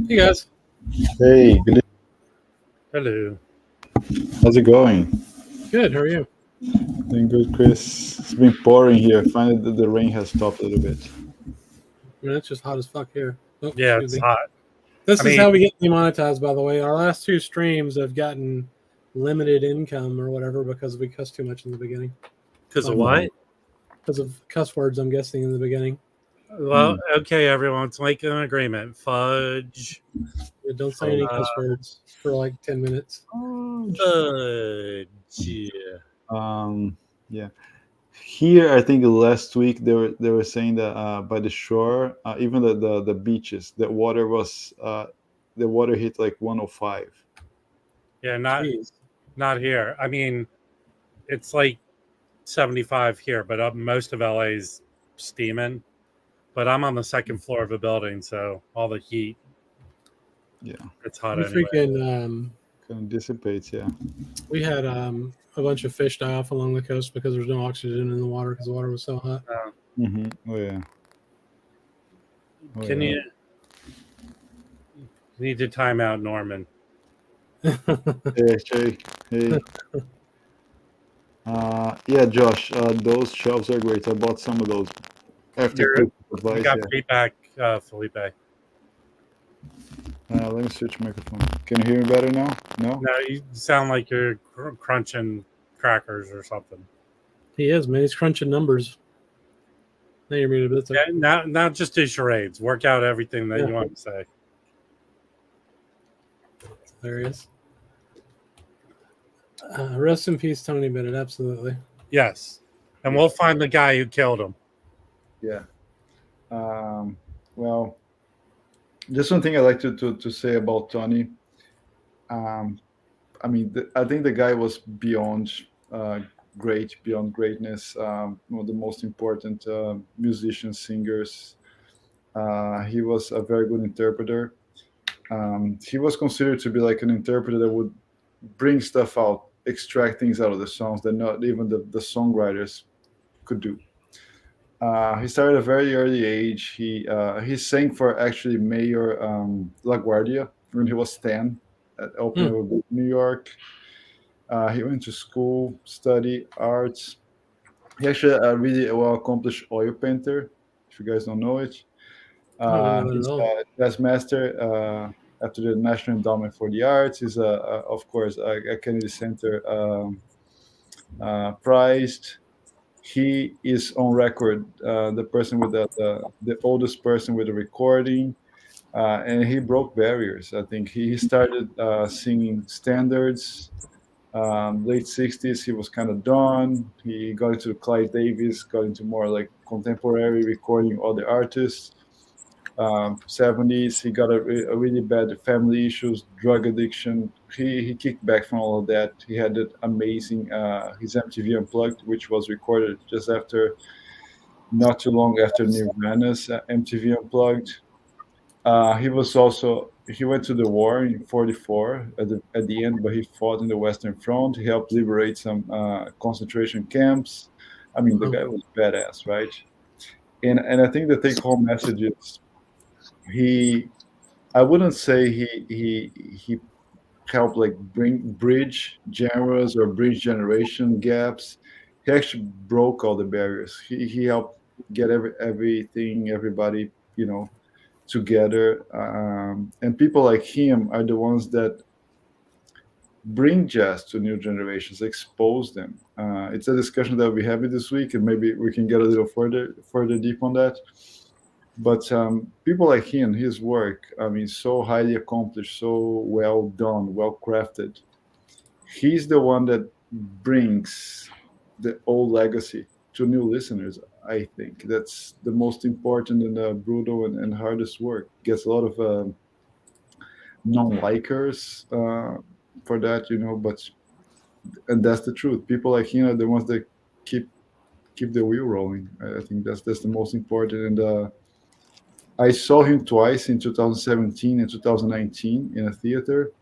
Hey guys. Hey, good. Hello. How's it going? Good. How are you? Doing good, Chris. It's been pouring here. Finally, the rain has stopped a little bit. I mean, it's just hot as fuck here. Oh, Yeah, excuse it's me. hot. This I is mean, how we get demonetized, by the way. Our last two streams have gotten limited income or whatever because we cussed too much in the beginning. because of My fault. what? Because of cuss words, I'm guessing, in the beginning. Well, okay, everyone, let's make an agreement. Fudge. Yeah, don't say any cuss words for like 10 minutes. Fudge. Um, yeah. Here, I think last week they were saying that by the shore, even the beaches, the water hit like 105. Yeah, Jeez. not here. I mean, it's like 75 here, but most of LA is steaming. But I'm on the second floor of a building, so all the heat, Yeah, it's hot We anyway. freaking, kind of dissipates. Yeah. we had a bunch of fish die off along the coast because there's no oxygen in the water because the water was so hot. Oh yeah. Oh, Can yeah. you need to time out, Norman? Hey, Jay. Hey. Yeah, Josh. Those shelves are great. I bought some of those after You quick advice. got Yeah. feedback, Felipe. Let me switch microphone. Can you hear me better now? No? No, you sound like you're crunching crackers or something. He is, man. He's crunching numbers. Now you're muted, but it's okay. Yeah, not just do charades. Work out everything that Yeah. you want to say. There he is. Rest in peace, Tony Bennett. Absolutely. Yes, and we'll find the guy who killed him. Yeah. Well, just one thing I'd like to say about Tony. I mean, I think the guy was beyond great, beyond greatness. One of the most important musicians, singers. He was a very good interpreter. He was considered to be like an interpreter that would bring stuff out, extract things out of the songs that not even the songwriters could do. He started at a very early age. He sang for actually Mayor LaGuardia when he was 10 at Open New York. He went to school, study arts. He actually a really well accomplished oil painter. If you guys don't know it, I don't know that he's at all. a jazz master after the National Endowment for the Arts. He's of course a Kennedy Center prized. He is on record the person with the oldest person with a recording, and he broke barriers. I think he started singing standards. Late 60s, he was kind of done. He got into Clive Davis, got into more like contemporary recording other artists. 70s, he got a really bad family issues, drug addiction. He kicked back from all of that. He had that amazing his MTV Unplugged, which was recorded just after, not too long after Nirvana's MTV Unplugged. He went to the war in '44 at the end, but he fought in the Western Front. He helped liberate some concentration camps. I mean, the guy was badass, right? And I think the take home message is he. I wouldn't say he helped like bridge genres or bridge generation gaps. He actually broke all the barriers. He helped get everybody, together. And people like him are the ones that bring jazz to new generations, expose them. It's a discussion that we have this week, and maybe we can get a little further deep on that. But people like him, his work, I mean, so highly accomplished, so well done, well crafted. He's the one that brings the old legacy to new listeners. I think that's the most important and brutal and hardest work. Gets a lot of non-likers for that, but and that's the truth. People like him are the ones that keep the wheel rolling. I think that's the most important. And I saw him twice in 2017 and 2019 in a theater.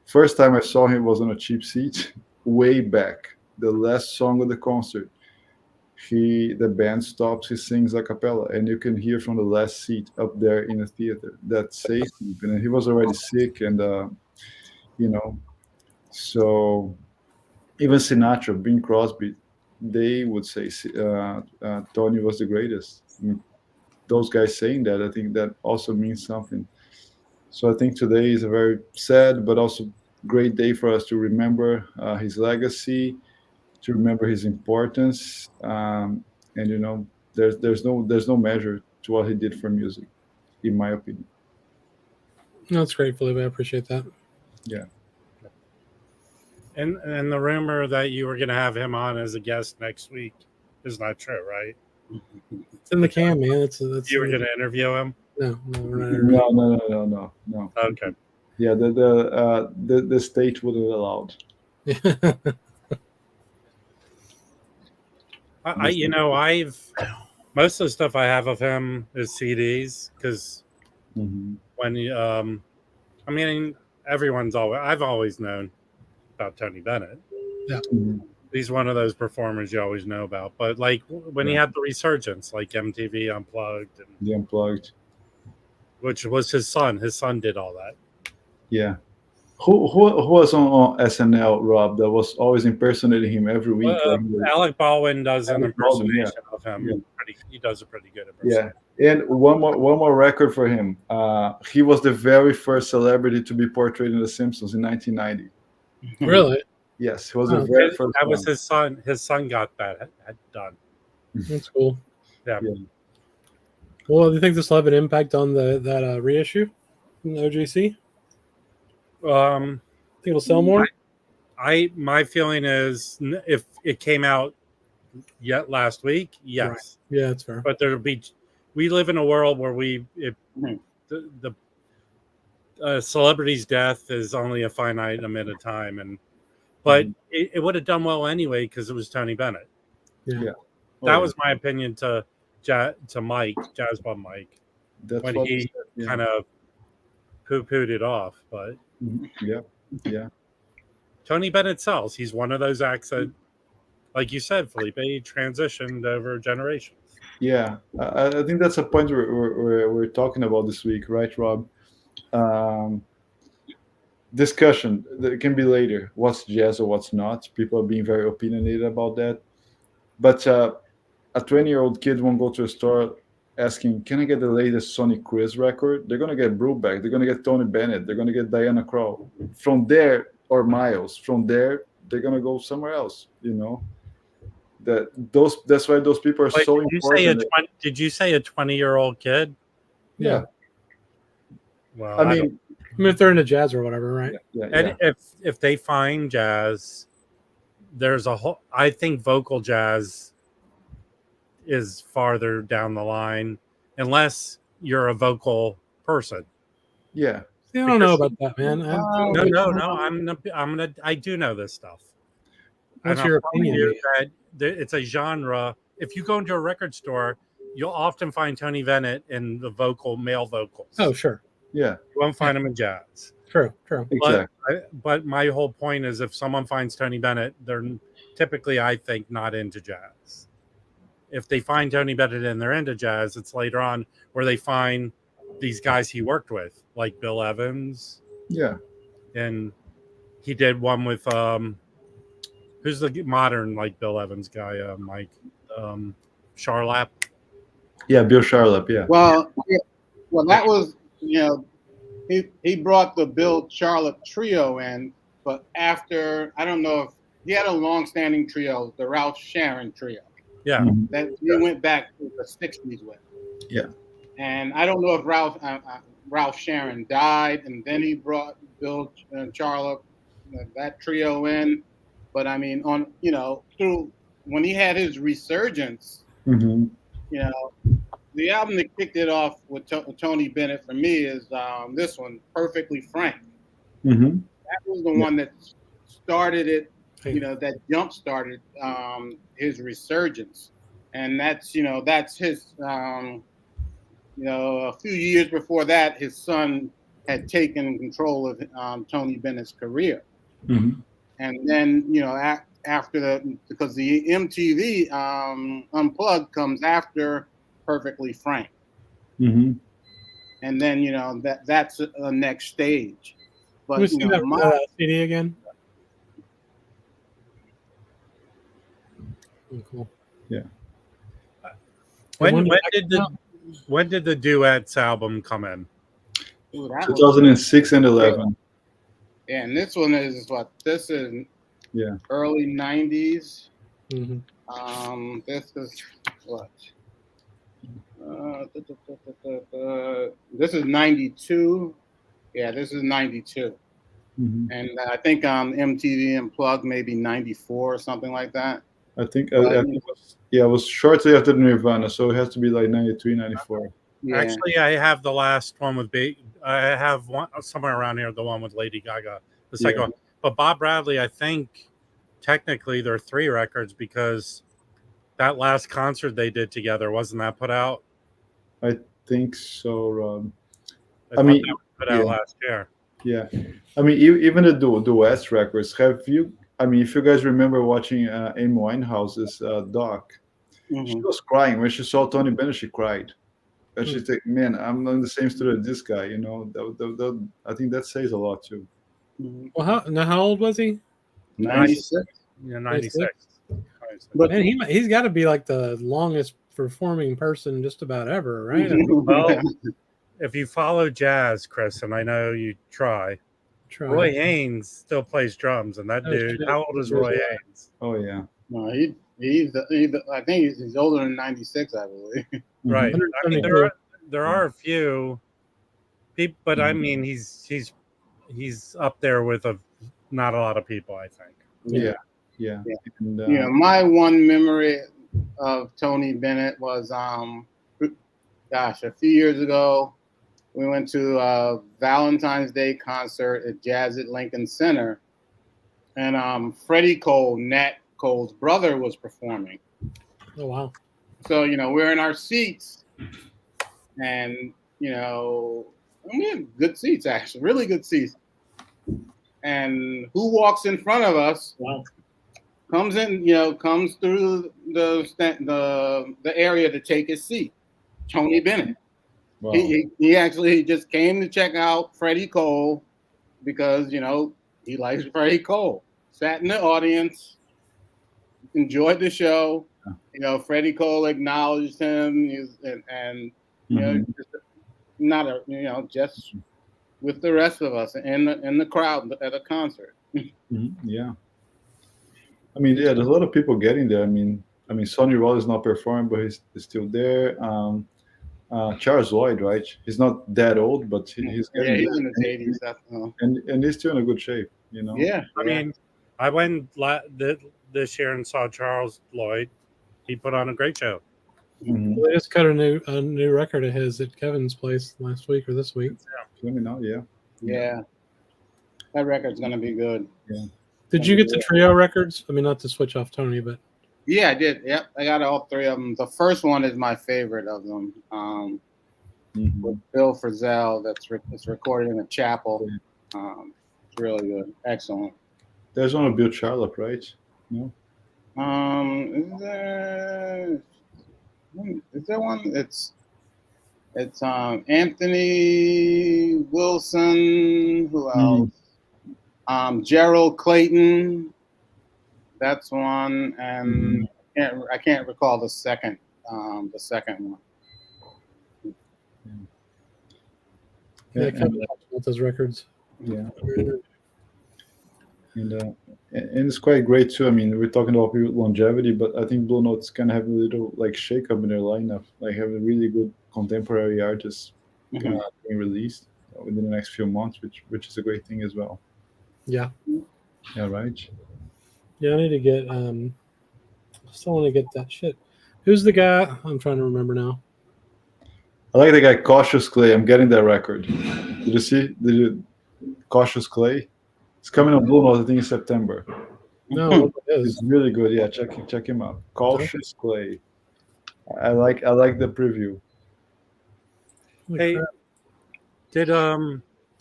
First time I saw him was on a cheap seat, way back, the last song of the concert. the band stops, he sings a cappella, and you can hear from the last seat up there in the theater that says something. And he was already sick, and you know, so even Sinatra, Bing Crosby, they would say Tony was the greatest. I mean, those guys saying that, I think that also means something. So I think today is a very sad but also great day for us to remember his legacy, to remember his importance, and there's no measure to what he did for music, in my opinion. That's great, Felipe. I appreciate that. Yeah. And the rumor that you were going to have him on as a guest next week is not true, right? It's in the can, man. It's You were going to interview him? no, we're not interviewing. No. Okay. Yeah, the state wouldn't allow it. I've most of the stuff I have of him is CDs because Mhm. when I mean, I've always known about Tony Bennett. Mhm. He's one of those performers you always know about. But like when he had the resurgence, like MTV Unplugged, and The Unplugged. which was his son. His son did all that. Yeah. Who was on SNL, Rob, that was always impersonating him every week? Alec Baldwin does an Alec Baldwin, impersonation of him. Yeah. He does a pretty good Yeah. impersonation. And one more record for him. He was the very first celebrity to be portrayed in The Simpsons in 1990. Really? Yes, he was the very first That one. was his son. His son got that done. That's cool. Yeah. Well, do you think this will have an impact on that reissue from the OJC? Think it'll sell more? My feeling is if it came out yet last week, yes. Right. Yeah, that's fair. But we live in a world where the celebrity's death is only a finite amount of time, but it would have done well anyway because it was Tony Bennett. Yeah. That was my opinion to Mike, Jazz Bomb Mike, That's when what he said, kind of poo-pooed it off. But yeah. Tony Bennett sells. He's one of those acts that, like you said, Felipe, transitioned over generations. Yeah, I think that's a point we're talking about this week, right, Rob? Discussion that can be later. What's jazz or what's not? People are being very opinionated about that. But a 20-year-old kid won't go to a store asking, "Can I get the latest Sonic Quiz record?" They're gonna get Brubeck. They're gonna get Tony Bennett. They're gonna get Diana Krall. From there, or Miles. From there, they're gonna go somewhere else. That's why those people are so important. Did you say a 20-year-old kid? Yeah. Well, I mean, if they're into jazz or whatever, right? Yeah. And if they find jazz, there's a whole. I think vocal jazz is farther down the line, unless you're a vocal person. Yeah. I don't know about that, man. No. I do know this stuff. What's your opinion? It's a genre. If you go into a record store, you'll often find Tony Bennett in the male vocals. Oh, sure. Yeah. You won't find him in jazz. True. Exactly. But my whole point is if someone finds Tony Bennett, they're typically, I think, not into jazz. If they find Tony Bennett and they're into jazz, it's later on where they find these guys he worked with, like Bill Evans. Yeah. And he did one with who's the modern like Bill Evans guy, Mike Charlap. Yeah, Bill Charlap. Yeah. Well, that was he brought the Bill Charlap trio in, but after I don't know if he had a long-standing trio, the Ralph Sharon trio. Yeah, that he went back to the '60s with. Yeah. And I don't know if Ralph Sharon died, and then he brought Bill Charlap, that trio in. But I mean, through when he had his resurgence, Mm-hmm. The album that kicked it off with Tony Bennett for me is this one, Perfectly Frank. Mm-hmm. That was the one that started it, that jump started his resurgence. And that's his, a few years before that, his son had taken control of Tony Bennett's career. Mm-hmm. And then, because the MTV Unplugged comes after Perfectly Frank, Mm-hmm. and then that's a next stage. Can we But see that CD again? Oh, cool. Yeah. When did the Duets album come in? Ooh, 2006 and 11. Yeah, and this one is what? This is early 90s. Mm-hmm. This is what? This is 92. Yeah, this is 92. Mm-hmm. And I think MTV Unplugged maybe 94 or something like that. I think it was shortly after Nirvana, so it has to be like 93, 94. Yeah. Actually, I have the last one with I have one somewhere around here, the one with Lady Gaga, the second one. But Bob Bradley, I think technically there are 3 records because that last concert they did together, wasn't that put out? I think so, Rob. I mean, that was put out last year. Yeah, I mean, even the West records. Have you? I mean, if you guys remember watching Amy Winehouse's doc, she was crying when she saw Tony Bennett. She cried, and she's like, "Man, I'm in the same studio as this guy." You know, I think that says a lot too. Well, how old was he? 96. Yeah, 96. But man, he's got to be like the longest performing person just about ever, right? Well, if you follow jazz, Chris, and I know you try. Roy Haynes still plays drums, and that dude. How old is Roy Haynes? Oh yeah. No, he's I think he's older than 96, I believe. Right. I mean, there are a few people, but I mean, he's up there with not a lot of people, I think. Yeah. And, my one memory of Tony Bennett was, a few years ago, we went to a Valentine's Day concert at Jazz at Lincoln Center, and Freddie Cole, Nat Cole's brother, was performing. Oh wow! So we're in our seats, and we had good seats, actually, really good seats. And who walks in front of us? Wow. Comes through the area to take his seat. Tony Bennett. Wow. He actually just came to check out Freddie Cole because he likes Freddie Cole. Sat in the audience, enjoyed the show. Freddie Cole acknowledged him, just with the rest of us in the crowd at a concert. Yeah. I mean, there's a lot of people getting there. I mean, Sonny Rollins is not performing, but he's still there. Charles Lloyd, right? He's not that old, but he's getting he's in his 80s, and he's still in a good shape. Yeah. I mean, I went this year and saw Charles Lloyd. He put on a great show. Mm-hmm. They just cut a new record of his at Kevin's place last week or this week. Let me know. Yeah. That record's gonna be good. Yeah. Did you get the trio records? I mean, not to switch off Tony, but yeah, I did. Yep, I got all 3 of them. The first one is my favorite of them. With Bill Frisell, it's recorded in a chapel. It's really good, excellent. There's one of Bill Charlap, right? No. Is there one? It's Anthony Wilson. Who else? Gerald Clayton. That's one, and I can't recall the second one. Yeah, Kevin helps with those records. Yeah. And it's quite great too. I mean, we're talking about people with longevity, but I think Blue Note's kind of have a little like shake up in their lineup. Like have a really good contemporary artists being released within the next few months, which is a great thing as well. Yeah. Yeah. Right. Yeah, I need to get. Still want to get that shit. Who's the guy? I'm trying to remember now. I like the guy Cautious Clay. I'm getting that record. Did you see? Cautious Clay? It's coming on Blue Note, I think, in September. No, it is. It's really good. Yeah, check him out. Cautious Clay. I like the preview. Hey, did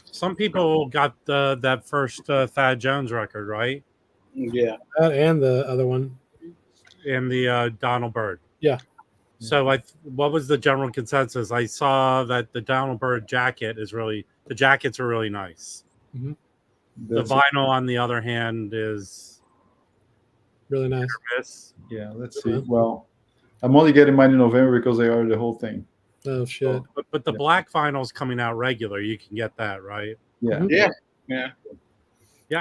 some people got that first Thad Jones record, right? Yeah. That and the other one. and the Donald Byrd. Yeah. So what was the general consensus? I saw that the Donald Byrd the jackets are really nice. Mm-hmm. The vinyl, on the other hand, is really nice. miss. Yeah, let's see. Well, I'm only getting mine in November because I ordered the whole thing. Oh shit! But the black vinyl is coming out regular. You can get that, right? Yeah. Mhm. Yeah.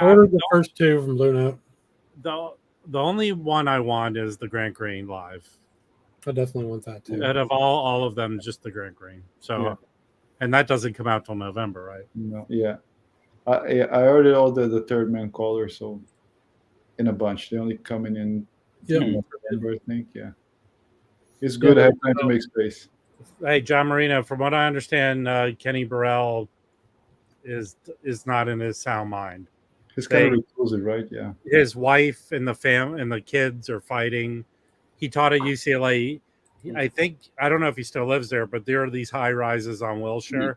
I ordered the first two from Blue Note. The only one I want is the Grant Green Live. I definitely want that too. Out of all of them, just the Grant Green. So, and that doesn't come out till November, right? No, yeah. I ordered all the third man color, so in a bunch. They only coming in November, I think. Yeah. It's good. I have time to make space. Hey, John Marino, from what I understand, Kenny Burrell is not in his sound mind. It's kind of reclusive, right? Yeah. His wife and the kids are fighting. He taught at UCLA. I think, I don't know if he still lives there, but there are these high rises on Wilshire,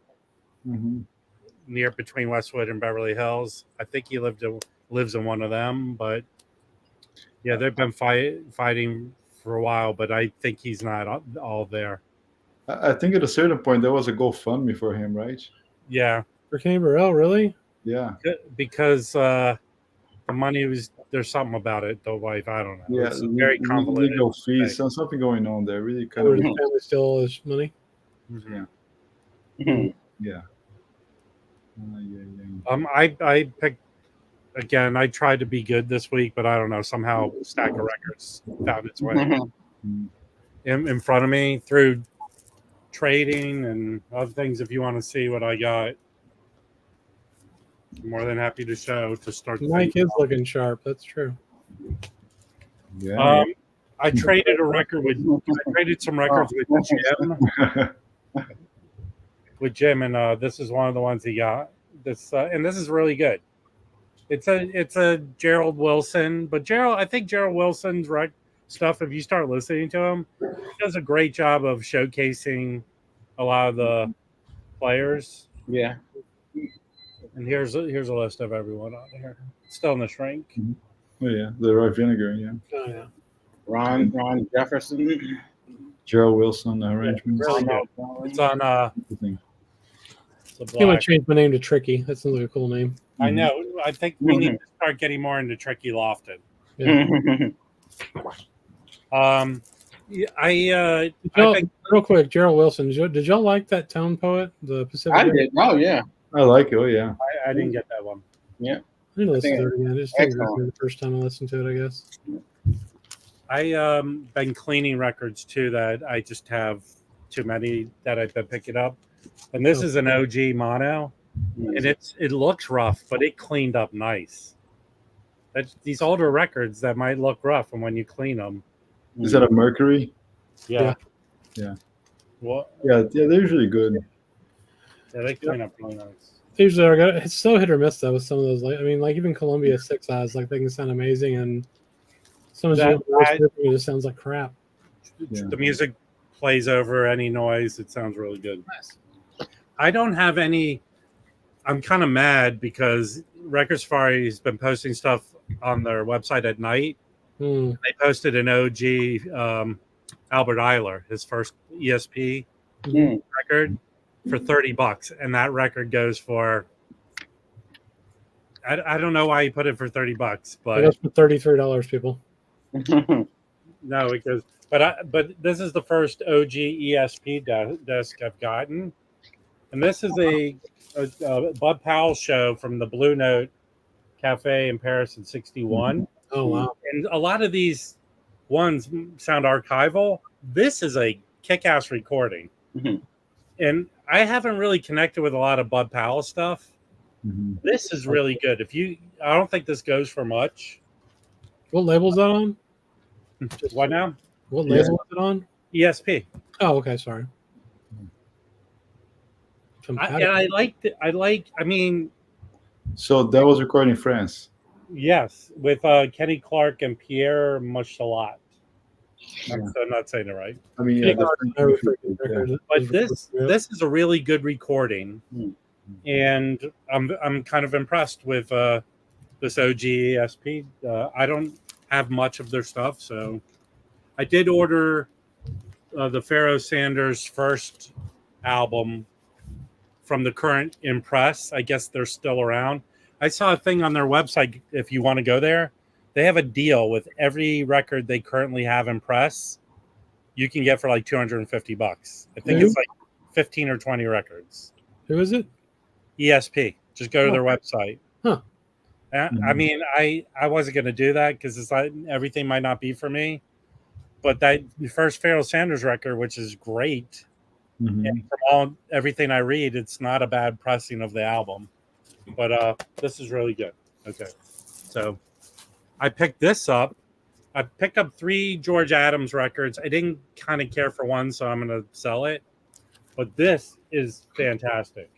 near between Westwood and Beverly Hills. I think he lives in one of them, but yeah, they've been fighting for a while, but I think he's not all there. I think at a certain point there was a GoFundMe for him, right? Yeah. For Kenny Burrell, really? Yeah. Because the money there's something about it, the wife, I don't know. Yeah, it's very convoluted. Legal fees, something going on there. Really kind Or of. his family still his money? Yeah. Yeah. I picked, again, I tried to be good this week, but I don't know, somehow Stack of Records found its way in front of me through trading and other things. If you want to see what I got, I'm more than happy to show to start. Mike is looking sharp. That's true. Yeah. I traded some records with Jim. With Jim, and this is one of the ones he got. And this is really good. It's a Gerald Wilson, but I think Gerald Wilson's stuff, if you start listening to him, he does a great job of showcasing a lot of the players. Yeah. And here's a list of everyone on here. Still in the shrink. Oh yeah, the Roy Vinegar, yeah. Oh yeah. Ron Jefferson. Gerald Wilson arrangements. Really good. It's on I would change my name to Tricky. That sounds like a cool name. I know. I think we need to start getting more into Tricky Lofton. Yeah. I think real quick, Gerald Wilson. Did y'all like that Tone Poet, the Pacific? I did. Oh yeah. I like it. Oh yeah. I didn't get that one. Yeah. I didn't listen to it again. I just didn't listen to it the first time I listened to it, I guess. I been cleaning records too that I just have too many that I've been picking up. And this is an OG mono. And it looks rough, but it cleaned up nice. These older records that might look rough, and when you clean them, is that a Mercury? Yeah. Well, yeah, they're usually good. Yeah, they clean up really nice. Usually, it's so hit or miss though with some of those. Like, I mean, like even Columbia 6 eyes, like they can sound amazing, and some of it just sounds like crap. The music plays over any noise. It sounds really good. Nice. I don't have any. I'm kind of mad because Record Safari has been posting stuff on their website at night. They posted an OG Albert Eiler, his first ESP record, for $30, and that record goes for. I don't know why he put it for $30, but it goes for $33, people. No, it goes. But this is the first OG ESP disc I've gotten, and this is a Bud Powell show from the Blue Note Cafe in Paris in '61. Oh wow! And a lot of these ones sound archival. This is a kick-ass recording, and I haven't really connected with a lot of Bud Powell stuff. This is really good. I don't think this goes for much. What label is that on? What now? What label is it on? ESP. Oh, okay. Sorry. I liked it. I mean. So that was recorded in France. Yes, with Kenny Clark and Pierre Moschelat. I'm so not saying it right. I mean, but this is a really good recording, and I'm kind of impressed with this OG ESP. I don't have much of their stuff, so I did order the Pharoah Sanders first album from the current Impress. I guess they're still around. I saw a thing on their website. If you want to go there, they have a deal with every record they currently have in press. You can get for like $250. I think it's like 15 or 20 records. Who is it? ESP. Just go to their website. Huh. I mean, I wasn't going to do that because it's like everything might not be for me. But that first Pharoah Sanders record, which is great, and from everything I read, it's not a bad pressing of the album. But this is really good. Okay, so I picked this up. I picked up 3 George Adams records. I didn't kind of care for one, so I'm going to sell it. But this is fantastic.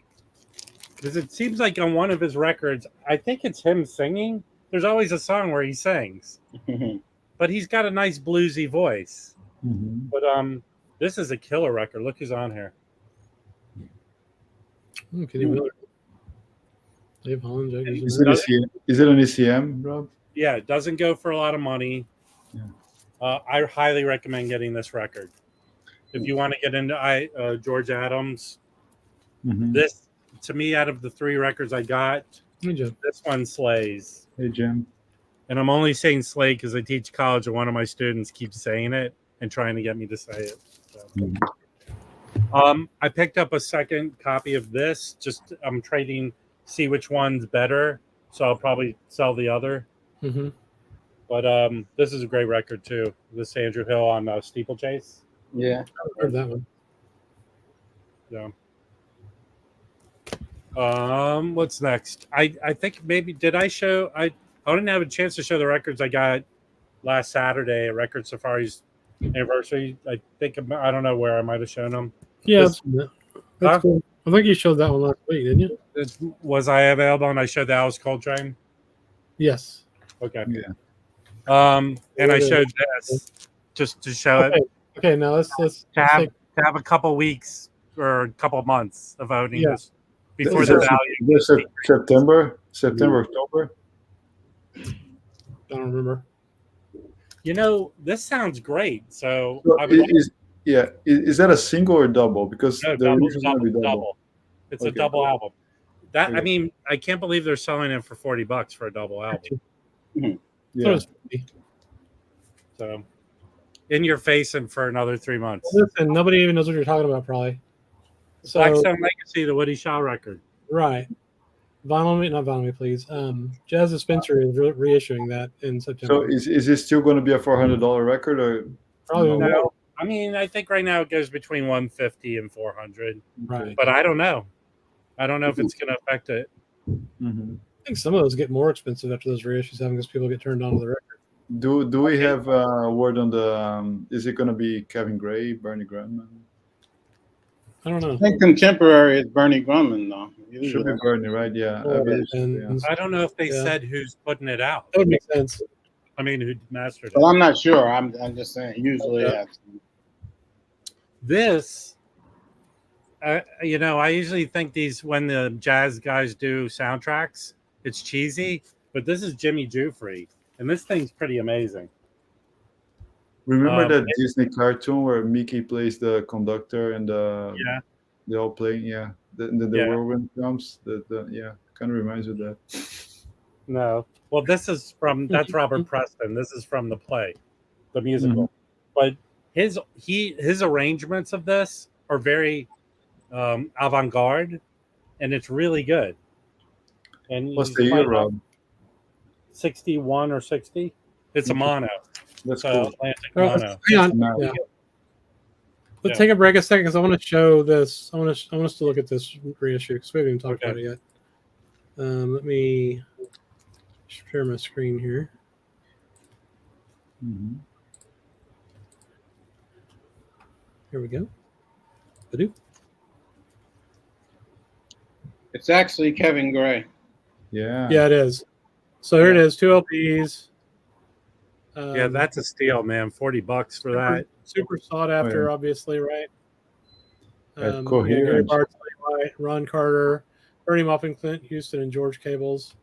Because it seems like on one of his records, I think it's him singing. There's always a song where he sings. But he's got a nice bluesy voice. But this is a killer record. Look who's on here. Kenny Miller. Dave Holland. Is it an ECM, Rob? Yeah, it doesn't go for a lot of money. Yeah. I highly recommend getting this record. If you want to get into George Adams, this, to me, out of the 3 records I got, this one slays. Hey, Jim. And I'm only saying slay because I teach college and one of my students keeps saying it and trying to get me to say it. So. I picked up a second copy of this. Just I'm trading, see which one's better. So I'll probably sell the other. But this is a great record too. This Andrew Hill on Steeplechase. Yeah, I heard that one. Yeah. What's next? I think maybe did I show I didn't have a chance to show the records I got last Saturday at Record Safari's anniversary. I think I don't know where I might have shown them. Yeah, that's cool. I think you showed that one last week, didn't you? Was I available and I showed the Alice Coltrane? Yes. Okay. Yeah. And I showed this just to show it. Okay, now let's to have a couple weeks or a couple months of voting this before the value. September, October. I don't remember. You know, this sounds great. So is that a single or double? Because no, double. It's a double album. That I mean, I can't believe they're selling it for $40 for a double album. Yeah. So, in your face and for another 3 months. Listen, nobody even knows what you're talking about, probably. So, Blackstone Legacy, the Woody Shaw record. Right. Not Vinyl Me, please. Jazz Dispensary is reissuing that in September. So is it still going to be a $400 record or probably no? I mean, I think right now it goes between $150 and $400. Right. But I don't know. I don't know if it's going to affect it. I think some of those get more expensive after those reissues happen because people get turned on to the record. Do we have a word on the? Is it going to be Kevin Gray, Bernie Grunman? I don't know. I think contemporary is Bernie Grunman, though. Should be Bernie, right? Yeah. I don't know if they said who's putting it out. That would make sense. I mean, who mastered it? Well, I'm not sure. I'm just saying. Usually, this. I usually think when the jazz guys do soundtracks, it's cheesy, but this is Jimmy Giuffre, and this thing's pretty amazing. Remember that Disney cartoon where Mickey plays the conductor and they all play, the whirlwind comes, kind of reminds you of that. No, well, that's Robert Preston. This is from the play, the musical, but his arrangements of this are very avant-garde, and it's really good. And what's the year, Rob? 61 or 60. It's a mono. That's cool. Atlantic mono. Hang on. Yeah. Let's take a break a second because I want to show this. I want us to look at this reissue because we haven't even talked about it yet. Let me share my screen here. Here we go. Badoo. It's actually Kevin Gray. Yeah. Yeah, it is. So here it is, 2 LPs. That's a steal, man. $40 for that. Super sought after, obviously, right? Coherent. Ron Carter, Bernie Maupin, Clint Houston, and George Cables.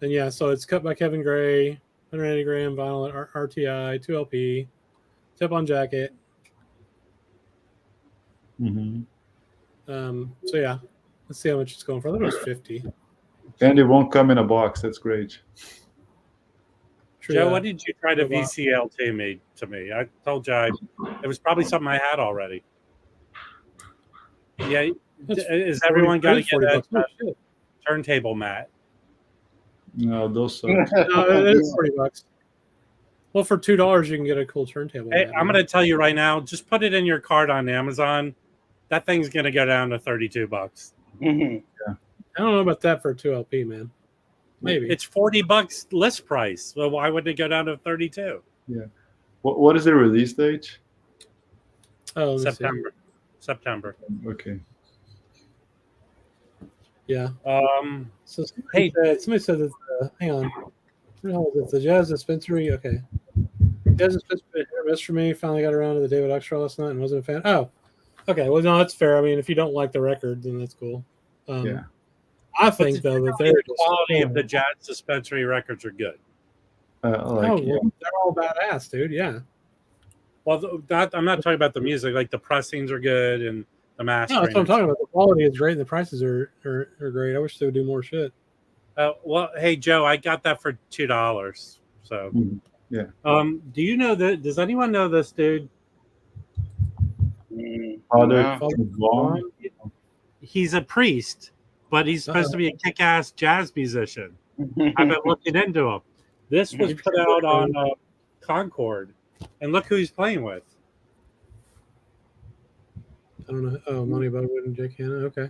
And yeah, so it's cut by Kevin Gray, 180 gram vinyl RTI, 2 LP, tip on jacket. Mm-hmm. So yeah, let's see how much it's going for. I thought it was 50. And it won't come in a box. That's great. True Joe, that. what did you try to VCL to me? I told you it was probably something I had already. Yeah, is everyone got to get a turntable mat? No, those suck. No, it is $40. Well, for $2, you can get a cool turntable. Hey, I'm going to tell you right now. Just put it in your cart on Amazon. That thing's going to go down to $32. Mhm. Yeah. I don't know about that for a 2 LP, man. Maybe it's $40 list price. So why would it go down to 32? Yeah. What is the release date? Oh, September. Okay. Yeah. So somebody said that. Hang on. What the hell is it? The Jazz Dispensary. Okay. Jazz Dispensary miss for me. Finally got around to the David Oxtraw last night and wasn't a fan. Oh, okay. Well, no, that's fair. I mean, if you don't like the record, then that's cool. Yeah. I think though that the quality of the Jazz Dispensary records are good. They're all badass, dude. Yeah. Well, I'm not talking about the music. Like the pressings are good and the mastering. No, that's what I'm talking about. The quality is great and the prices are great. I wish they would do more shit. Well, hey Joe, I got that for $2. So yeah. Do you know that? Does anyone know this dude? Father Vaughn? He's a priest, but he's supposed to be a kick-ass jazz musician. I've been looking into him. This was put out on Concord, and look who he's playing with. I don't know. Oh, Money Bugwood and Jake Hanna. Okay.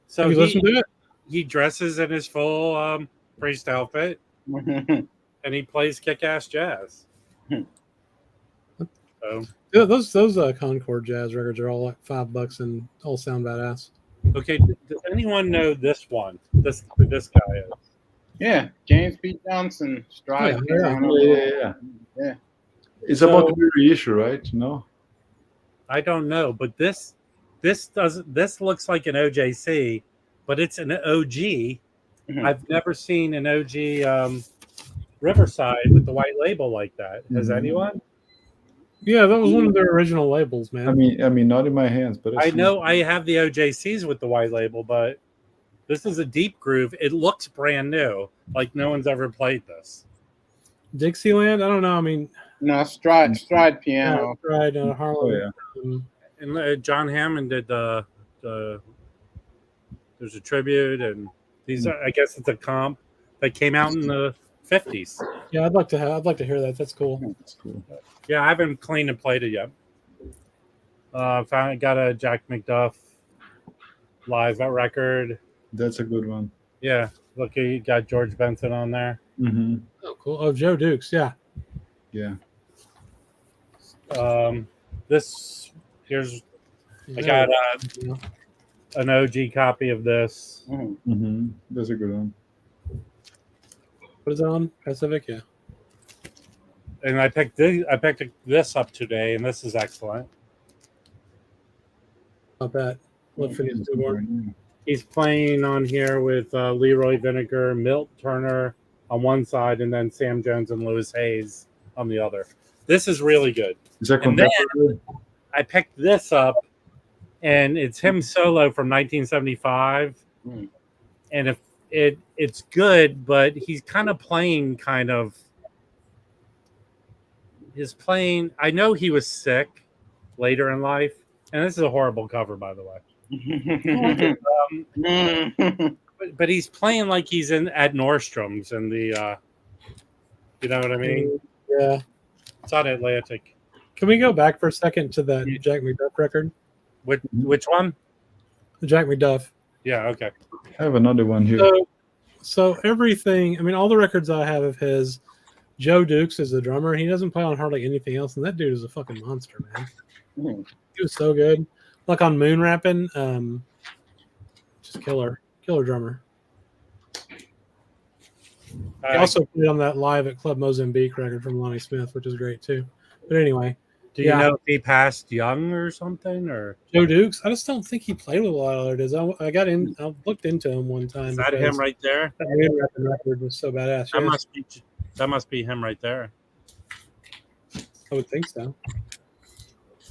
So have you listened to it? He dresses in his full priest outfit, and he plays kick-ass jazz. So yeah, those Concord jazz records are all like $5 and all sound badass. Okay, does anyone know this one? Who this guy is? Yeah, James P. Johnson, Stride. Yeah. It's about the reissue, right? No, I don't know, but this looks like an OJC, but it's an OG. Mm-hmm. I've never seen an OG Riverside with the white label like that. Has anyone? Yeah, that was one of their original labels, man. I mean, not in my hands, but I know I have the OJCs with the white label, but this is a deep groove. It looks brand new, like no one's ever played this. Dixieland? I don't know. I mean, no, Stride piano. Stride, Harlem. Oh, yeah. And John Hammond did the. There's a tribute, and these are, I guess it's a comp that came out in the 50s. Yeah, I'd like to hear that. That's cool. That's cool. Yeah, I haven't cleaned and played it yet. Got a Jack McDuff live record. That's a good one. Yeah, look, you got George Benson on there. Mm-hmm. Oh, cool. Oh, Joe Dukes. Yeah. Yeah. I got an OG copy of this. Mm-hmm. That's a good one. What is it on? Pacific, yeah. And I picked this up today, and this is excellent. Not bad. What for his newborn? He's playing on here with Leroy Vinegar, Milt Turner on one side, and then Sam Jones and Louis Hayes on the other. This is really good. Is that and then I picked this up, and it's him solo from 1975. And if it's good, but he's kind of playing his playing. I know he was sick later in life, and this is a horrible cover, by the way. But he's playing like he's at Nordstrom's and the, you know what I mean? Yeah, it's on Atlantic. Can we go back for a second to that Jack McDuff record? Which one? The Jack McDuff. Yeah. Okay. I have another one here. So everything. I mean, all the records I have of his. Joe Dukes is the drummer. He doesn't play on hardly anything else, and that dude is a fucking monster, man. He was so good. Like on Moon Rapping, just killer drummer. He also played on that live at Club Mozambique record from Lonnie Smith, which is great too. But anyway, Do you know if he passed young or something? Or Joe Dukes? I just don't think he played with a lot of other dudes. I looked into him one time. Is that him right there? That record was so badass. That must be him right there. I would think so.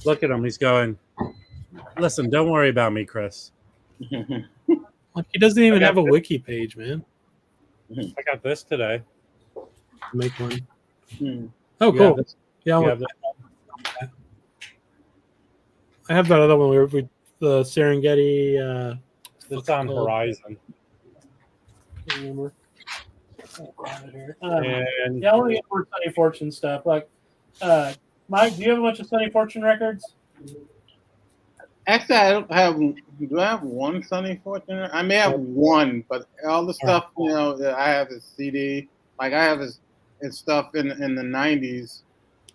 Look at him. He's going, listen, don't worry about me, Chris. Like, he doesn't even have a wiki page, man. I got this today. Make one. Oh, cool. I have that other one. The Serengeti. It's on Horizon. And I want to get more Sunny Fortune stuff. Like, Mike, do you have a bunch of Sunny Fortune records? Actually, I don't have. Do I have one Sunny Fortune? I may have one, but all the stuff that I have is CD. Like I have his stuff in the '90s,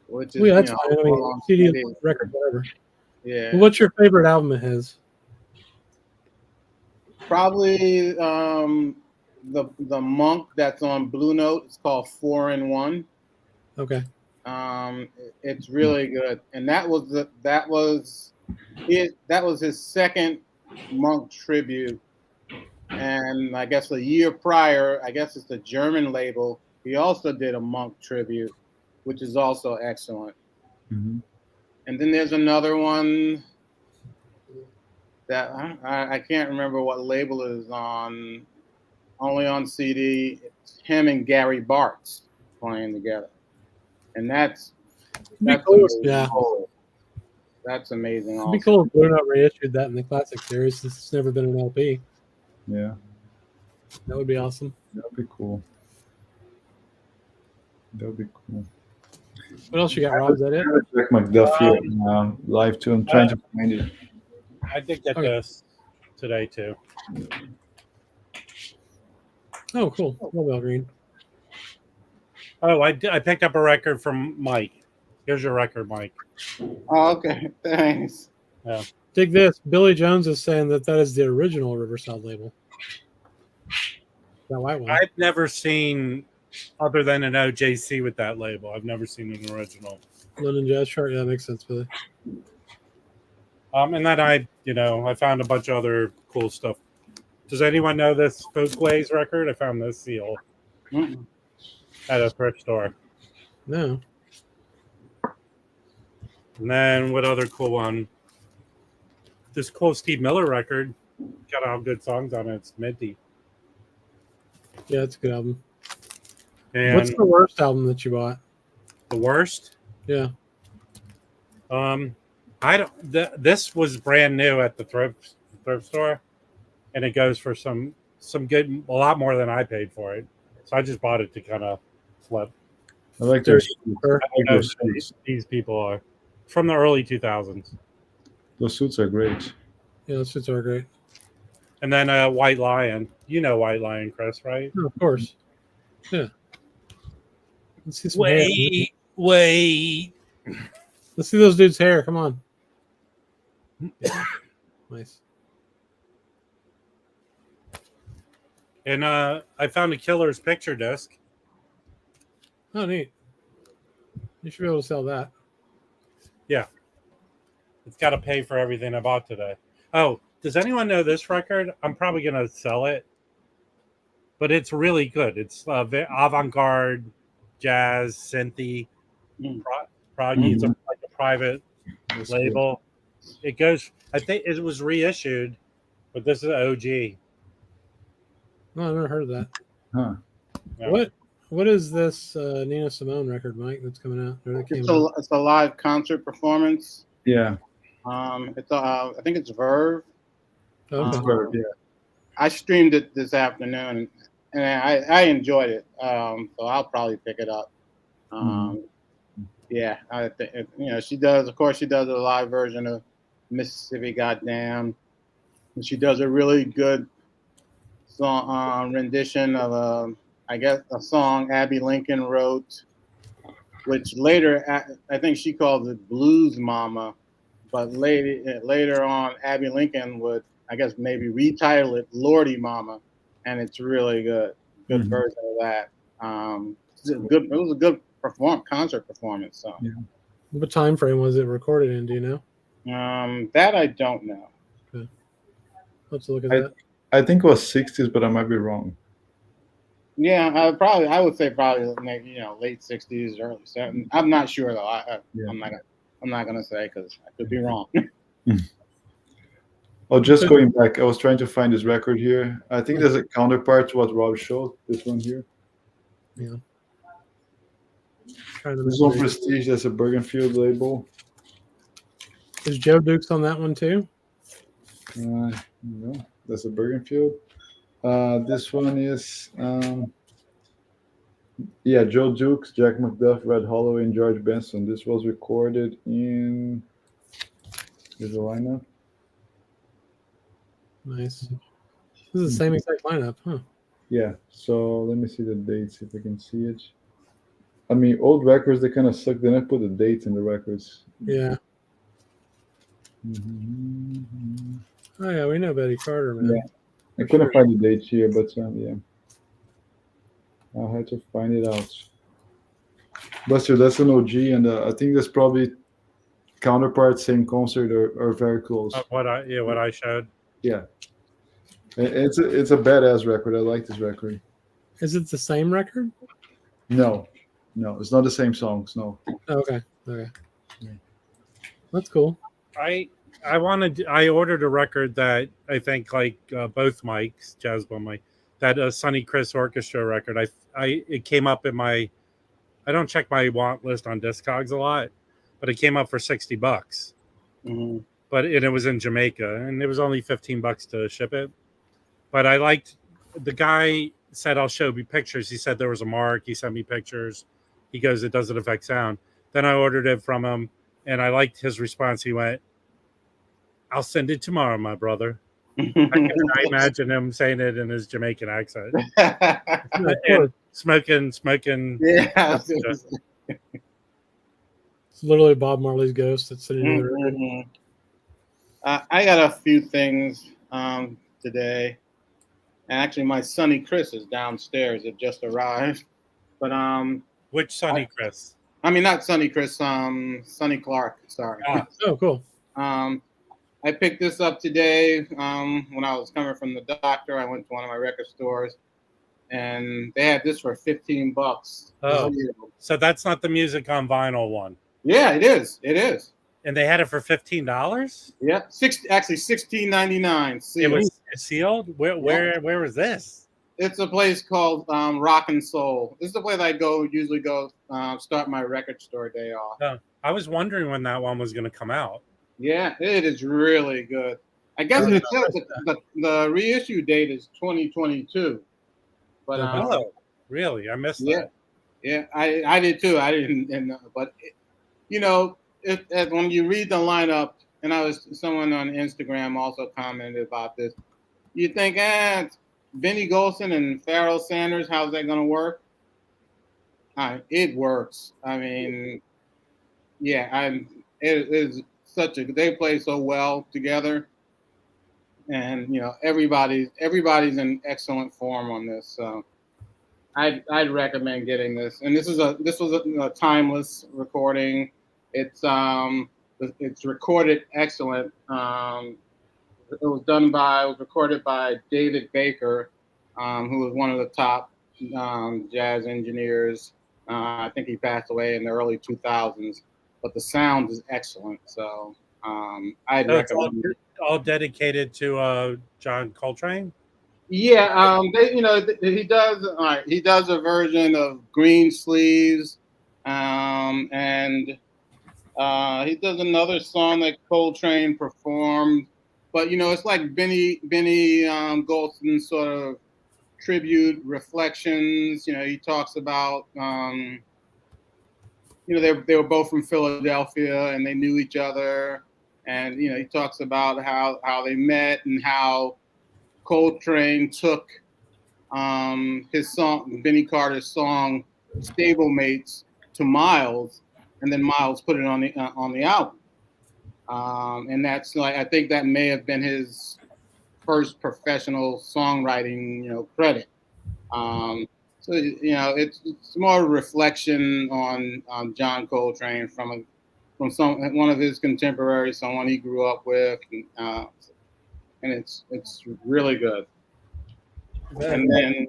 which is CD record, whatever. Yeah. Well, what's your favorite album of his? Probably the Monk that's on Blue Note. It's called 4 in 1. Okay. It's really good, and that was his second Monk tribute, and I guess a year prior, I guess it's the German label. He also did a Monk tribute, which is also excellent. Mm-hmm. And then there's another one that I can't remember what label it is on. Only on CD. It's him and Gary Bartz playing together, and that's cool. That's amazing. It'd be cool if Blue Note reissued that in the classic series. Since it's never been an LP. Yeah, that would be awesome. That would be cool. That would be cool. What else you got, Rob? Is that it? Jack McDuffie live too. I'm trying to find it. I did get this today too. Oh, cool. Mobile Green. Oh, I picked up a record from Mike. Here's your record, Mike. Oh, okay. Thanks. Yeah. Dig this. Billy Jones is saying that is the original Riverside label. That white one. I've never seen, other than an OJC with that label, I've never seen an original. London Jazz Chart. Yeah, that makes sense, Billy. And then I found a bunch of other cool stuff. Does anyone know this Folkways record? I found this seal at a thrift store. No. And then what other cool one? This cool Steve Miller record. Got all good songs on it. It's minty. Yeah, it's a good album. And what's the worst album that you bought? The worst? Yeah. I don't. This was brand new at the thrift store, and it goes for some good, a lot more than I paid for it. So I just bought it to kind of flip. I like those suits. These people are from the early 2000s. Those suits are great. Yeah, those suits are great. And then White Lion. You know White Lion, Chris, right? Oh, of course. Yeah. Let's see some Wait. Let's see those dudes' hair. Come on. Nice. And I found a Killer's picture disc. Oh, neat. You should be able to sell that. Yeah. It's got to pay for everything I bought today. Oh, does anyone know this record? I'm probably going to sell it. But it's really good. It's avant-garde, jazz, synthy, proggy. It's like a private label. It goes, I think it was reissued, but this is OG. No, I've never heard of that. Huh. Yeah. What is this Nina Simone record, Mike, that's coming out? It's a live concert performance. Yeah. It's I think it's Verve. Okay. Verve, yeah. I streamed it this afternoon, and I enjoyed it. So I'll probably pick it up. Yeah, I think she does. Of course, she does a live version of Mississippi Goddamn, and she does a really good song rendition of I guess a song Abby Lincoln wrote, which later I think she called it Blues Mama, but later on Abby Lincoln would, I guess, maybe retitle it Lordy Mama, and it's really good version of that. It was a good concert performance. So. Yeah. What time frame was it recorded in? Do you know? That I don't know. Okay. Let's look at that. I think it was 60s, but I might be wrong. Yeah, I would say probably maybe late 60s, early 70s. I'm not sure though. I'm not gonna say because I could be wrong. Oh, just going back, I was trying to find this record here. I think there's a counterpart to what Rob showed. This one here. Yeah. This one Prestige. That's a Bergenfield label. Is Joe Dukes on that one too? No, that's a Bergenfield. This one is Joe Dukes, Jack McDuff, Red Holloway, and George Benson. This was recorded in. Here's the lineup. Nice. This is the same exact lineup, huh? Yeah. So let me see the dates if I can see it. I mean, old records they kind of suck. They don't put the dates in the records. Yeah. Mm-hmm. Oh yeah, we know Betty Carter, man. Yeah. I couldn't find the dates here, but yeah, I'll have to find it out. Buster, that's an OG, and I think that's probably counterpart, same concert, or very close. What I showed. Yeah, it's a badass record. I like this record. Is it the same record? No, it's not the same songs. No. Oh, okay. Yeah. That's cool. I ordered a record that I think like both mics, Jazz Bone Mike, that Sonny Chris Orchestra record. It came up in my. I don't check my want list on Discogs a lot, but it came up for $60. Mm-hmm. But it was in Jamaica, and it was only $15 to ship it. But I liked the guy said I'll show you pictures. He said there was a mark. He sent me pictures. He goes, it doesn't affect sound. Then I ordered it from him, and I liked his response. He went, "I'll send it tomorrow, my brother." I imagine him saying it in his Jamaican accent. And smoking. Yeah. It's literally Bob Marley's ghost that's sitting in the record. I got a few things today. And actually, my Sonny Chris is downstairs. It just arrived. But which Sonny Chris? I mean, not Sonny Chris. Sonny Clark. Sorry. Oh, cool. I picked this up today when I was coming from the doctor. I went to one of my record stores, and they had this for $15. Oh, so that's not the music on vinyl one. Yeah, it is. It is. And they had it for $15. Yeah, actually $16.99. It was sealed. Where was this? It's a place called Rock and Soul. This is the place I usually go start my record store day off. Oh, I was wondering when that one was going to come out. Yeah, it is really good. I guess it says the reissue date is 2022. But really? I missed that. Yeah, I did too. I didn't, but when you read the lineup, and someone on Instagram also commented about this. You think, Benny Golson and Pharoah Sanders, how's that going to work? It works. I mean, it is they play so well together, and everybody's in excellent form on this. So I'd recommend getting this. And this was a timeless recording. It's recorded excellent. It was recorded by David Baker, who was one of the top jazz engineers. I think he passed away in the early 2000s, but the sound is excellent. So I'd recommend it. All dedicated to John Coltrane. Yeah, he does. He does a version of Green Sleeves, and he does another song that Coltrane performed. But it's like Benny Golson sort of tribute reflections. He talks about they were both from Philadelphia and they knew each other, and he talks about how they met and how Coltrane took his song, Benny Carter's song, "Stablemates," to Miles, and then Miles put it on the album. And that's I think that may have been his first professional songwriting, credit. So it's more a reflection on John Coltrane from from one of his contemporaries, someone he grew up with, and it's really good. And then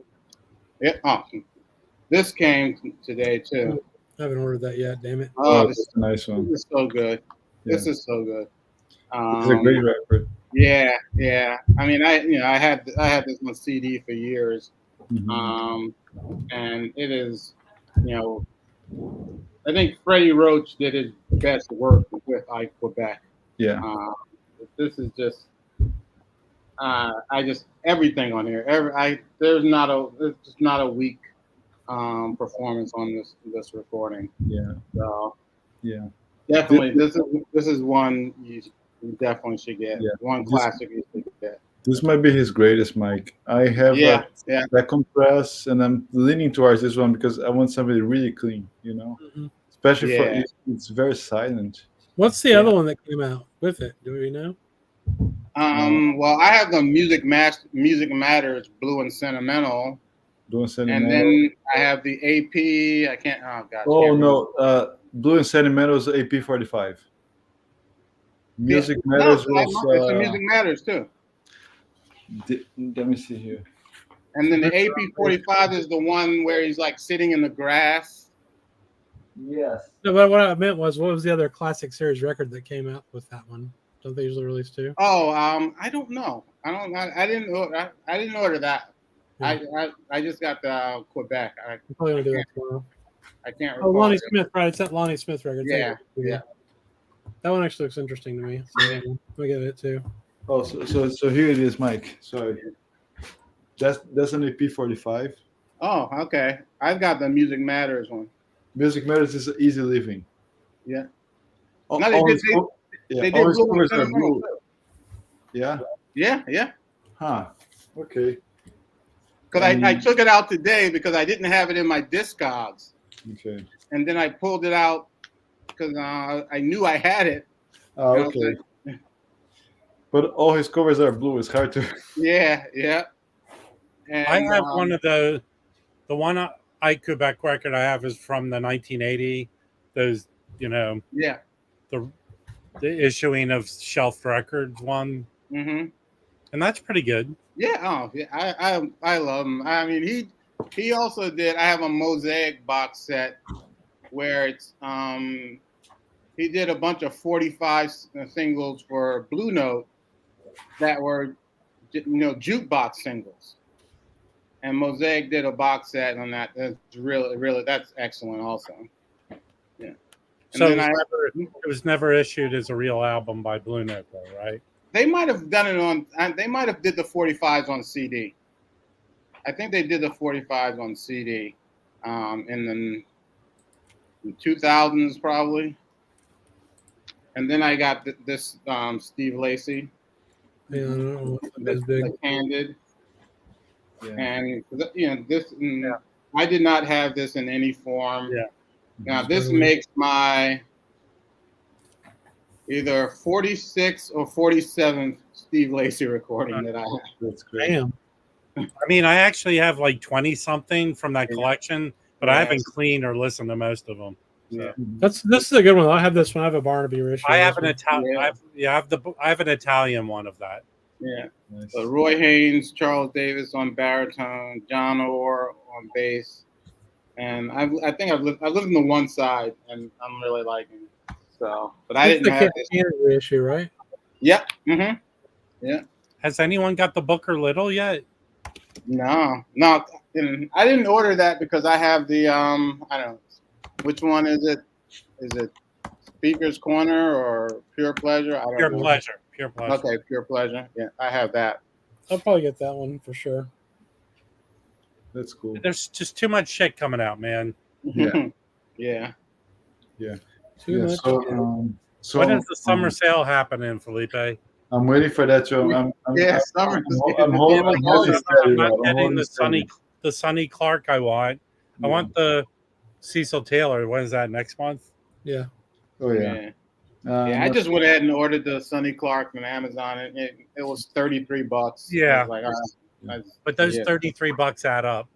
this came today too. I haven't ordered that yet. Damn it! Oh, this is a nice one. This is so good. Yeah. This is so good. It's a great record. Yeah. I mean, I had this on CD for years, Mm-hmm. and it is, I think Freddie Roach did his best work with I Quebec. Yeah. This is just, everything on here. There's just not a weak performance on this recording. Yeah. So yeah. Definitely, this is one you definitely should get. Yeah. One classic you should get. This might be his greatest, Mike. I have that compress, and I'm leaning towards this one because I want something really clean, especially for it's very silent. What's the other one that came out with it? Do we know? Well, I have the Music Matters Blue and Sentimental. And then I have the AP. I can't. Oh God. Oh no, Blue and Sentimental is AP 45. Music Matters was. It's the Music Matters too. Let me see here. And then the AP 45 is the one where he's like sitting in the grass. Yes. No, but what I meant was, what was the other classic series record that came out with that one? Don't they usually release two? Oh, I don't know. I didn't order that. Yeah. I just got the Quebec. I'm probably gonna do that tomorrow. I can't. Oh, Lonnie Smith, right? It's that Lonnie Smith record. Yeah. That one actually looks interesting to me. So let me get it too. Oh, so here it is, Mike. Sorry, that's an EP 45. Oh, okay. I've got the Music Matters one. Music Matters is Easy Living. Yeah. Oh, no, they did Blue. Yeah. Yeah. Huh. Okay. Because I took it out today because I didn't have it in my Discogs. Okay. And then I pulled it out because I knew I had it. Oh, okay. But all his covers are blue. It's hard to. Yeah. And, I have one of the one I Quebec record I have is from the 1980. Those, Yeah. The issuing of Shelf Records one. Mm-hmm. And that's pretty good. Yeah. Oh, yeah. I love him. I mean, he also did. I have a Mosaic box set where it's he did a bunch of 45 singles for Blue Note that were jukebox singles, and Mosaic did a box set on that. That's really that's excellent also. Yeah. And so it was never issued as a real album by Blue Note, though, right? They might have done it on. They might have did the 45s on CD. I think they did the 45s on CD in the 2000s probably. And then I got this Steve Lacy. Yeah, I don't know that's big. Like Handed. Yeah. And this. I did not have this in any form. Yeah. Now this makes my either 46 or 47 Steve Lacy recording that I have. That's great. Damn. I mean, I actually have like 20 something from that collection, but I haven't cleaned or listened to most of them. So. Yeah. This is a good one. I have this one. I have a Barnaby issue. I have an Italian. I have an Italian one of that. Yeah. Nice. So Roy Haynes, Charles Davis on baritone, John Orr on bass, and I think I've lived in the one side, and I'm really liking it. So, but I didn't have this reissue, right? Yep. Mm-hmm. Yeah. Has anyone got the Booker Little yet? No. I didn't order that because I have the I don't know. Which one is it? Is it Speaker's Corner or Pure Pleasure? I don't know. Pure Pleasure. Okay, Pure Pleasure. Yeah, I have that. I'll probably get that one for sure. That's cool. There's just too much shit coming out, man. Yeah. Yeah. Too much. So when does the summer sale happen in, Felipe? I'm waiting for that. So summer. I'm holding. I'm not getting the Sonny Clark I want. I want the Cecil Taylor. When is that? Next month? Yeah. Oh yeah. I just went ahead and ordered the Sonny Clark from Amazon. It was $33. Yeah. But those $33 add up.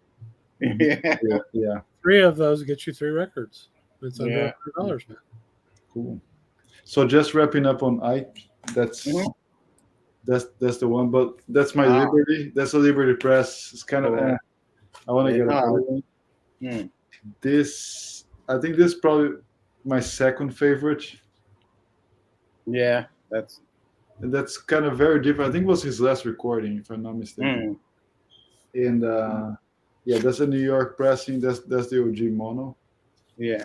Yeah. 3 of those get you 3 records. It's under $100, man. Cool. So just wrapping up on Ike, that's Mhm. that's the one. But that's my Wow. Liberty. That's a Liberty Press. It's kind of. Yeah. I want to get a Yeah. better one. Mm. This, I think, this is probably my second favorite. Yeah, that's And that's kind of very different. I think it was his last recording, if I'm not mistaken. And yeah, that's a New York pressing. That's the OG mono. yeah.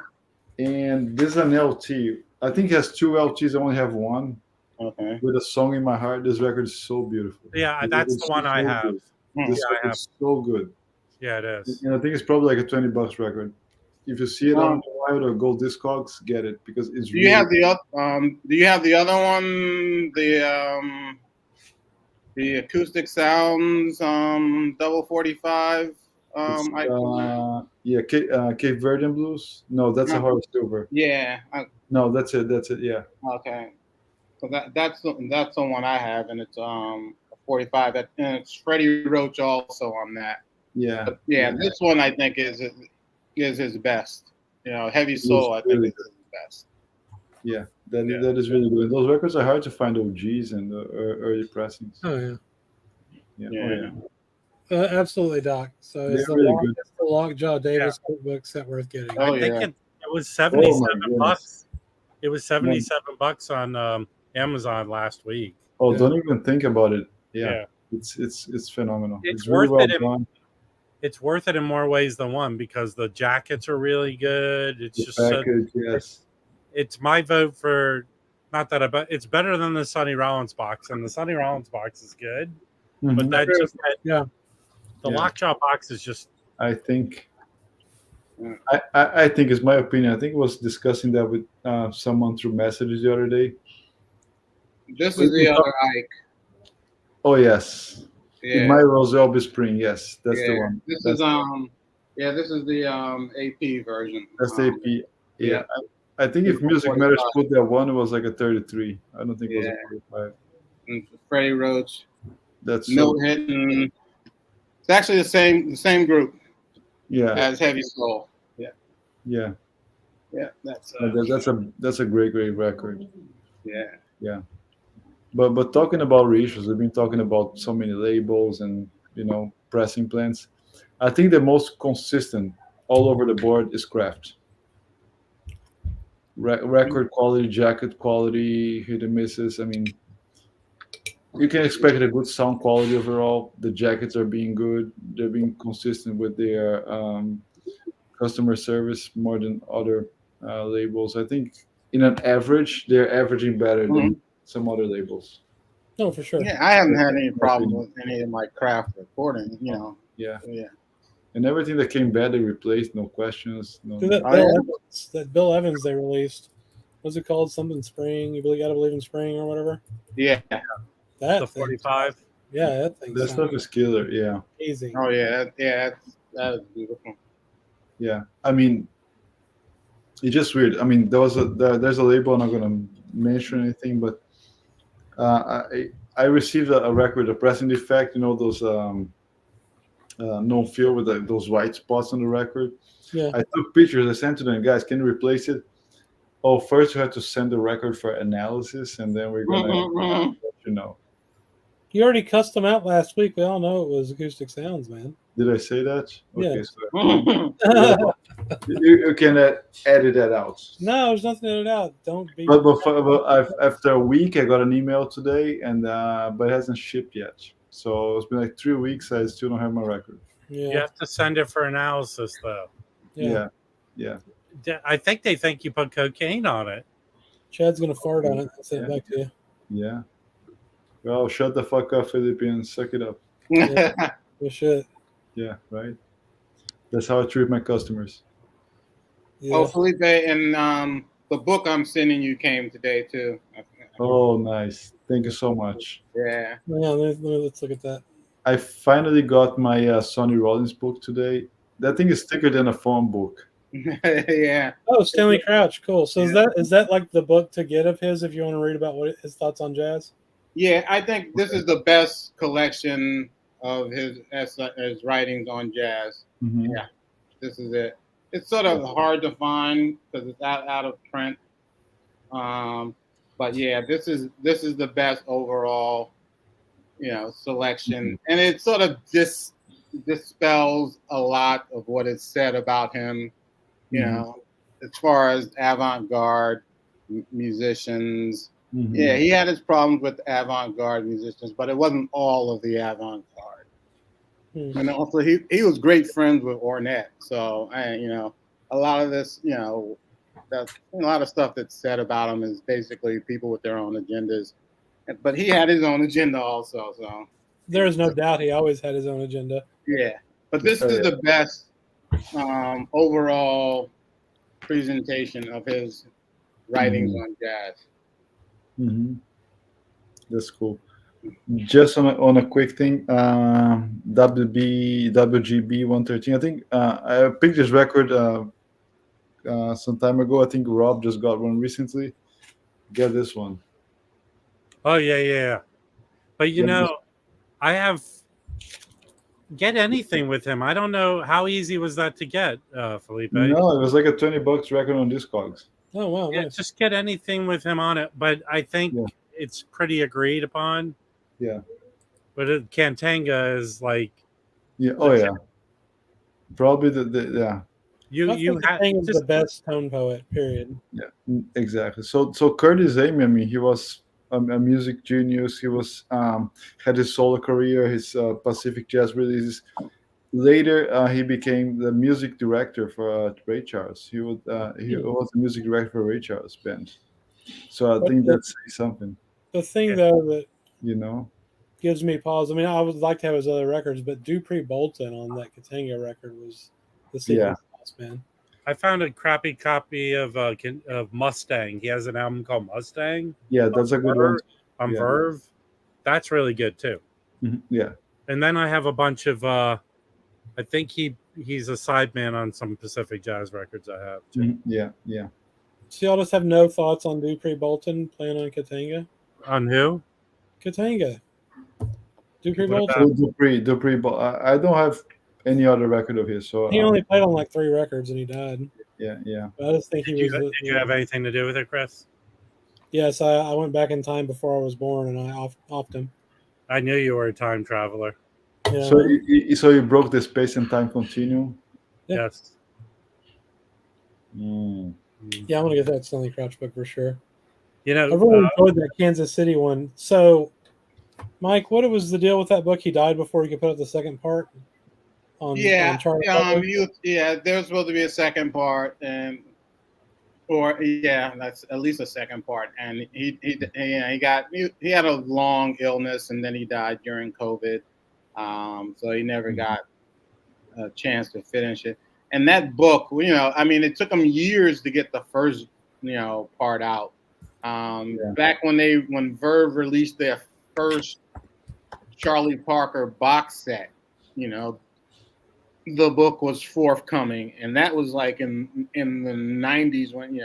And this is an LT. I think it has two LTs. I only have one. Okay. With a song in my heart. This record is so beautiful. Yeah, This that's record the is one I so have. good. Hmm. This Yeah, I record have. is so good. Yeah, it is. And I think it's probably like a $20 record. If you see it on the Wild or Gold Discogs, get it because it's Do you have the do you have the other one? The acoustic sounds double 45 yeah, Cape Verdean Blues. No, that's a Horace Silver. yeah. No, that's it. That's it. Yeah. Okay. So that's the one I have, and it's a 45. That and it's Freddie Roach also on that. Yeah. But yeah, this one I think is his best. You know, Heavy Soul I think really is his best. Yeah, that is really good. Those records are hard to find OGs and early pressings. Oh yeah. Yeah. Yeah. Oh yeah. Absolutely, Doc. So is They're really good. the Lockjaw Davis cookbook set worth getting? Oh, I think yeah. it was 77 goodness. bucks. It was 77 bucks on Amazon last week. Oh, Yeah. don't even think about it. Yeah. Yeah. It's phenomenal. It's really worth well it done. It's worth it in more ways than one because the jackets are really good. It's The just so, package, yes. it's my vote for not that but it's better than the Sonny Rollins box, and the Sonny Rollins box is good. But Mhm. that just Yeah. the Yeah. Lockjaw box is just I think I think it's my opinion. I think I was discussing that with someone through messages the other day. This is the other Ike. Oh yes. Yeah. In my Roselle Spring, yes, that's the Yeah. one. This That's is the AP version. That's the AP. Yeah. yeah. I think if It's Music 45. Matters put that one, it was like a 33. I don't think it was a Yeah. 45. And Freddie Roach, That's so Milt Hinton. It's actually the same group yeah. as Heavy Soul. Yeah. Yeah, that's That's a great record. yeah. Yeah. But talking about reissues, we've been talking about so many labels and pressing plants. I think the most consistent all over the board is Kraft. Record quality, jacket quality, hit and misses. I mean, you can expect a good sound quality overall. The jackets are being good. They're being consistent with their customer service more than other labels. I think in an average, they're averaging better than some other labels. No, for sure. Yeah, I haven't had any problem with any of my craft recording, Yeah. Yeah. And everything that came bad, they replaced. No questions. No. That Bill Evans they released. What's it called? Something Spring. You really got to believe in spring or whatever. Yeah. That the thing. 45. Yeah, that thing. That stuff is killer. Yeah. Easy. Oh yeah, that is beautiful. Yeah. I mean, it's just weird. I mean, there's a label. I'm not gonna mention anything, but I received a record, a pressing defect. Those no feel with those white spots on the record. Yeah. I took pictures. I sent to them, guys. Can you replace it? Oh, first you have to send the record for analysis, and then we're gonna let you know. You already cussed them out last week. We all know it was Acoustic Sounds, man. Did I say that? Okay, Yeah. so you can edit that out. No, there's nothing to edit out. Don't be. But after a week, I got an email today, and but it hasn't shipped yet. So it's been like 3 weeks. I still don't have my record. Yeah. You have to send it for analysis, though. Yeah. I think they think you put cocaine on it. Chad's gonna fart on it and send it back to you. Yeah. Well, shut the fuck up, Felipe, and suck it up. Well, shit. Yeah, right. That's how I treat my customers. Yeah. Oh, Felipe, and the book I'm sending you came today too. Oh, nice. Thank you so much. Yeah. Yeah, let's look at that. I finally got my Sonny Rollins book today. That thing is thicker than a phone book. Yeah. Oh, Stanley Crouch, cool. So is that like the book to get of his if you want to read about what his thoughts on jazz? Yeah, I think this is the best collection of his writings on jazz. Mm-hmm. Yeah, this is it. It's sort of hard to find because it's out of print. But yeah, this is the best overall, selection, and it sort of dispels a lot of what is said about him, as far as avant-garde musicians. Yeah, he had his problems with avant-garde musicians, but it wasn't all of the avant-garde. And also, he was great friends with Ornette, so a lot of this, a lot of stuff that's said about him is basically people with their own agendas. But he had his own agenda also. So there is no doubt he always had his own agenda. Yeah, but this is the best overall presentation of his writings on jazz. That's cool. Just on a quick thing, WGB 113. I think I picked this record some time ago. I think Rob just got one recently. Get this one. Oh yeah. But I have get anything with him. I don't know how easy was that to get, Felipe. No, it was like a $20 record on Discogs. Oh wow! Yeah, Nice. just get anything with him on it. But I think it's pretty agreed upon. Yeah. But Kantanga is like. Yeah. Oh yeah. Probably the. You have the best tone poet. Period. Yeah. Exactly. So Curtis Amy, I mean, he was a music genius. He was had his solo career, his Pacific Jazz releases. Later, he became the music director for Ray Charles. He was the music director for Ray Charles' band. So I think that's something. The thing though that gives me pause. I mean, I would like to have his other records, but Dupree Bolton on that Katanga record was the secret sauce, man. I found a crappy copy of Mustang. He has an album called Mustang. Yeah, that's a good one. On Verve. That's really good too. Yeah. And then I have a bunch of I think he's a sideman on some Pacific Jazz records I have too. Yeah. So y'all just have no thoughts on Dupree Bolton playing on Katanga? On who? Katanga. Dupree Bolton. Dupree Bolton. I don't have any other record of his. So he only played on like 3 records and he died. Yeah. But I just think did you have anything to do with it, Chris? Yes, I went back in time before I was born and I offed him. I knew you were a time traveler. Yeah. So you broke the space and time continuum? Yeah. Yes. Yeah, I'm gonna get that Stanley Crouch book for sure. I really enjoyed that Kansas City one. So, Mike, what was the deal with that book? He died before he could put up the second part. On Charlie there was supposed to be a second part, that's at least a second part. And he had a long illness, and then he died during COVID. So he never got a chance to finish it. And that book, it took him years to get the first, part out. Back when Verve released their first Charlie Parker box set, the book was forthcoming, and that was like in the 90s when,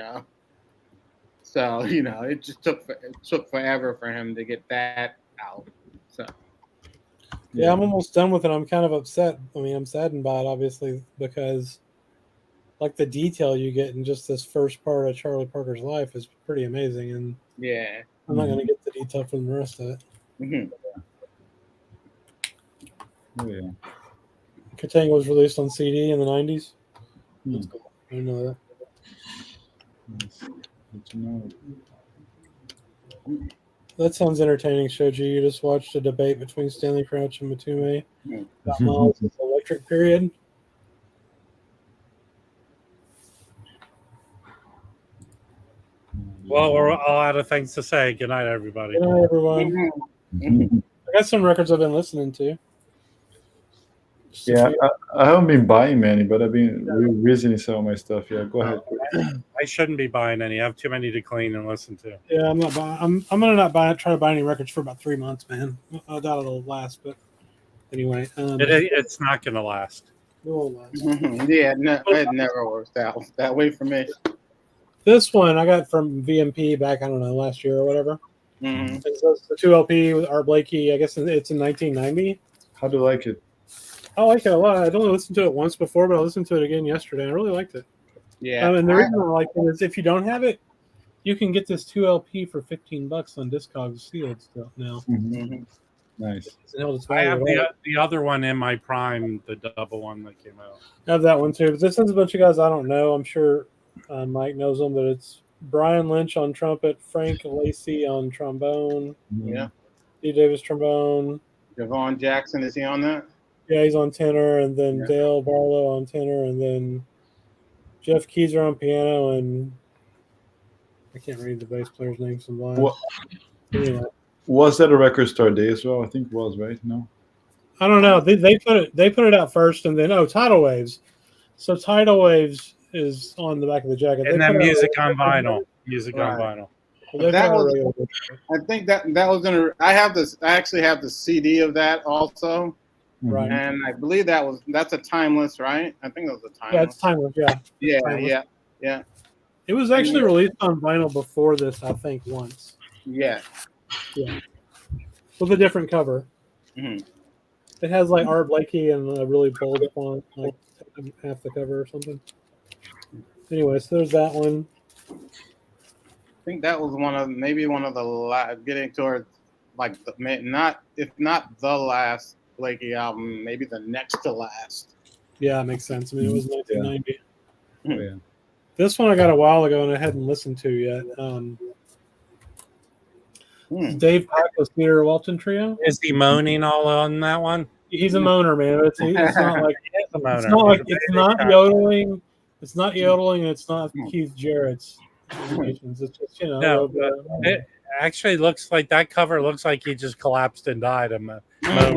so, it just took forever for him to get that out. So. Yeah, I'm almost done with it. I'm kind of upset. I mean, I'm saddened by it, obviously, because like the detail you get in just this first part of Charlie Parker's life is pretty amazing. And I'm not going to get the detail from the rest of it. Katanga was released on CD in the 90s. That's cool. I didn't know that. That sounds entertaining, Shoji. You just watched a debate between Stanley Crouch and Matume about Miles' electric period. Well, we're all out of things to say. Good night, everybody. Good night, everyone. I got some records I've been listening to. Yeah, I haven't been buying many, but I've been revisiting some of my stuff. Yeah, go ahead. I shouldn't be buying any. I have too many to clean and listen to. Yeah, I'm not buying. I'm gonna not try to buy any records for about 3 months, man. I doubt it'll last, but anyway, it's not gonna last. It won't last. Yeah, no, it never works out that way for me. This one I got from VMP back, I don't know, last year or whatever. It's the 2 LP with Art Blakey. I guess it's in 1990. How do you like it? I like it a lot. I'd only listened to it once before, but I listened to it again yesterday. I really liked it. Yeah. And the reason I like it is if you don't have it, You can get this 2 LP for $15 on Discogs sealed still now. Mhm. Nice. I have the other one in my prime, the double one that came out. I have that one too. But this is a bunch of guys I don't know. I'm sure Mike knows them, but it's Brian Lynch on trumpet, Frank Lacey on trombone, Yeah. D. Davis trombone. Javon Jackson, is he on that? Yeah, he's on tenor, and then Yeah. Dale Barlow on tenor, and then Jeff Keyser on piano, and I can't read the bass player's name. Some blind. Anyway. Was that a Record Store Day as well? I think it was, right? No. I don't know. They put it out first, and then Tidal Waves. So Tidal Waves is on the back of the jacket. And then music on vinyl. Music on vinyl. Well, that was, I think that was in a. I actually have the CD of that also. Right. And I believe that's a timeless, right? I think it was a timeless. Yeah, it's timeless. Yeah. Yeah, timeless. yeah. It was actually released on vinyl before this, I think, once. Yeah. Yeah. With a different cover. Mm-hmm. It has like Art Blakey and a really bold font, like half the cover or something. Anyway, so there's that one. I think that was maybe one of the getting towards like if not the last Blakey album, maybe the next to last. Yeah, it makes sense. I mean, it was 1990. Yeah. This one I got a while ago and I hadn't listened to yet. Dave Pike with Peter Walton Trio. Is he moaning all on that one? He's a moaner, man. It's not like it's not yodeling. It's not yodeling. It's not Keith Jarrett's. It's just No, it actually looks like that cover looks like he just collapsed and died. But I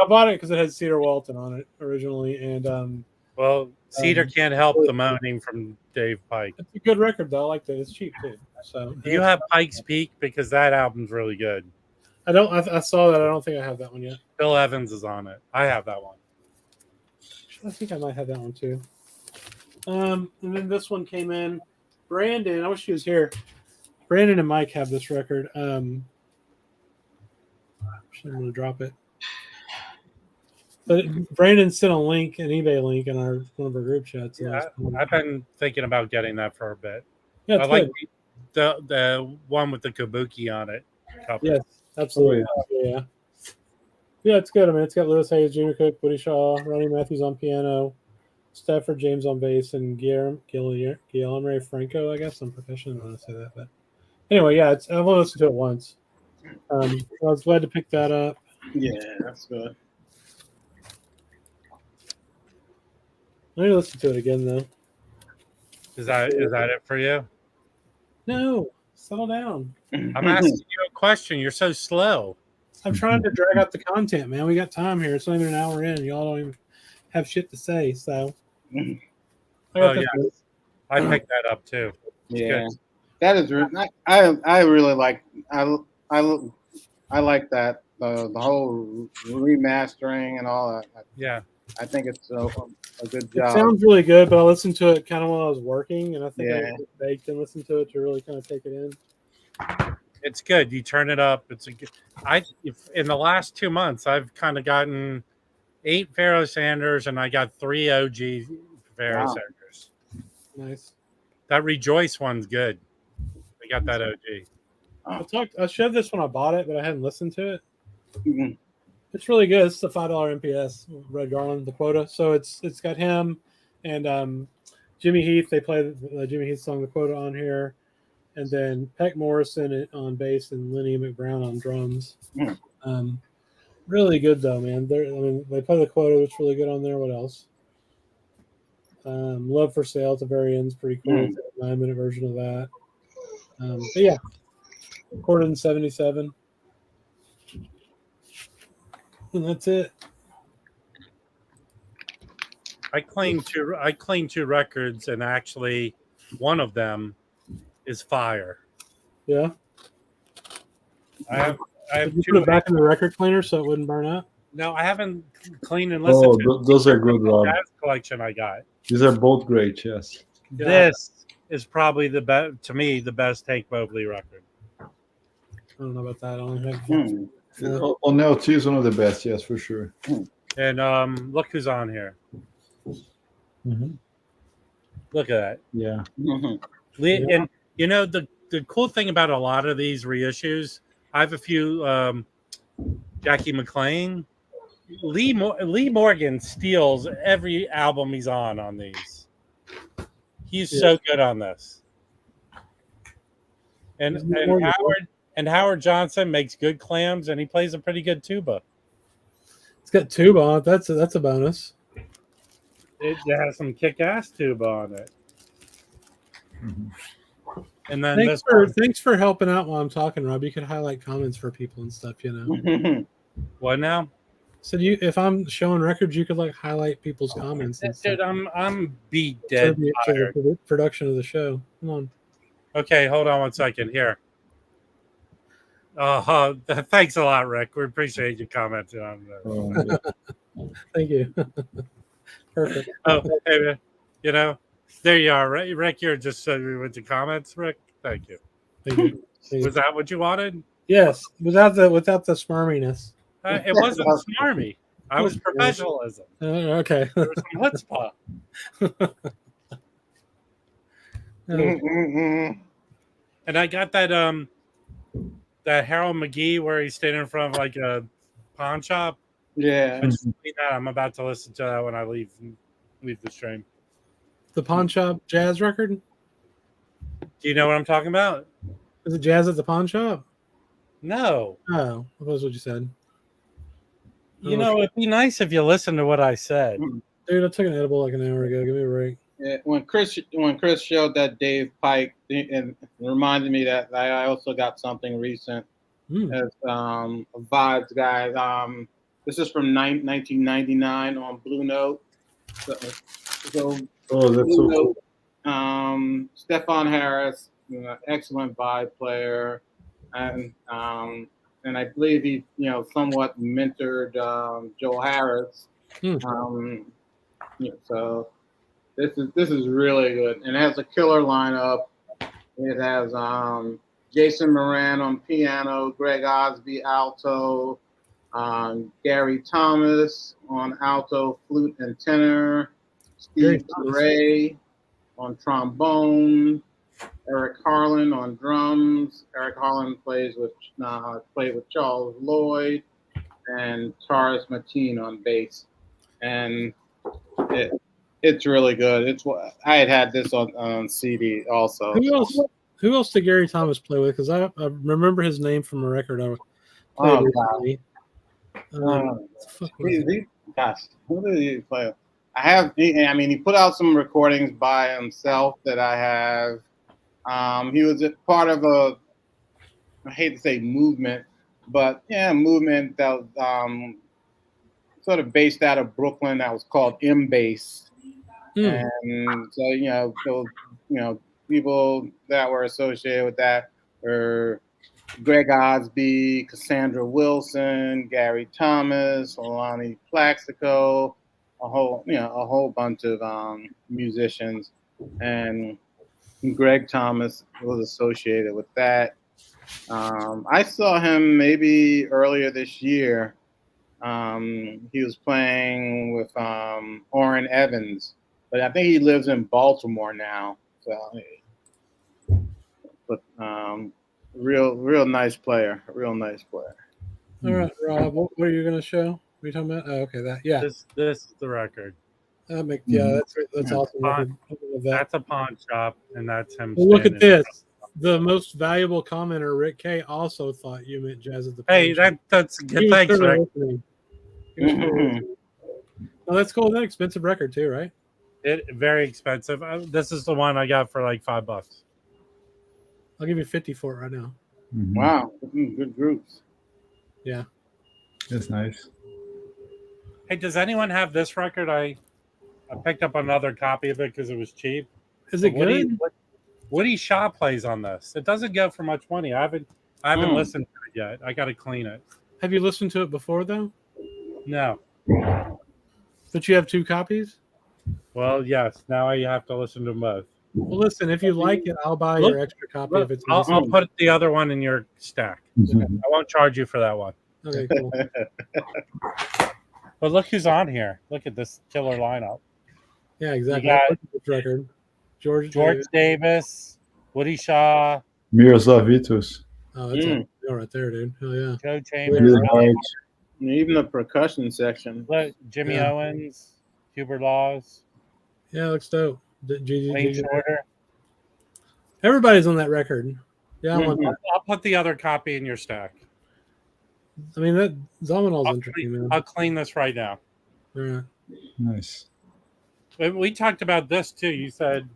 bought it because it had Cedar Walton on it originally, and well, Cedar can't help the moaning from Dave Pike. It's a good record though. I like that. It's cheap too. So do you have Pike's Peak? Because that album's really good. I don't. I saw that. I don't think I have that one yet. Bill Evans is on it. I have that one. I think I might have that one too. And then this one came in. Brandon, I wish he was here. Brandon and Mike have this record. I'm going to drop it. But Brandon sent a link, an eBay link, in one of our group chats. Yeah, I've been thinking about getting that for a bit. Yeah, I like the one with the kabuki on it. Cover. Yes, absolutely. Yeah, it's good. I mean, it's got Lewis Hayes, Junior Cook, Woody Shaw, Ronnie Matthews on piano, Stafford James on bass, and Guillermo Franco, I guess, on percussion. I don't want to say that, but anyway, yeah, I've only listened to it once. I was glad to pick that up. Yeah, that's good. I need to listen to it again, though. Is that it for you? No, settle down. I'm asking you a question. You're so slow. I'm trying to drag out the content, man. We got time here. It's only been an hour in. Y'all don't even have shit to say, so. I picked that up too. Yeah, that is. I really like. I like that the whole remastering and all that. Yeah, I think it's a good job. It sounds really good, but I listened to it kind of while I was working, and I think I baked and listened to it to really kind of take it in. It's good. You turn it up. It's a good. In the last 2 months, I've kind of gotten 8 Pharoah Sanders, and I got 3 OG Pharoah Sanders. Nice. That Rejoice one's good. I got that OG. I showed this when I bought it, but I hadn't listened to it. Mm-hmm. It's really good. It's a $5 MPS, Red Garland, the quota. So it's got him and Jimmy Heath. They play the Jimmy Heath song, the quota, on here. And then Peck Morrison on bass and Lenny McBrown on drums. Really good though, man. They play the quota, which is really good on there. What else? Love for Sale at the very end is pretty cool. It's a 9-minute version of that. But yeah, recorded in 77. And that's it. I claim 2 records, and actually one of them is Fire. Yeah. I have Did you 2 put it back in the record cleaner so it wouldn't burn out? No, I haven't cleaned and listened to it. Those are good, Rob. Jazz collection I got. These are both great, yes. This is probably the best, to me, the best Hank Mobley record. I don't know about that. I only have O'Neill 2 is one of the best, yes, for sure. And look who's on here. Mm-hmm. Look at that. Yeah. And you know the cool thing about a lot of these reissues, I have a few Jackie McLean. Lee Morgan steals every album he's on these. He's so good on this. And Howard Johnson makes good clams, and he plays a pretty good tuba. It's got tuba on it. That's a bonus. It has some kick-ass tuba on it. And then thanks for helping out while I'm talking, Rob. You could highlight comments for people and stuff, you know. What now? So if I'm showing records, you could like highlight people's comments. And Dude, stuff. I'm beat dead tired. To the production of the show. Come on. Okay, hold on one second here. Thanks a lot, Rick. We appreciate you commenting on this. Thank you. Perfect. Hey, you know, there you are, right? Rick, you're just with the comments, Rick. Thank you. Thank you. Was that what you wanted? Yes, without the smarminess. It wasn't smarmy. I was professionalism. Okay. There was some chutzpah. And I got that Harold McGee where he's standing in front of like a pawn shop. Yeah. I'm about to listen to that when I leave the stream. The pawn shop jazz record? Do you know what I'm talking about? Is it jazz at the pawn shop? No. Oh, that was what you said. You know, it'd be nice if you listened to what I said. Dude, I took an edible like an hour ago. Give me a break. Yeah, when Chris showed that Dave Pike, and reminded me that I also got something recent as a Vibes guy. This is from 1999 on Blue Note. That's so cool. Stephon Harris, excellent vibe player, and I believe he somewhat mentored Joe Harris. So this is really good, and it has a killer lineup. It has Jason Moran on piano, Greg Osby alto, Gary Thomas on alto, flute, and tenor, Steve Ray on trombone, Eric Harlan on drums. Eric Harlan played with Charles Lloyd, and Taurus Mateen on bass. And it's really good. I had this on CD also. Who else did Gary Thomas play with? Because I remember his name from a record I played recently. Gosh, who did he play with? He put out some recordings by himself that I have. He was a part of I hate to say movement, but movement that was sort of based out of Brooklyn that was called M-Bass. And so, people that were associated with that were Greg Osby, Cassandra Wilson, Gary Thomas, Alani Plaxico, a whole bunch of musicians, and Greg Thomas was associated with that. I saw him maybe earlier this year. He was playing with Orrin Evans, but I think he lives in Baltimore now. So, but real nice player. Real nice player. All right, Rob, what are you going to show? What are you talking about? Oh, okay, that This is the record. That's awesome. That's a pawn shop, and that's him. Well, look at this. The most valuable commenter, Rick K, also thought you meant jazz at the pawn shop. That's good. Thanks, Rick. Oh, that's cool. That's an expensive record too, right? Very expensive. This is the one I got for like $5. I'll give you 50 for it right now. Wow, good groups. Yeah, that's nice. Hey, does anyone have this record? I picked up another copy of it because it was cheap. Is it good? Woody Shaw plays on this. It doesn't go for much money. I haven't listened to it yet. I got to clean it. Have you listened to it before though? No. But you have 2 copies? Well, yes. Now I have to listen to them both. Well, listen, if you like it, I'll buy your extra copy if it's I'll put the other one in your stack. I won't charge you for that one. Okay, cool. But look who's on here. Look at this killer lineup. Yeah, exactly. You got this record. George Davis, Woody Shaw, Miroslav Vitus. Oh, that's a deal right there, dude. Hell yeah. Joe Really Chambers, hard. Even the percussion section. look, Jimmy Yeah. Owens, Hubert Laws, Yeah, it looks dope. Wayne Shorter. Everybody's on that record. Yeah, I want. I'll put the other copy in your stack. I mean, that Zamanol's interesting, man. I'll clean this right now. Yeah. Nice. We talked about this too. You said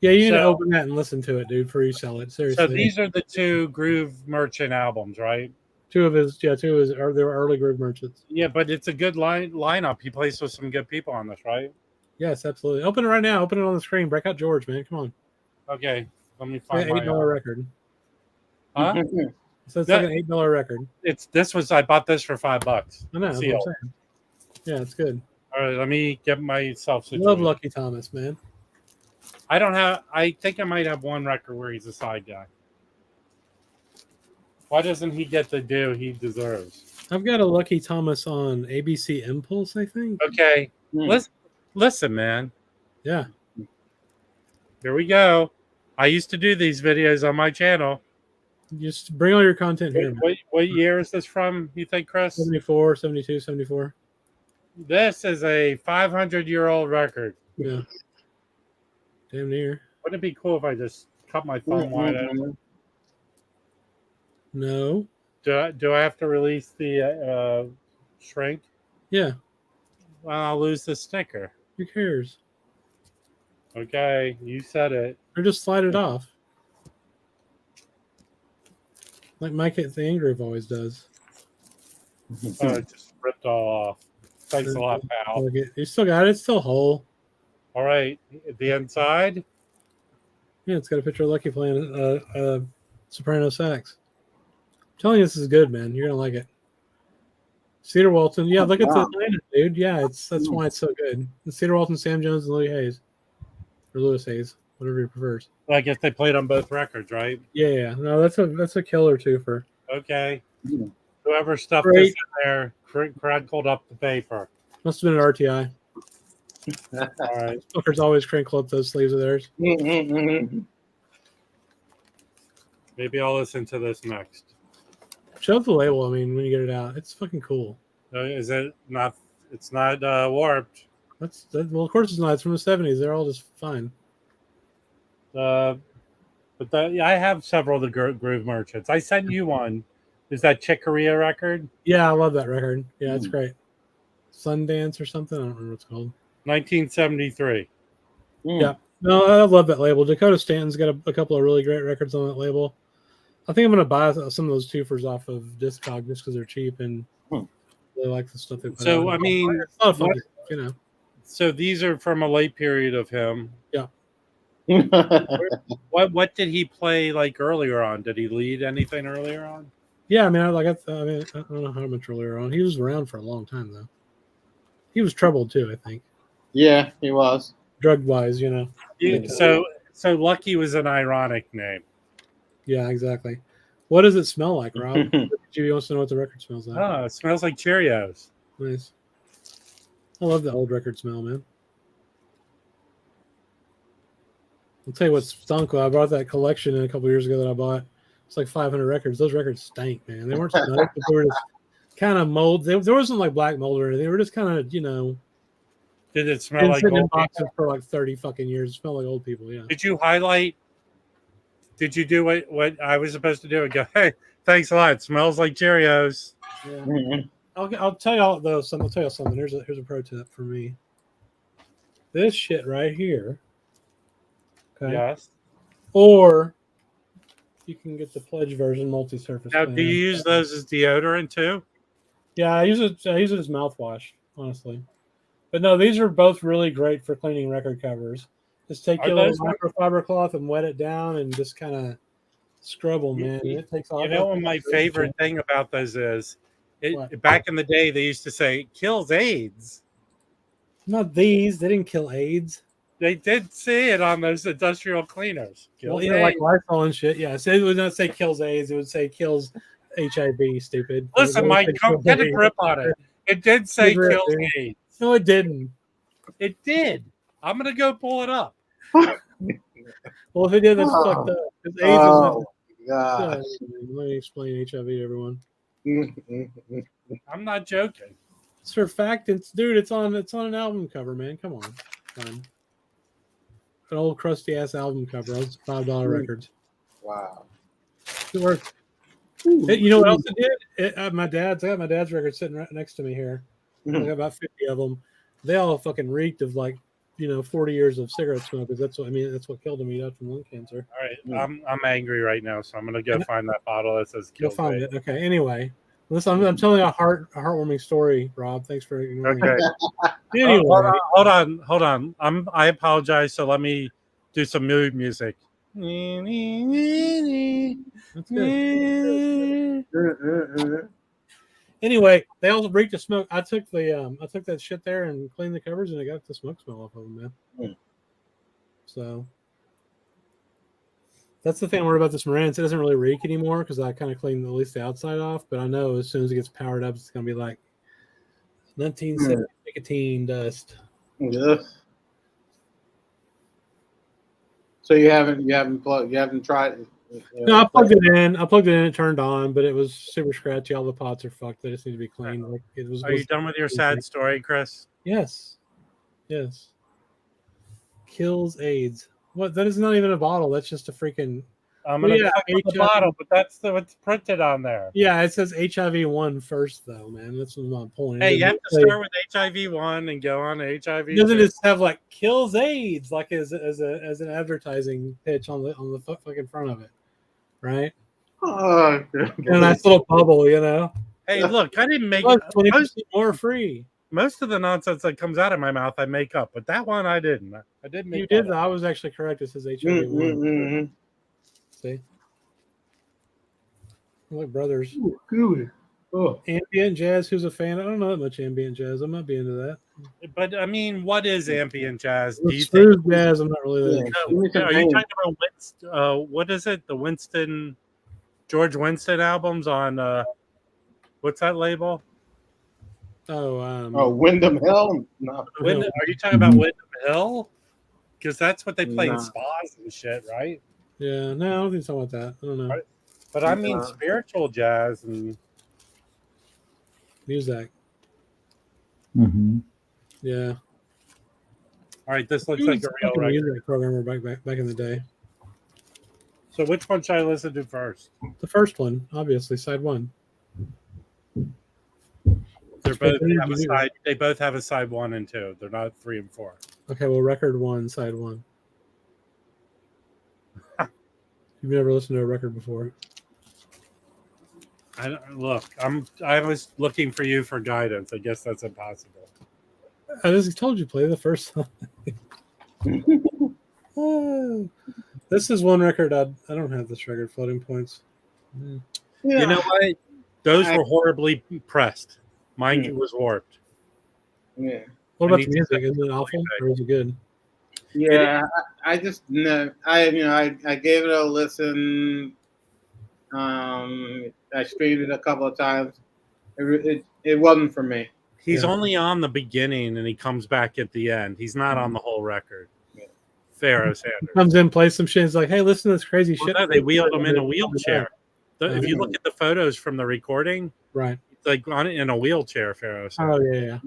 Yeah, you need to open that and listen to it, dude, before you sell it. Seriously. so. These are the two Groove Merchant albums, right? two of his, they were early Groove Merchants. Yeah, but it's a good lineup. He plays with some good people on this, right? Yes, absolutely. Open it right now. Open it on the screen. Break out George, man. Come on. Okay, let me find It's like an $8 record. Huh? So it's like an $8 record. I bought this for $5. I know. That's what I'm saying. Yeah, it's good. All right, let me get myself situated. Love Lucky Thomas, man. I think I might have one record where he's a side guy. Why doesn't he get the due he deserves? I've got a Lucky Thomas on ABC Impulse, I think. Okay, listen, man. Yeah. Here we go. I used to do these videos on my channel. Just bring all your content here. What year is this from, you think, Chris? 74, 72, 74. This is a 500-year-old record. Yeah. Damn near. Wouldn't it be cool if I just cut my phone wide open? No. Do I have to release the shrink? Yeah. Well, I'll lose the sticker. Who cares? Okay, you said it. Or just slide it off. Like Mike at the Groove always does. Oh, it just ripped all off. Thanks a lot, pal. You still got it. It's still whole. All right, the inside. Yeah, it's got a picture of Lucky playing soprano sax. I'm telling you, this is good, man. You're gonna like it. Cedar Walton. Yeah, look at the lineup, dude. Yeah, that's why it's so good. It's Cedar Walton, Sam Jones, and Louis Hayes. Or Louis Hayes, whatever he prefers. Well, I guess they played on both records, right? Yeah. No, that's a killer twofer. Okay. Whoever stuffed this in there, crowd called up the paper. Must have been an RTI. All right. Smokers always crinkle up those sleeves of theirs. Maybe I'll listen to this next. Show up the label. I mean, when you get it out, it's fucking cool. Is it not? It's not warped. Well, of course it's not. It's from the 70s. They're all just fine. But I have several of the Groove Merchants. I sent you one. Is that Chick Corea record? Yeah, I love that record. Yeah, it's great. Sundance or something. I don't remember what it's called. 1973. Yeah. No, I love that label. Dakota Stanton's got a couple of really great records on that label. I think I'm going to buy some of those twofers off of Discog just because they're cheap and really like the stuff they put out. So, I mean, it's a lot of fun, you know. So these are from a late period of him. Yeah. What did he play like earlier on? Did he lead anything earlier on? Yeah, I mean, I don't know how much earlier on. He was around for a long time though. He was troubled too, I think. Yeah, he was. Drug wise, you know. So Lucky was an ironic name. Yeah, exactly. What does it smell like, Rob? GB wants to know what the record smells like. Oh, it smells like Cheerios. Nice. I love the old record smell, man. I'll tell you what stunk. I bought that collection a couple years ago that I bought. It's like 500 records. Those records stank, man. They weren't smelled, but they were just kind of mold. There wasn't like black mold or anything. They were just kind of, you know. Did it smell like old old boxes for like 30 fucking years? It smelled like old people, yeah. Did you highlight? Did you do what I was supposed to do and go, hey, thanks a lot. It smells like Cheerios. Yeah. I'll tell you all though. I'll tell you something. Here's a pro tip for me. This shit right here. Okay. Yes. Or you can get the pledge version, multi-surface. Now, do you use those as deodorant too? Yeah, I use it as mouthwash, honestly. But no, these are both really great for cleaning record covers. Just take your little microfiber cloth and wet it down and just kind of scrub them, man. It takes all. You know what my favorite thing about those is? Back in the day, they used to say kills AIDS. Not these. They didn't kill AIDS. They did say it on those industrial cleaners. Well, you know, like Lysol and shit. Yeah, so it would not say kills AIDS. It would say kills HIV. Stupid. Listen, Mike, get a grip on it. It did say kills AIDS. No, it didn't. It did. I'm gonna go pull it up. Well, if it did, that's Oh. fucked up. 'Cause AIDS Oh, is God. let me explain HIV to everyone. I'm not joking. Surfactants, dude. It's on an album cover, man. Come on, fun. An old crusty ass album cover. Those $5 records. Wow. It worked. You know what else it did? I got my dad's record sitting right next to me here. I got about 50 of them. They all fucking reeked of 40 years of cigarette smoke. Because that's what killed him. He died from lung cancer. All right, I'm angry right now, so I'm gonna go find that bottle that says You'll "Kill find Dave." it. Okay. Anyway, listen, I'm telling you a heartwarming story, Rob. Thanks for ignoring Okay. it. Anyway, Hold on. I apologize. So let me do some mood music. that's good. Anyway, they all reeked of smoke. I took that shit there and cleaned the covers, and I got the smoke smell off of them, man. So that's the thing I worry about this Marantz. It doesn't really reek anymore because I kind of cleaned at least the outside off. But I know as soon as it gets powered up, it's gonna be like 1970 nicotine dust. Yeah. So you haven't tried it? No, I plugged it in. It turned on, but it was super scratchy. All the pots are fucked. They just need to be cleaned. Like it was. Are you done with your sad story, Chris? Yes. Kills AIDS. What? That is not even a bottle. That's just a freaking. I'm gonna check the bottle, but that's what's printed on there. Yeah, it says HIV-1 first, though, man. That's my point. Hey, you have to start with HIV-1 and go on to HIV. Doesn't it have like kills AIDS like as an advertising pitch on the fucking front of it, right? Oh, and a nice little bubble, you know. Hey, look, I didn't make 20% more free. Most of the nonsense that comes out of my mouth, I make up, but that one I didn't. I didn't make. You did. I was actually correct. It says HIV-1. See, like brothers. Ooh, oh. Ambient jazz. Who's a fan? I don't know that much ambient jazz. I'm not be into that. But I mean, what is ambient jazz? Do you think jazz? I'm not really. Are you talking about Winston? What is it? The George Winston albums on what's that label? Wyndham Hill. No. Are you talking about Wyndham Hill? Because that's what they play in spas and shit, right? Yeah, no, I don't think so about that. I don't know. Right. But I mean spiritual jazz and music. Mm-hmm. Yeah. All right, this looks like a real record. Music programmer back in the day. So which one should I listen to first? The first one, obviously, side one. They both have a side 1 and 2. They're not 3 and 4. Okay, well, record 1, side 1. You've never listened to a record before. I was looking for you for guidance. I guess that's impossible. I just told you play the first song. This is one record I don't have this record, Floating Points. Yeah. You know what? Those were horribly pressed. Mine was warped. Yeah. What about the music? Is it awful or is it good? Yeah, I just I gave it a listen. I streamed it a couple of times. It wasn't for me. He's only on the beginning and he comes back at the end. He's not on the whole record. Yeah. Pharaoh Sanders comes in, plays some shit. He's like, "Hey, listen to this crazy shit." No, they wheeled him in a wheelchair. If you look at the photos from the recording, right, it's like in a wheelchair. Pharaoh Sanders. Oh yeah.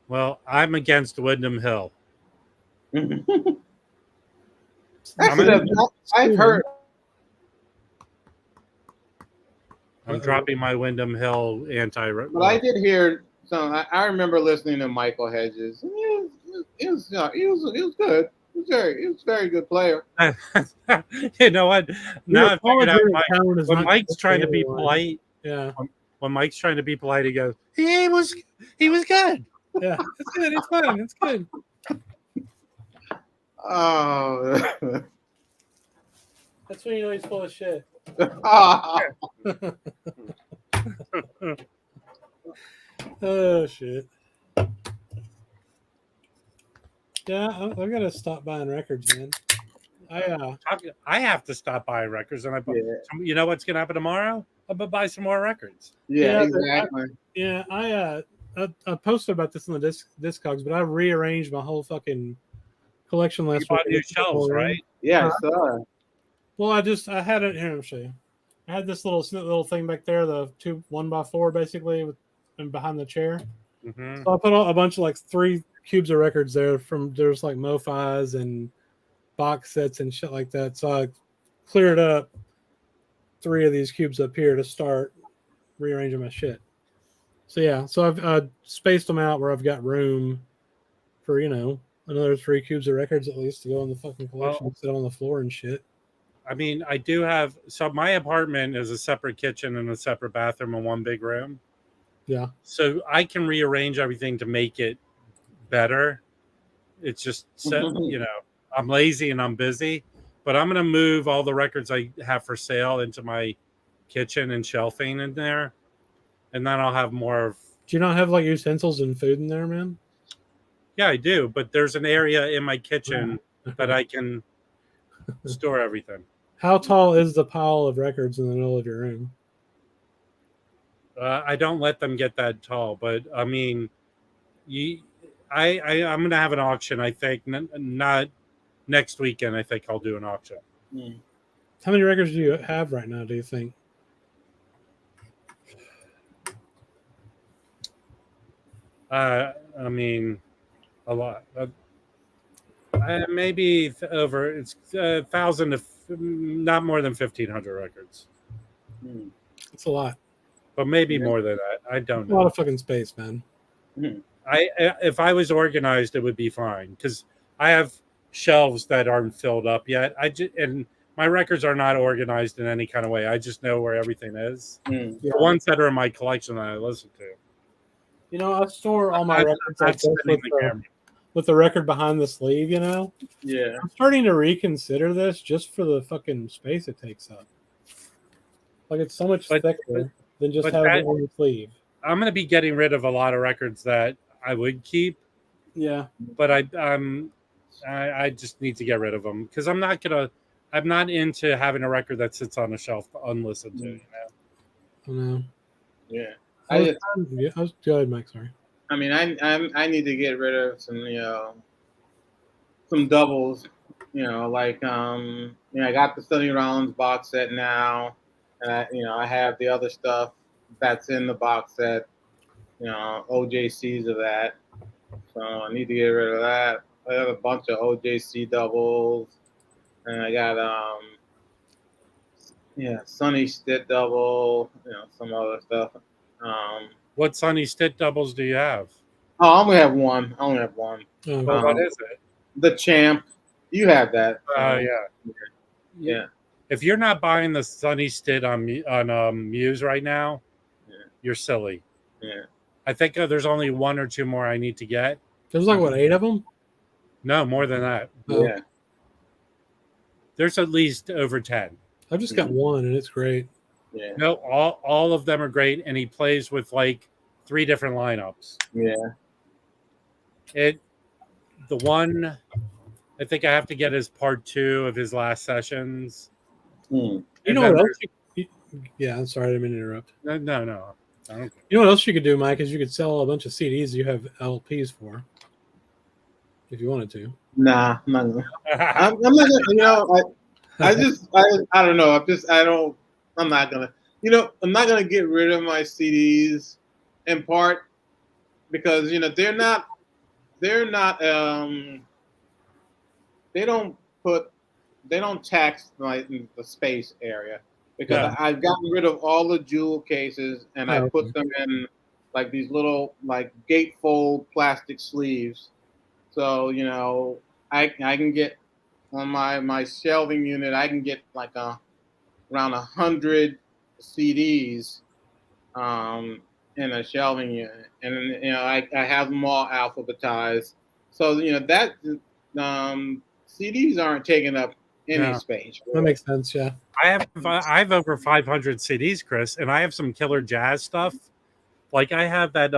Well, I'm against Wyndham Hill. I've heard. I'm dropping my Wyndham Hill anti. But I did hear some. I remember listening to Michael Hedges. He was good. He was a very good player. You know what? Now I figured out when Mike's trying to be polite. Yeah. When Mike's trying to be polite, he goes, he was good. Yeah, it's good. It's fun. It's good. Oh. That's when you know he's full of shit. Oh shit. Yeah, I'm gonna stop buying records, man. I have to stop buying records, and you know what's gonna happen tomorrow? I'm gonna buy some more records. Yeah, exactly. I I posted about this in the Discogs, but I rearranged my whole fucking collection last You bought week. new shelves, right? Yeah, I saw it. Well, I had it here. I'll show you. I had this little thing back there, the 1x4 basically, and behind the chair. Mm-hmm. So I put a bunch of like 3 cubes of records there there's like MoFis and box sets and shit like that. So I cleared up 3 of these cubes up here to start rearranging my shit. So yeah, so I've spaced them out where I've got room for another 3 cubes of records at least to go in the fucking collection, sit on the floor and shit. I mean, I do have. So my apartment is a separate kitchen and a separate bathroom and one big room. Yeah. So I can rearrange everything to make it better. It's just, I'm lazy and I'm busy, but I'm going to move all the records I have for sale into my kitchen and shelving in there. And then I'll have more of. Do you not have like utensils and food in there, man? Yeah, I do. But there's an area in my kitchen that I can store everything. How tall is the pile of records in the middle of your room? I don't let them get that tall, but I mean, I'm going to have an auction. I think not next weekend. I think I'll do an auction. How many records do you have right now? Do you think? I mean, a lot. Maybe over. It's 1,000 to not more than 1,500 records. It's a lot. But maybe more than that. I don't know. A lot of fucking space, man. If I was organized, it would be fine because I have shelves that aren't filled up yet. And my records are not organized in any kind of way. I just know where everything is. The ones that are in my collection that I listen to. I store all my records like this with the record behind the sleeve. Yeah. I'm starting to reconsider this just for the fucking space it takes up. Like it's so much thicker than just having it on the sleeve. I'm going to be getting rid of a lot of records that I would keep. Yeah. But I just need to get rid of them because I'm not into having a record that sits on a shelf unlistened to. I know. Yeah. Go ahead, Mike. Sorry. I mean, I need to get rid of some doubles. I got the Sonny Rollins box set now, and I have the other stuff that's in the box set. OJCs of that. So I need to get rid of that. I have a bunch of OJC doubles, and I got Sonny Stitt double. Some other stuff. What Sonny Stitt doubles do you have? Oh, I only have one. What is it? The Champ. You have that. Yeah. If you're not buying the Sonny Stitt on Muse right now, you're silly. Yeah. I think there's only 1 or 2 more I need to get. There's like 8 of them? No, more than that. Yeah. There's at least over 10. I've just got one, and it's great. Yeah. No, all of them are great, and he plays with like 3 different lineups. Yeah. The one I think I have to get is part 2 of his last sessions. You know what else? Yeah, I'm sorry, I didn't mean to interrupt. No. You know what else you could do, Mike? Is you could sell a bunch of CDs you have LPs for, if you wanted to. Nah, I'm not gonna. I'm not gonna. I don't know. I'm not gonna. I'm not gonna get rid of my CDs, in part because they're not. They don't tax the space area because I've gotten rid of all the jewel cases and I put them in like these little like gatefold plastic sleeves. So I can get on my shelving unit. I can get like around 100 CDs in a shelving unit, and I have them all alphabetized. So that CDs aren't taking up any space. That makes sense. Yeah, I have over 500 CDs, Chris, and I have some killer jazz stuff. Like I have that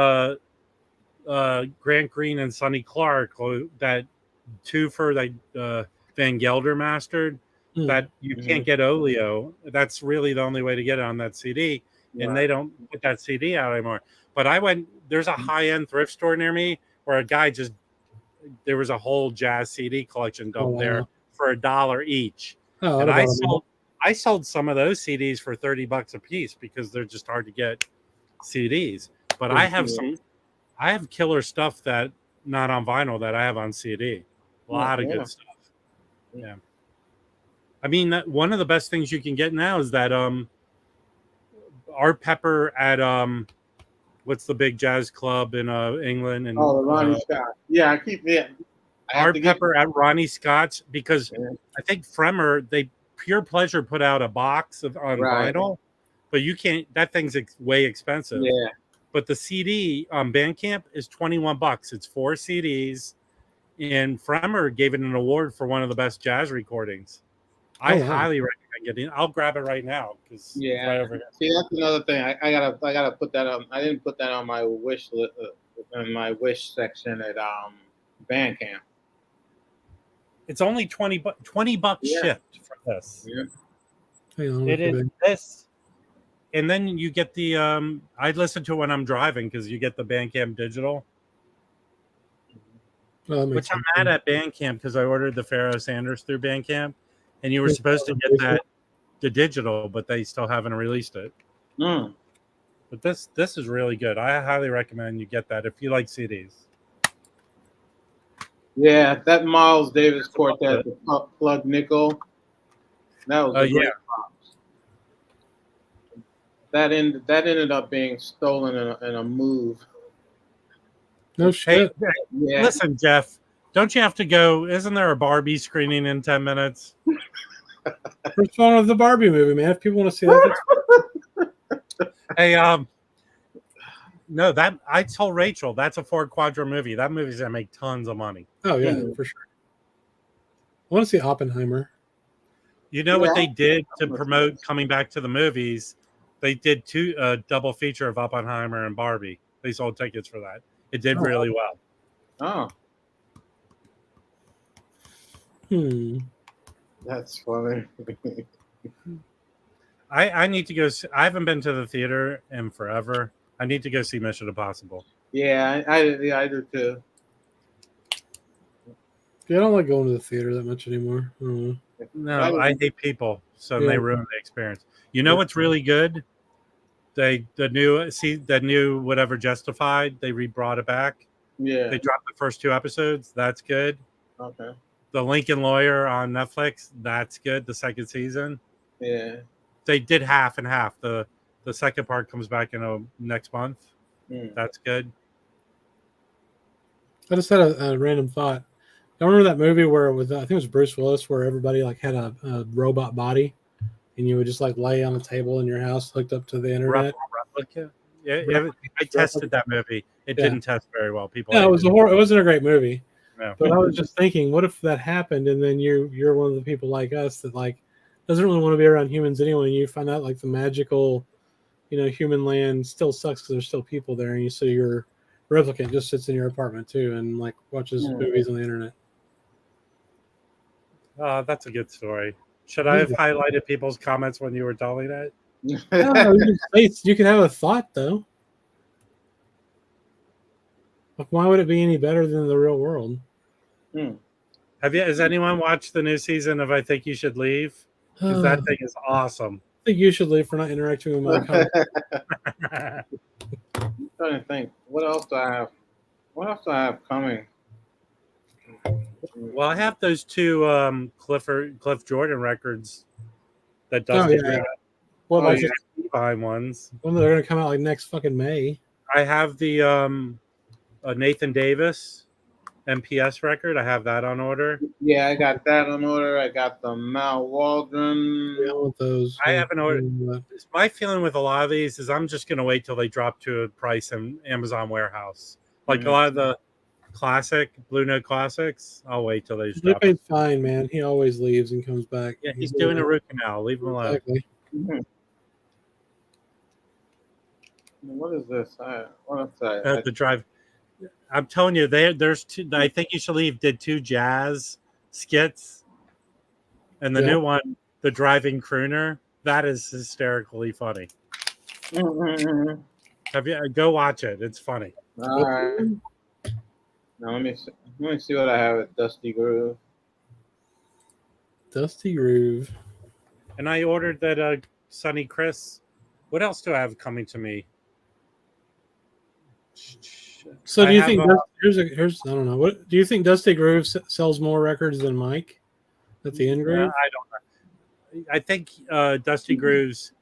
Grant Green and Sonny Clark, that twofer that Van Gelder mastered. That you can't get Oleo. That's really the only way to get it on that CD, and they don't put that CD out anymore. But I went. There's a high-end thrift store near me where a guy there was a whole jazz CD collection dumped there for $1 each. Oh, and I sold some of those CDs for $30 a piece because they're just hard to get CDs. But I have killer stuff that not on vinyl that I have on CD. A lot of good stuff. Yeah. I mean, one of the best things you can get now is that Art Pepper at what's the big jazz club in England? And the Ronnie Scott. Yeah, I keep it. Art Pepper at Ronnie Scott's, because I think Fremer, Pure Pleasure put out a box on vinyl, but you can't. That thing's way expensive. Yeah. But the CD on Bandcamp is $21. It's 4 CDs, and Fremer gave it an award for one of the best jazz recordings. I highly recommend getting. I'll grab it right now because right over here. See, that's another thing. I gotta put that on. I didn't put that on my wish list, in my wish section at Bandcamp. It's only $20 shipped for this. Yeah. It is this, and then you get the. I listen to it when I'm driving because you get the Bandcamp digital. Which I'm mad at Bandcamp because I ordered the Pharoah Sanders through Bandcamp, and you were supposed to get the digital, but they still haven't released it. But this is really good. I highly recommend you get that if you like CDs. Yeah, that Miles Davis quartet, the Plug Nickel. That was a great box. That ended up being stolen in a move. No shit. Hey, listen, Jeff, don't you have to go? Isn't there a Barbie screening in 10 minutes? What's wrong with the Barbie movie, man? If people want to see that, hey, no, that I told Rachel that's a 4-quadro movie. That movie's gonna make tons of money. Oh yeah, for sure. I want to see Oppenheimer. You know what they did to promote coming back to the movies? They did a double feature of Oppenheimer and Barbie. They sold tickets for that. It did really well. Oh. That's funny. I need to go. I haven't been to the theater in forever. I need to go see Mission Impossible. Yeah, I do too. Yeah, I don't like going to the theater that much anymore. No, I hate people, so they ruin the experience. You know what's really good? The new whatever Justified, they brought it back. Yeah. They dropped the first 2 episodes. That's good. Okay. The Lincoln Lawyer on Netflix, that's good. The second season. Yeah. They did half and half. The second part comes back in next month. That's good. I just had a random thought. I remember that movie where it was, I think it was Bruce Willis, where everybody like had a robot body, and you would just like lay on a table in your house hooked up to the internet. Replica. Yeah, I tested that movie. It didn't test very well. People. Yeah, it was it wasn't a great movie. No. But I was just thinking, what if that happened, and then you're one of the people like us that like doesn't really want to be around humans anyway. And you find out like the magical, human land still sucks because there's still people there, and so your replicant just sits in your apartment too and like watches movies on the internet. That's a good story. Should I have highlighted people's comments when you were telling it? No, you can have a thought though. Like, why would it be any better than the real world? Has anyone watched the new season of I Think You Should Leave? Because that thing is awesome. I think you should leave for not interacting with my content. I'm trying to think. What else do I have? What else do I have coming? Well, I have those 2 Cliff Jordan records that Dusty behind ones. Well, they're going to come out like next fucking May. I have the Nathan Davis MPS record. I have that on order. Yeah, I got that on order. I got the Mal Waldron. Yeah, with those. I haven't ordered. My feeling with a lot of these is I'm just going to wait till they drop to a price in Amazon warehouse. Like a lot of the classic Blue Note classics, I'll wait till they drop. Felipe's fine, man. He always leaves and comes back. Yeah, he's doing a root canal. Leave him alone. Exactly. What is this? What else? The drive. I'm telling you, there's 2. I Think You Should Leave did 2 jazz skits, and the new one, the driving crooner, that is hysterically funny. Have you go watch it? It's funny. All right. Now let me see what I have at Dusty Groove. Dusty Groove. And I ordered that Sunny Chris. What else do I have coming to me? So do you think here's I don't know. What do you think Dusty Groove sells more records than Mike at the End Groove? I don't know. I think Dusty Grooves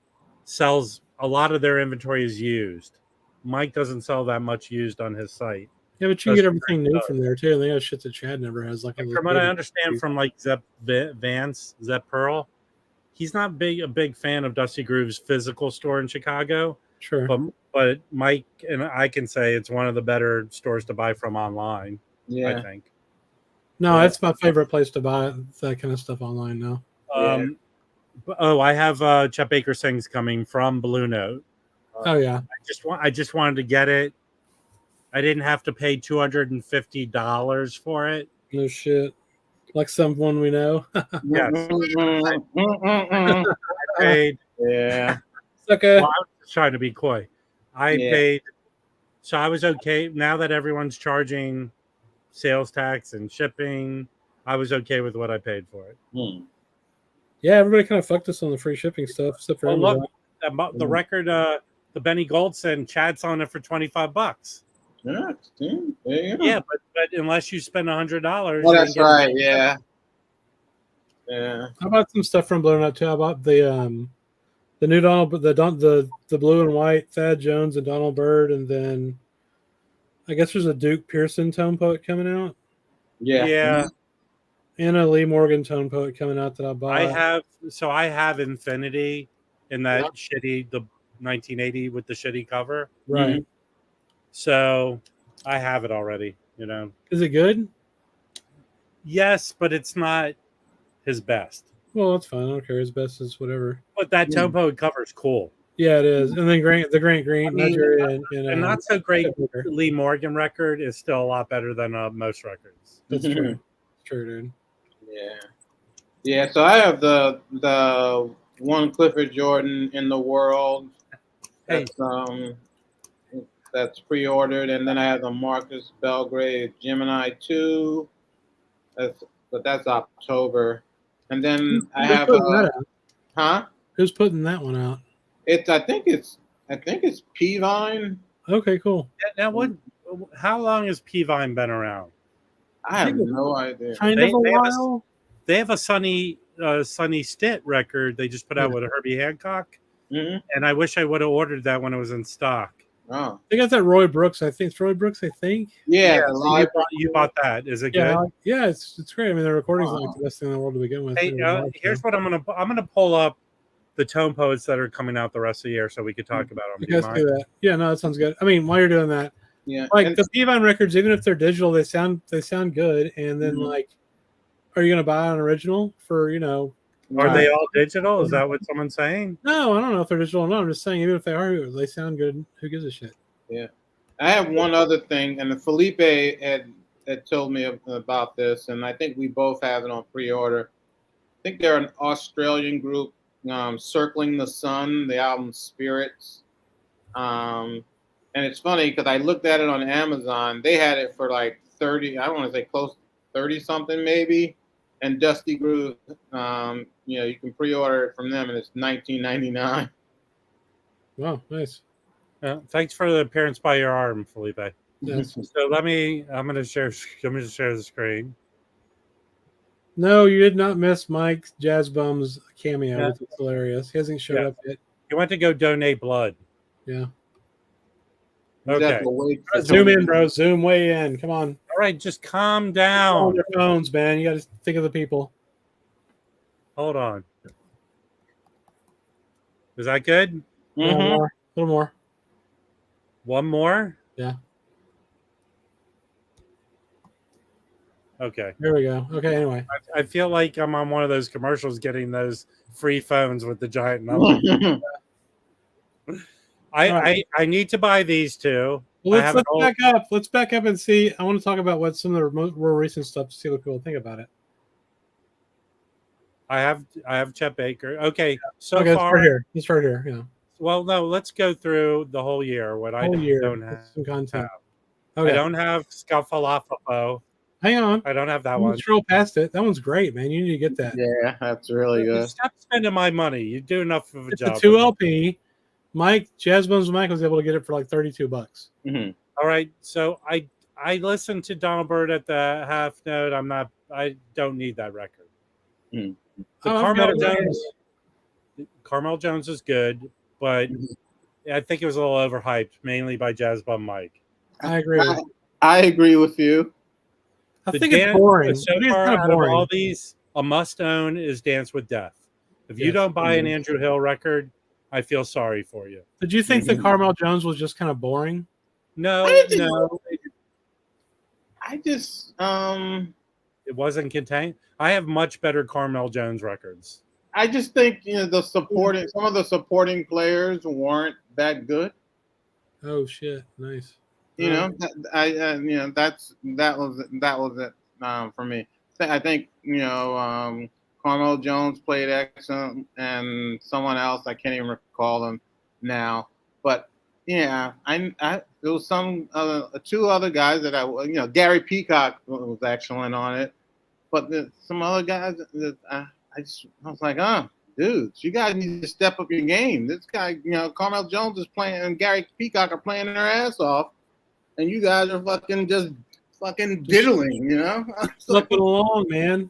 sells a lot of their inventory is used. Mike doesn't sell that much used on his site. Yeah, but you can get everything new from there too. And they have shit that Chad never has. Like from what I understand from like Zep Pearl, he's not a big fan of Dusty Groove's physical store in Chicago. Sure. But Mike and I can say it's one of the better stores to buy from online. Yeah. I think. No, that's my favorite place to buy that kind of stuff online now. I have Chet Baker Sings coming from Blue Note. Oh yeah. I just wanted to get it. I didn't have to pay $250 for it. No shit. Like someone we know. Yes. I paid. Yeah. Okay. Well, I was just trying to be coy. I paid. So I was okay. Now that everyone's charging sales tax and shipping, I was okay with what I paid for it. Yeah, everybody kind of fucked us on the free shipping stuff. Except for look, the record, the Benny Goldson, Chad's on it for $25. Yeah, but unless you spend $100, oh, that's right. Yeah. I bought some stuff from Blue Note too. I bought the new the blue and white Thad Jones and Donald Byrd, and then I guess there's a Duke Pearson tone poet coming out. Yeah. And a Lee Morgan tone poet coming out that I bought. I have Infinity in that shitty the 1980 with the shitty cover. Right. Mm-hmm. So I have it already, you know. Is it good? Yes, but it's not his best. Well, that's fine. I don't care. His best is whatever. But that Topo cover is cool. Yeah, it is. And then the Grant Green, Nigeria, and not so great Lee Morgan record is still a lot better than most records. That's true. True, dude. Yeah. So I have the one Clifford Jordan in the world. That's pre-ordered, and then I have the Marcus Belgrade Gemini 2. That's October, and then I have Who's putting that one out? I think it's P-Vine. Okay, cool. Now, how long has P-Vine been around? I have no idea. Kind of a while. They have a Sonny Stitt record they just put out with Herbie Hancock, and I wish I would have ordered that when it was in stock. Oh, they got that Roy Brooks. I think it's Roy Brooks. I think. Yeah, so you bought that. Is it good? Yeah, it's great. I mean, the recording's like the best thing in the world to begin with. Hey, here's what I'm gonna pull up the tone poets that are coming out the rest of the year, so we could talk about them. You guys do that. Yeah, no, that sounds good. I mean, while you're doing that, like the P-Vine records, even if they're digital, they sound good. And then like, are you gonna buy an original for Are they all digital? Is that what someone's saying? No, I don't know if they're digital or not. I'm just saying, even if they are, they sound good. Who gives a shit? Yeah. I have one other thing, and Felipe had told me about this, and I think we both have it on pre-order. I think they're an Australian group, Circling the Sun, the album Spirits. And it's funny because I looked at it on Amazon. They had it for like 30, I don't want to say close to 30 something maybe. And Dusty Groove, you can pre-order it from them, and it's $19.99. Wow, nice. Thanks for the appearance by your arm, Felipe. Yes. So I'm going to share the screen. No, you did not miss Mike Jazz Bum's cameo. Yeah. Which is hilarious. He hasn't showed up yet. He went to go donate blood. Yeah. Okay. Zoom in, bro. Zoom way in. Come on. All right, just calm down. On your phones, man. You got to think of the people. Hold on. Is that good? Mm-hmm. A little more. One more? Yeah. Okay. There we go. Okay, anyway. I feel like I'm on one of those commercials getting those free phones with the giant number. I need to buy these two. Well, let's back up. Let's back up and see. I want to talk about what some of the more recent stuff to see what people think about it. I have Chet Baker. Okay, so far here. It's right here. Yeah. Well, no, let's go through the whole year. What I Whole year. don't That's have. some content. I Okay. don't have Scuffalafo. Hang on. I don't have that I'm one. gonna scroll past it. That one's great, man. You need to get that. Yeah, that's really good. Stop spending my money. You do enough of a It's job. a 2 LP. Jazz Bones Mike was able to get it for like $32. Mm-hmm. All right, so I listened to Donald Byrd at the half note. I don't need that record. Mm. The Carmel Jones is good, but I think it was a little overhyped, mainly by Jazz Bum Mike. I agree. I agree with you. I think it's boring. So it's far, kind of out of boring. all these, a must own is Dance with Death. If you don't buy an Andrew Hill record, I feel sorry for you. Did you think that Carmel Jones was just kind of boring? No. I just It wasn't contained. I have much better Carmel Jones records. I just think some of the supporting players weren't that good. Oh shit! Nice. That was it for me. I think Carmel Jones played excellent, and someone else I can't even recall them now. But yeah, there was some two other guys that Gary Peacock was excellent on it, but some other guys that I was like, dudes, you guys need to step up your game. This guy, Carmel Jones is playing, and Gary Peacock are playing their ass off, and you guys are fucking diddling, Slipping along, man.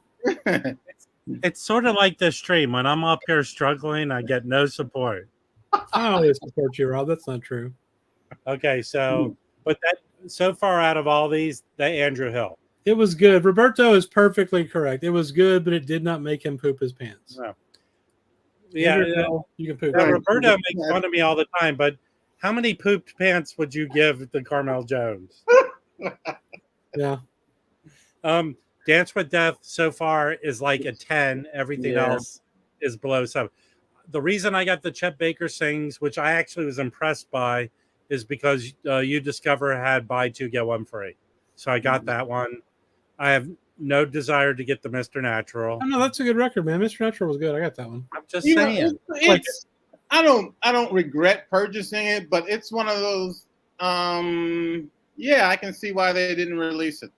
It's sort of like this stream. When I'm up here struggling, I get no support. I always support you, Rob. That's not true. Okay, so so far out of all these, the Andrew Hill. It was good. Roberto is perfectly correct. It was good, but it did not make him poop his pants. No. Yeah, you can poop. Roberto makes fun of me all the time, but how many pooped pants would you give to Carmel Jones? Yeah. Dance with Death so far is like a 10. Everything else is below 7. The reason I got the Chet Baker Sings, which I actually was impressed by, is because You Discover had buy 2 get 1 free. So I got that one. I have no desire to get the Mr. Natural. Oh, no, that's a good record, man. Mr. Natural was good. I got that one. I'm just saying. I don't regret purchasing it, but it's one of those. I can see why they didn't release it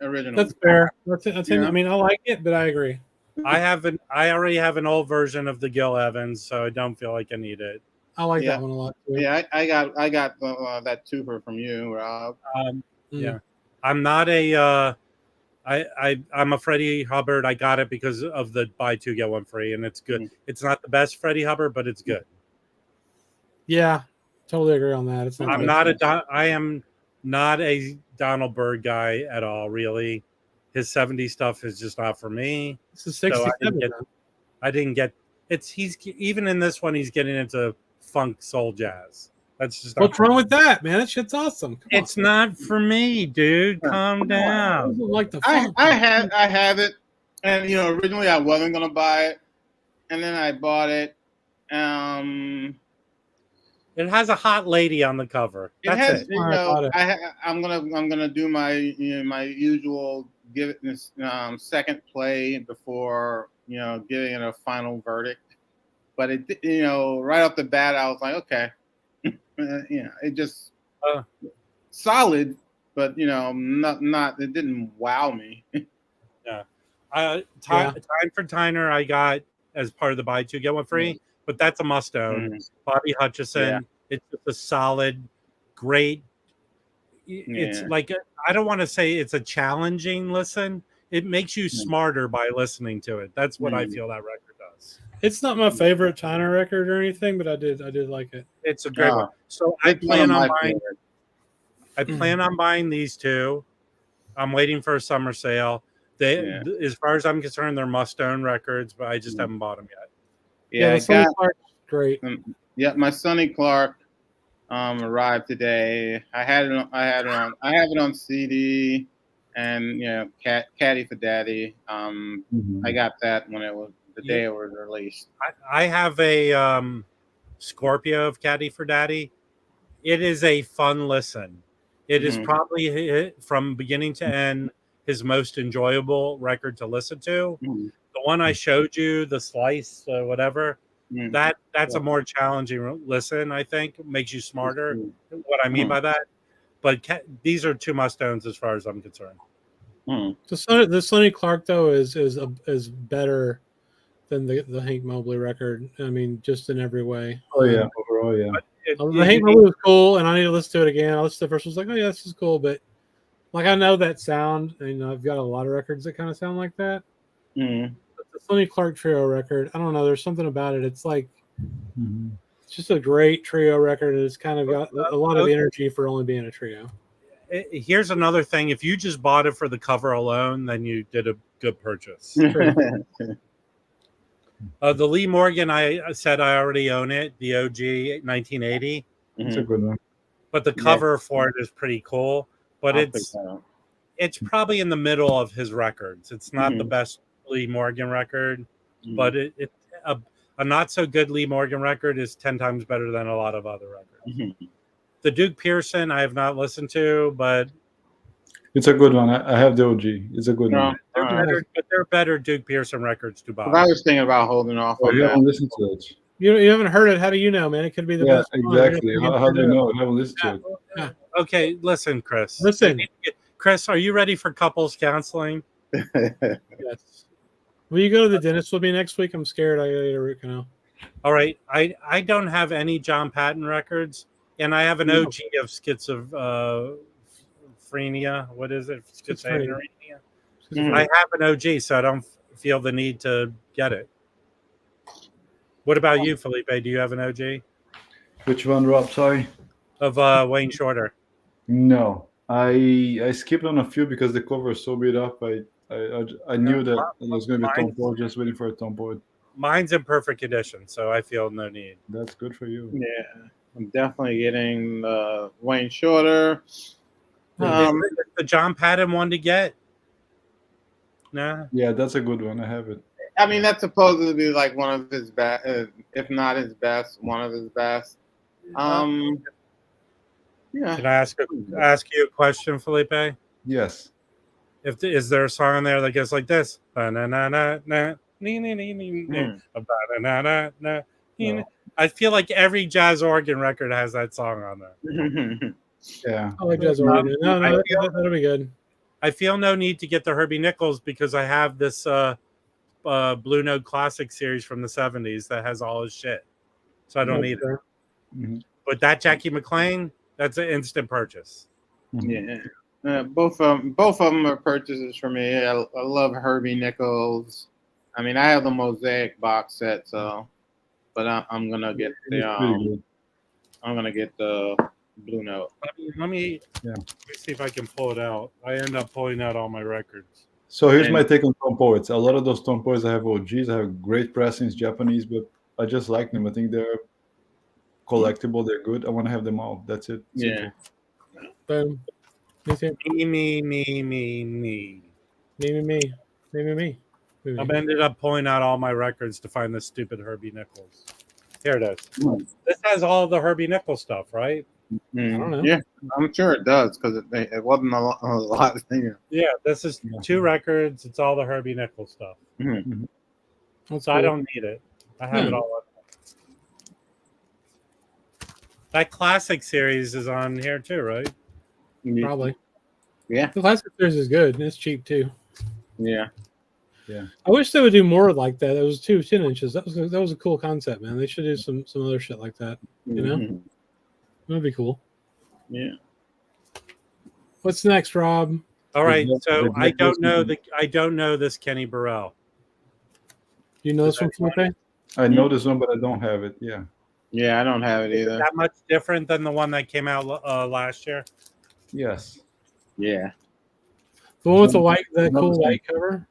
originally. That's fair. I mean, I like it, but I agree. I already have an old version of the Gil Evans, so I don't feel like I need it. I like that one a lot too. Yeah, I got that tuber from you, Rob. Yeah, I'm not a. I'm a Freddie Hubbard. I got it because of the buy 2 get 1 free, and it's good. It's not the best Freddie Hubbard, but it's good. Yeah, totally agree on that. I am not a Donald Byrd guy at all. Really, his 70s stuff is just not for me. This is 67. So I didn't get. He's even in this one. He's getting into funk soul jazz. That's just what's wrong with that, man? That shit's awesome. It's not for me, dude. Calm down. Like the I have it, and originally I wasn't gonna buy it, and then I bought it. It has a hot lady on the cover. That's I'm gonna do my my usual give it this second play before giving it a final verdict. But it right off the bat I was like, okay. It just solid, but not it didn't wow me. Yeah. Time for Tyner I got as part of the buy 2 get 1 free, but that's a must own. Bobby Hutchison, it's just a solid, great. It's like I don't want to say it's a challenging listen. It makes you smarter by listening to it. That's what I feel that record does. It's not my favorite Tyner record or anything, but I did like it. It's a great one. So I plan on buying these 2. I'm waiting for a summer sale. As far as I'm concerned, they're must-own records, but I just haven't bought them yet. Yeah, Sonny Clark's great. My Sonny Clark arrived today. I have it on CD, and Caddy for Daddy. I got that when it was the day it was released. I have a Scorpio of Caddy for Daddy. It is a fun listen. It is probably from beginning to end his most enjoyable record to listen to. The one I showed you, the Slice, whatever, That's a more challenging listen. I think makes you smarter. What I mean by that, but these are two must-owns as far as I'm concerned. The Sonny Clark though is better than the Hank Mobley record. I mean, just in every way. Oh yeah, overall, yeah. The Hank Mobley was cool, and I need to listen to it again. I listened to the first one, was like, oh yeah, this is cool, but like I know that sound, and I've got a lot of records that kind of sound like that. But the Sonny Clark trio record, I don't know. There's something about it. It's like it's just a great trio record. And it's kind of got a lot of energy for only being a trio. Here's another thing: if you just bought it for the cover alone, then you did a good purchase. The Lee Morgan, I said I already own it. The OG 1980. It's a good one. But the cover for it is pretty cool. But it's probably in the middle of his records. It's not the best Lee Morgan record, but a not so good Lee Morgan record is 10 times better than a lot of other records. The Duke Pearson I have not listened to, but it's a good one. I have the OG. It's a good one. They're better Duke Pearson records to buy. I was thinking about holding off. Oh, you haven't listened to it. You haven't heard it. How do you know, man? It could be the best. Exactly. How do you know? I haven't listened to it. Okay, listen, Chris. Chris, are you ready for couples counseling? Yes. Will you go to the dentist with me next week? I'm scared I gotta get a root canal. All right. I don't have any John Patton records, and I have an OG of schizophrenia. What is it? Schizophrenia. I have an OG, so I don't feel the need to get it. What about you, Felipe? Do you have an OG? Which one, Rob? Sorry. Of Wayne Shorter. No. I skipped on a few because the cover was so beat up. I knew that it was going to be Tom Ford, just waiting for a Tom Ford. Mine's in perfect condition, so I feel no need. That's good for you. Yeah, I'm definitely getting Wayne Shorter. The John Patton one to get? Nah. Yeah, that's a good one. I have it. I mean, that's supposed to be like one of his best, if not his best, one of his best. Yeah. Can I ask you a question, Felipe? Yes. Is there a song on there that goes like this? I feel like every jazz organ record has that song on there. Yeah. I like jazz organ. No, that'll be good. I feel no need to get the Herbie Nichols because I have this Blue Note Classic series from the 70s that has all his shit. So I don't need it. Mm-hmm. But that Jackie McLean, that's an instant purchase. Yeah. Both of them are purchases for me. I love Herbie Nichols. I mean, I have the Mosaic box set, so, but I'm gonna get the Blue Note. Let me see if I can pull it out. I end up pulling out all my records. So here's my take on Tom Poets. A lot of those Tom Poets I have OGs. I have great pressings, Japanese, but I just like them. I think they're collectible. They're good. I want to have them all. That's it. Yeah. Boom. Me. I've ended up pulling out all my records to find this stupid Herbie Nichols. Here it is. This has all the Herbie Nichols stuff, right? I don't know. Yeah, I'm sure it does because it wasn't a lot of things. Yeah, this is 2 records. It's all the Herbie Nichols stuff. Mm-hmm. So I don't need it. I have it all. That classic series is on here too, right? Probably. Yeah. The classic series is good and it's cheap too. Yeah. Yeah. I wish they would do more like that. It was 10 inches. That was a cool concept, man. They should do some other shit like that. You know? That'd be cool. Yeah. What's next, Rob? All right. So I don't know this Kenny Burrell. You know this one, Felipe? I know this one, but I don't have it. Yeah. Yeah, I don't have it either. Is that much different than the one that came out last year? Yes. Yeah. The one with the cool white cover?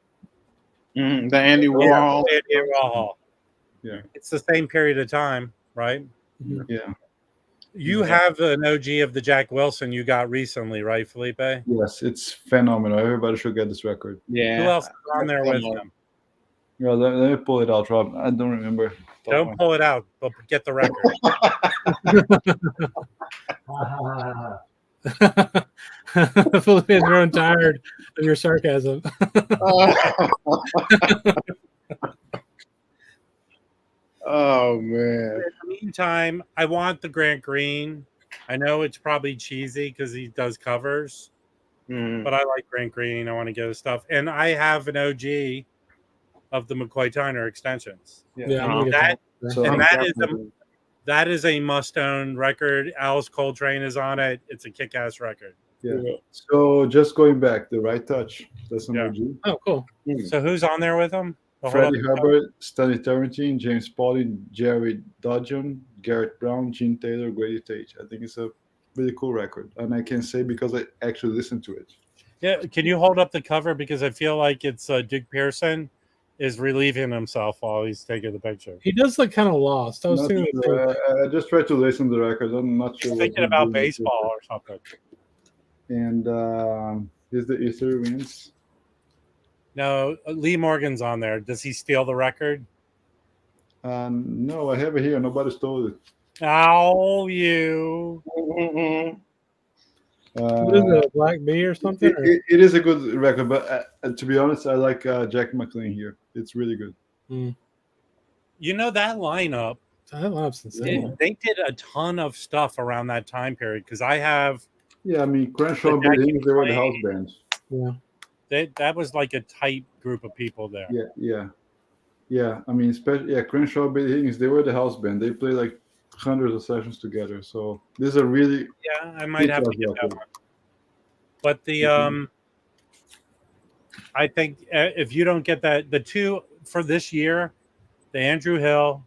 Mm-hmm. The Andy Warhol. Yeah, Andy Warhol. Yeah. It's the same period of time, right? Yeah. You have an OG of the Jack Wilson you got recently, right, Felipe? Yes, it's phenomenal. Everybody should get this record. Yeah. Who else is on there with him? Yeah, let me pull it out, Rob. I don't remember. Don't pull it out, but get the record. Felipe is growing tired of your sarcasm. Oh man. In the meantime, I want the Grant Green. I know it's probably cheesy because he does covers, but I like Grant Green. I want to get his stuff, and I have an OG of the McCoy Tyner extensions. Yeah, I'm gonna get That So and that is a must-own record. Alice Coltrane is on it. It's a kick-ass record. yeah. So just going back, the right touch. That's an Yeah. OG. Oh, cool. So who's on there with him? Freddie Hubbard, Stanley Turrentine, James Paulding, Jerry Dudgeon, Garrett Brown, Gene Taylor, Grady Tate. I think it's a really cool record, and I can say because I actually listened to it. Yeah, can you hold up the cover because I feel like it's Duke Pearson is relieving himself while he's taking the picture. He does look kind of lost. I was Not thinking the sure. same thing. I just tried to listen to the record. I'm not sure. Thinking about baseball or something. And is the Easter wins? No, Lee Morgan's on there. Does he steal the record? No, I have it here. Nobody stole it. Oh, you. What is it, a Black Bee or something? It is a good record, but to be honest, I like Jack McLean here. It's really good. You know that lineup. That lineup's insane. They did a ton of stuff around that time period because I have. Yeah, I mean Crenshaw and Billy Higgins, they were the house bands. Yeah. That was like a tight group of people there. Yeah. I mean, especially Crenshaw, Billy Higgins, they were the house band. They played like hundreds of sessions together. So this is a really I might have to get that one. But the I think if you don't get that, the two for this year, the Andrew Hill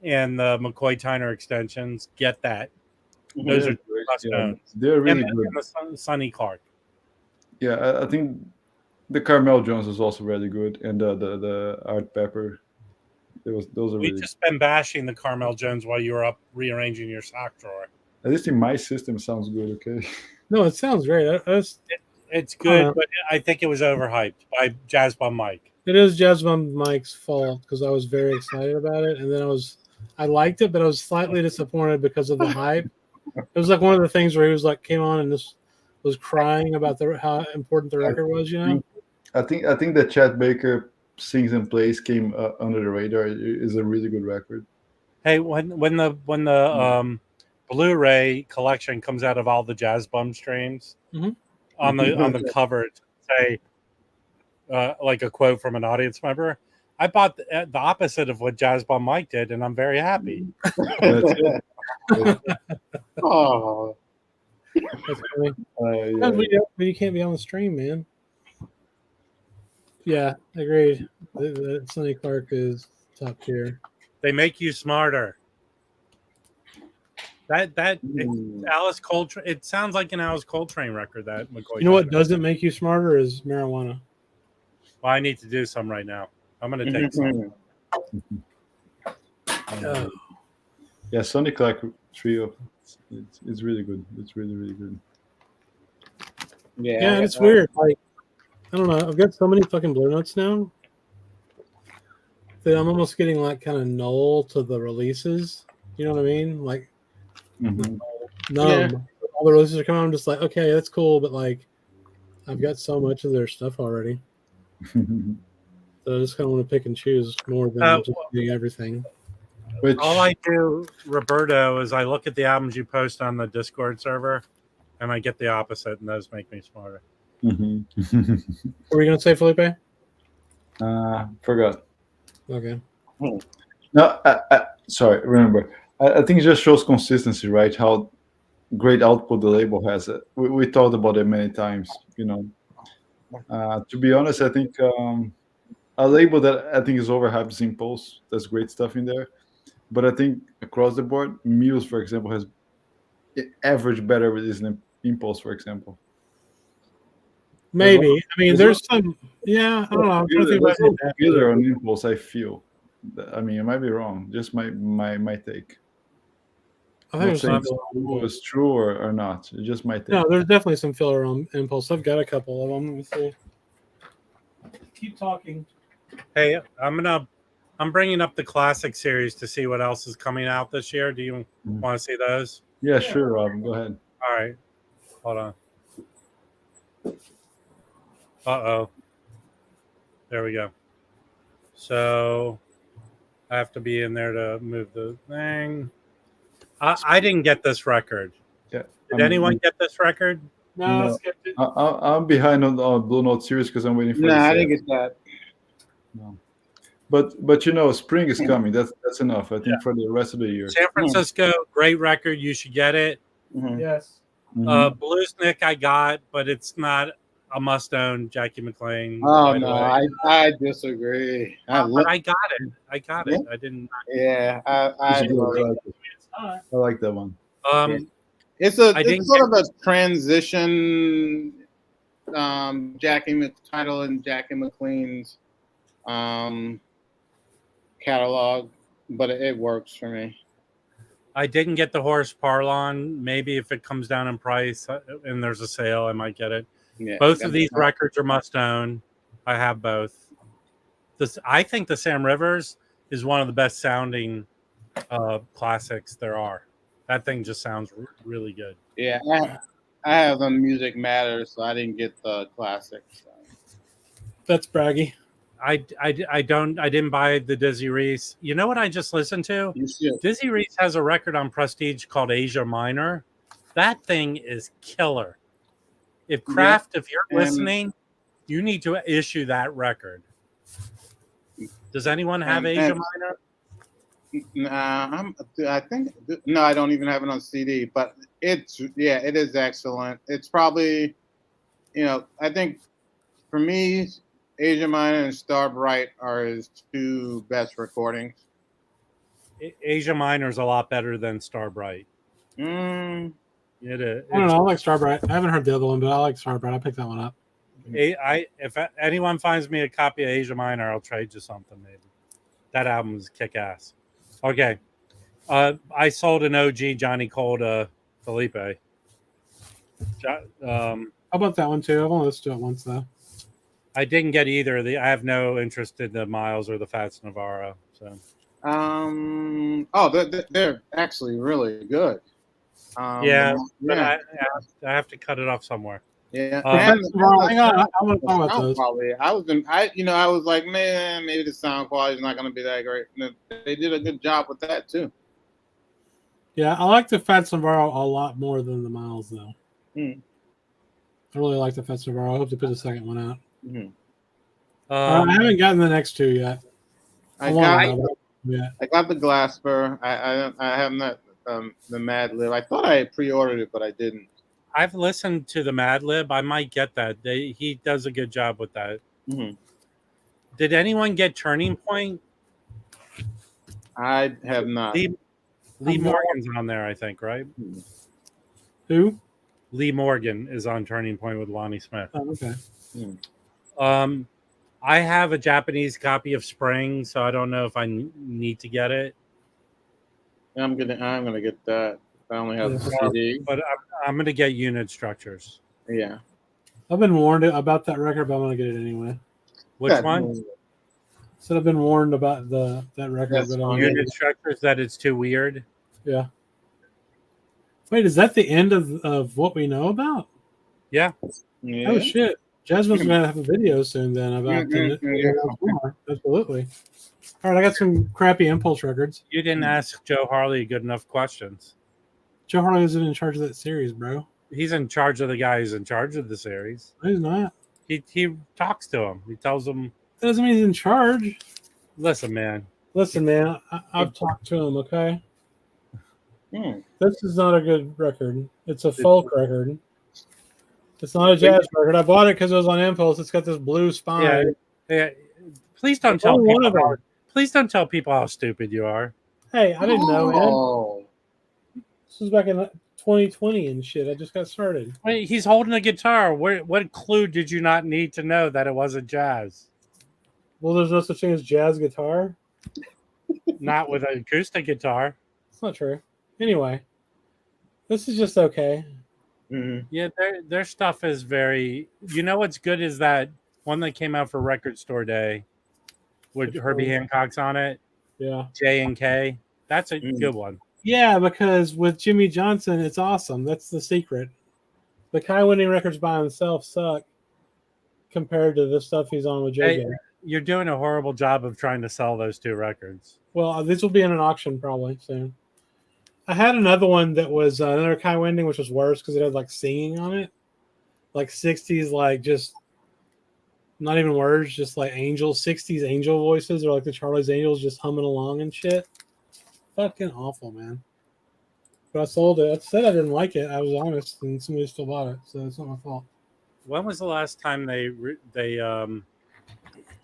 and the McCoy Tyner extensions, get that. Those are they're really good. And the Sonny Clark. Yeah, I think the Carmel Jones is also really good, and the Art Pepper. Those are really. We've just been bashing the Carmel Jones while you were up rearranging your sock drawer. At least in my system, it sounds good. Okay. No, it sounds great. It's good, but I think it was overhyped by Jazz Bum Mike. It is Jazz Bum Mike's fault because I was very excited about it, and then I liked it, but I was slightly disappointed because of the hype. It was like one of the things where he was like came on and just was crying about how important the record was. I think that Chet Baker Sings and Plays came under the radar. It is a really good record. Hey, when the Blu-ray collection comes out of all the Jazz Bum streams, on the cover it say like a quote from an audience member. I bought the opposite of what Jazz Bum Mike did, and I'm very happy. That's it. Oh, That's funny. You can't be on the stream, man. Yeah, agreed. Sonny Clark is top tier. They make you smarter. Alice Coltrane. It sounds like an Alice Coltrane record. That McCoy. You know what doesn't make you smarter is marijuana. Well, I need to do some right now. I'm going to take some. Yeah, Sonny Clark trio. It's really good. It's really, really good. Yeah, it's weird. Like, I don't know. I've got so many fucking Blue Notes now that I'm almost getting like kind of null to the releases. You know what I mean? Like, numb. All the releases are coming out. I'm just like, okay, that's cool, but like, I've got so much of their stuff already. So I just kind of want to pick and choose more than just doing everything. All I do, Roberto, is I look at the albums you post on the Discord server, and I get the opposite, and those make me smarter. What were you going to say, Felipe? Forgot. Okay. No, sorry. Remember, I think it just shows consistency, right? How great output the label has. We talked about it many times. To be honest, I think a label that I think is overhyped is Impulse. There's great stuff in there, but I think across the board, Muse, for example, has average better release than Impulse, for example. Maybe. I mean, there's some. Yeah, I don't know. I'm trying to think about it. On Impulse, I feel. I mean, I might be wrong. Just my take. I think it's true or not. It just might take. No, there's definitely some filler on Impulse. I've got a couple of them. Let me see. Keep talking. Hey, I'm bringing up the classic series to see what else is coming out this year. Do you want to see those? Yeah, sure, Rob. Go ahead. All right. Hold on. Uh-oh. There we go. So I have to be in there to move the thing. I didn't get this record. Yeah. Did anyone get this record? No, I No. skipped it. I'm behind on Blue Note series because I'm waiting for No, the I sale. didn't get that. No. But spring is coming. That's enough. I think for the rest of the year. San Francisco, great record. You should get it. Mm-hmm. Yes. Bluesnick I got, but it's not a must-own Jackie McLean. Oh no, I disagree. But I got it. I didn't. Yeah, I love it. I like that one. It's sort of a transition. Title in Jackie McLean's catalog, but it works for me. I didn't get the Horace Parlon. Maybe if it comes down in price and there's a sale, I might get it. Yeah, both of these records are must own. I have both. I think the Sam Rivers is one of the best sounding classics there are. That thing just sounds really good. Yeah, I have the Music Matters, so I didn't get the classics. So. That's braggy. I didn't buy the Dizzy Reese. You know what I just listened to? You should. Dizzy Reese has a record on Prestige called Asia Minor. That thing is killer. If Kraft, if you're listening, you need to issue that record. Does anyone have Asia Minor? Nah, I think no, I don't even have it on CD. But it is excellent. It's probably, I think for me, Asia Minor and Star Bright are his two best recordings. Asia Minor is a lot better than Star Bright. It is. I don't know. I like Star Bright. I haven't heard the other one, but I like Star Bright. I picked that one up. If anyone finds me a copy of Asia Minor, I'll trade you something. Maybe that album is kick ass. Okay, I sold an OG Johnny Cole to Felipe. How about that one too? I've only listened to it once though. I didn't get either. I have no interest in the Miles or the Fats Navarro. So, they're actually really good. But I have to cut it off somewhere. Yeah. Hang on, I want to talk about those. I was like, man, maybe the sound quality is not going to be that great. And they did a good job with that too. Yeah, I like the Fats Navarro a lot more than the Miles though. I really like the Fats Navarro. I hope to put the second one out. I haven't gotten the next two yet. I got the Glasper. I haven't the Mad Lib. I thought I had pre-ordered it, but I didn't. I've listened to the Mad Lib. I might get that. He does a good job with that. Did anyone get Turning Point? I have not. Lee Morgan's on there, I think, right? Who? Lee Morgan is on Turning Point with Lonnie Smith. Oh, okay. I have a Japanese copy of Spring, so I don't know if I need to get it. I'm gonna get that. I only have the CD, but I'm gonna get Unit Structures. Yeah, I've been warned about that record, but I'm gonna get it anyway. Which one? So I've been warned about that record. But Unit Structures, that it's too weird. Yeah. Wait, is that the end of what we know about? Yeah. Oh shit! Jasmine's gonna have a video soon then about Absolutely. All right, I got some crappy Impulse records. You didn't ask Joe Harley good enough questions. Joe Harley isn't in charge of that series, bro. He's in charge of the guy who's in charge of the series. No, he's not. He talks to him. He tells him. That doesn't mean he's in charge. Listen, man. I've talked to him, okay? This is not a good record. It's a folk record. It's not a jazz record. I bought it because it was on Impulse. It's got this blue spine. Yeah. Please don't tell people. Please don't tell people how stupid you are. Hey, I didn't know, man. This was back in 2020 and shit. I just got started. Wait, he's holding a guitar. What clue did you not need to know that it wasn't jazz? Well, there's no such thing as jazz guitar. Not with an acoustic guitar. It's not true. Anyway, this is just okay. Yeah, their stuff is very. You know what's good is that one that came out for Record Store Day with Herbie Hancock's on it. Yeah. J&K. That's a good one. Yeah, because with Jimmy Johnson, it's awesome. That's the secret. The Kai Winning records by himself suck compared to the stuff he's on with JJ. You're doing a horrible job of trying to sell those two records. Well, this will be in an auction probably soon. I had another one that was another Kai Winding, which was worse because it had like singing on it, like 60s, like just not even words, just like angels, 60s angel voices, or like the Charlie's Angels just humming along and shit. Fucking awful, man. But I sold it. I said I didn't like it. I was honest, and somebody still bought it, so it's not my fault. When was the last time they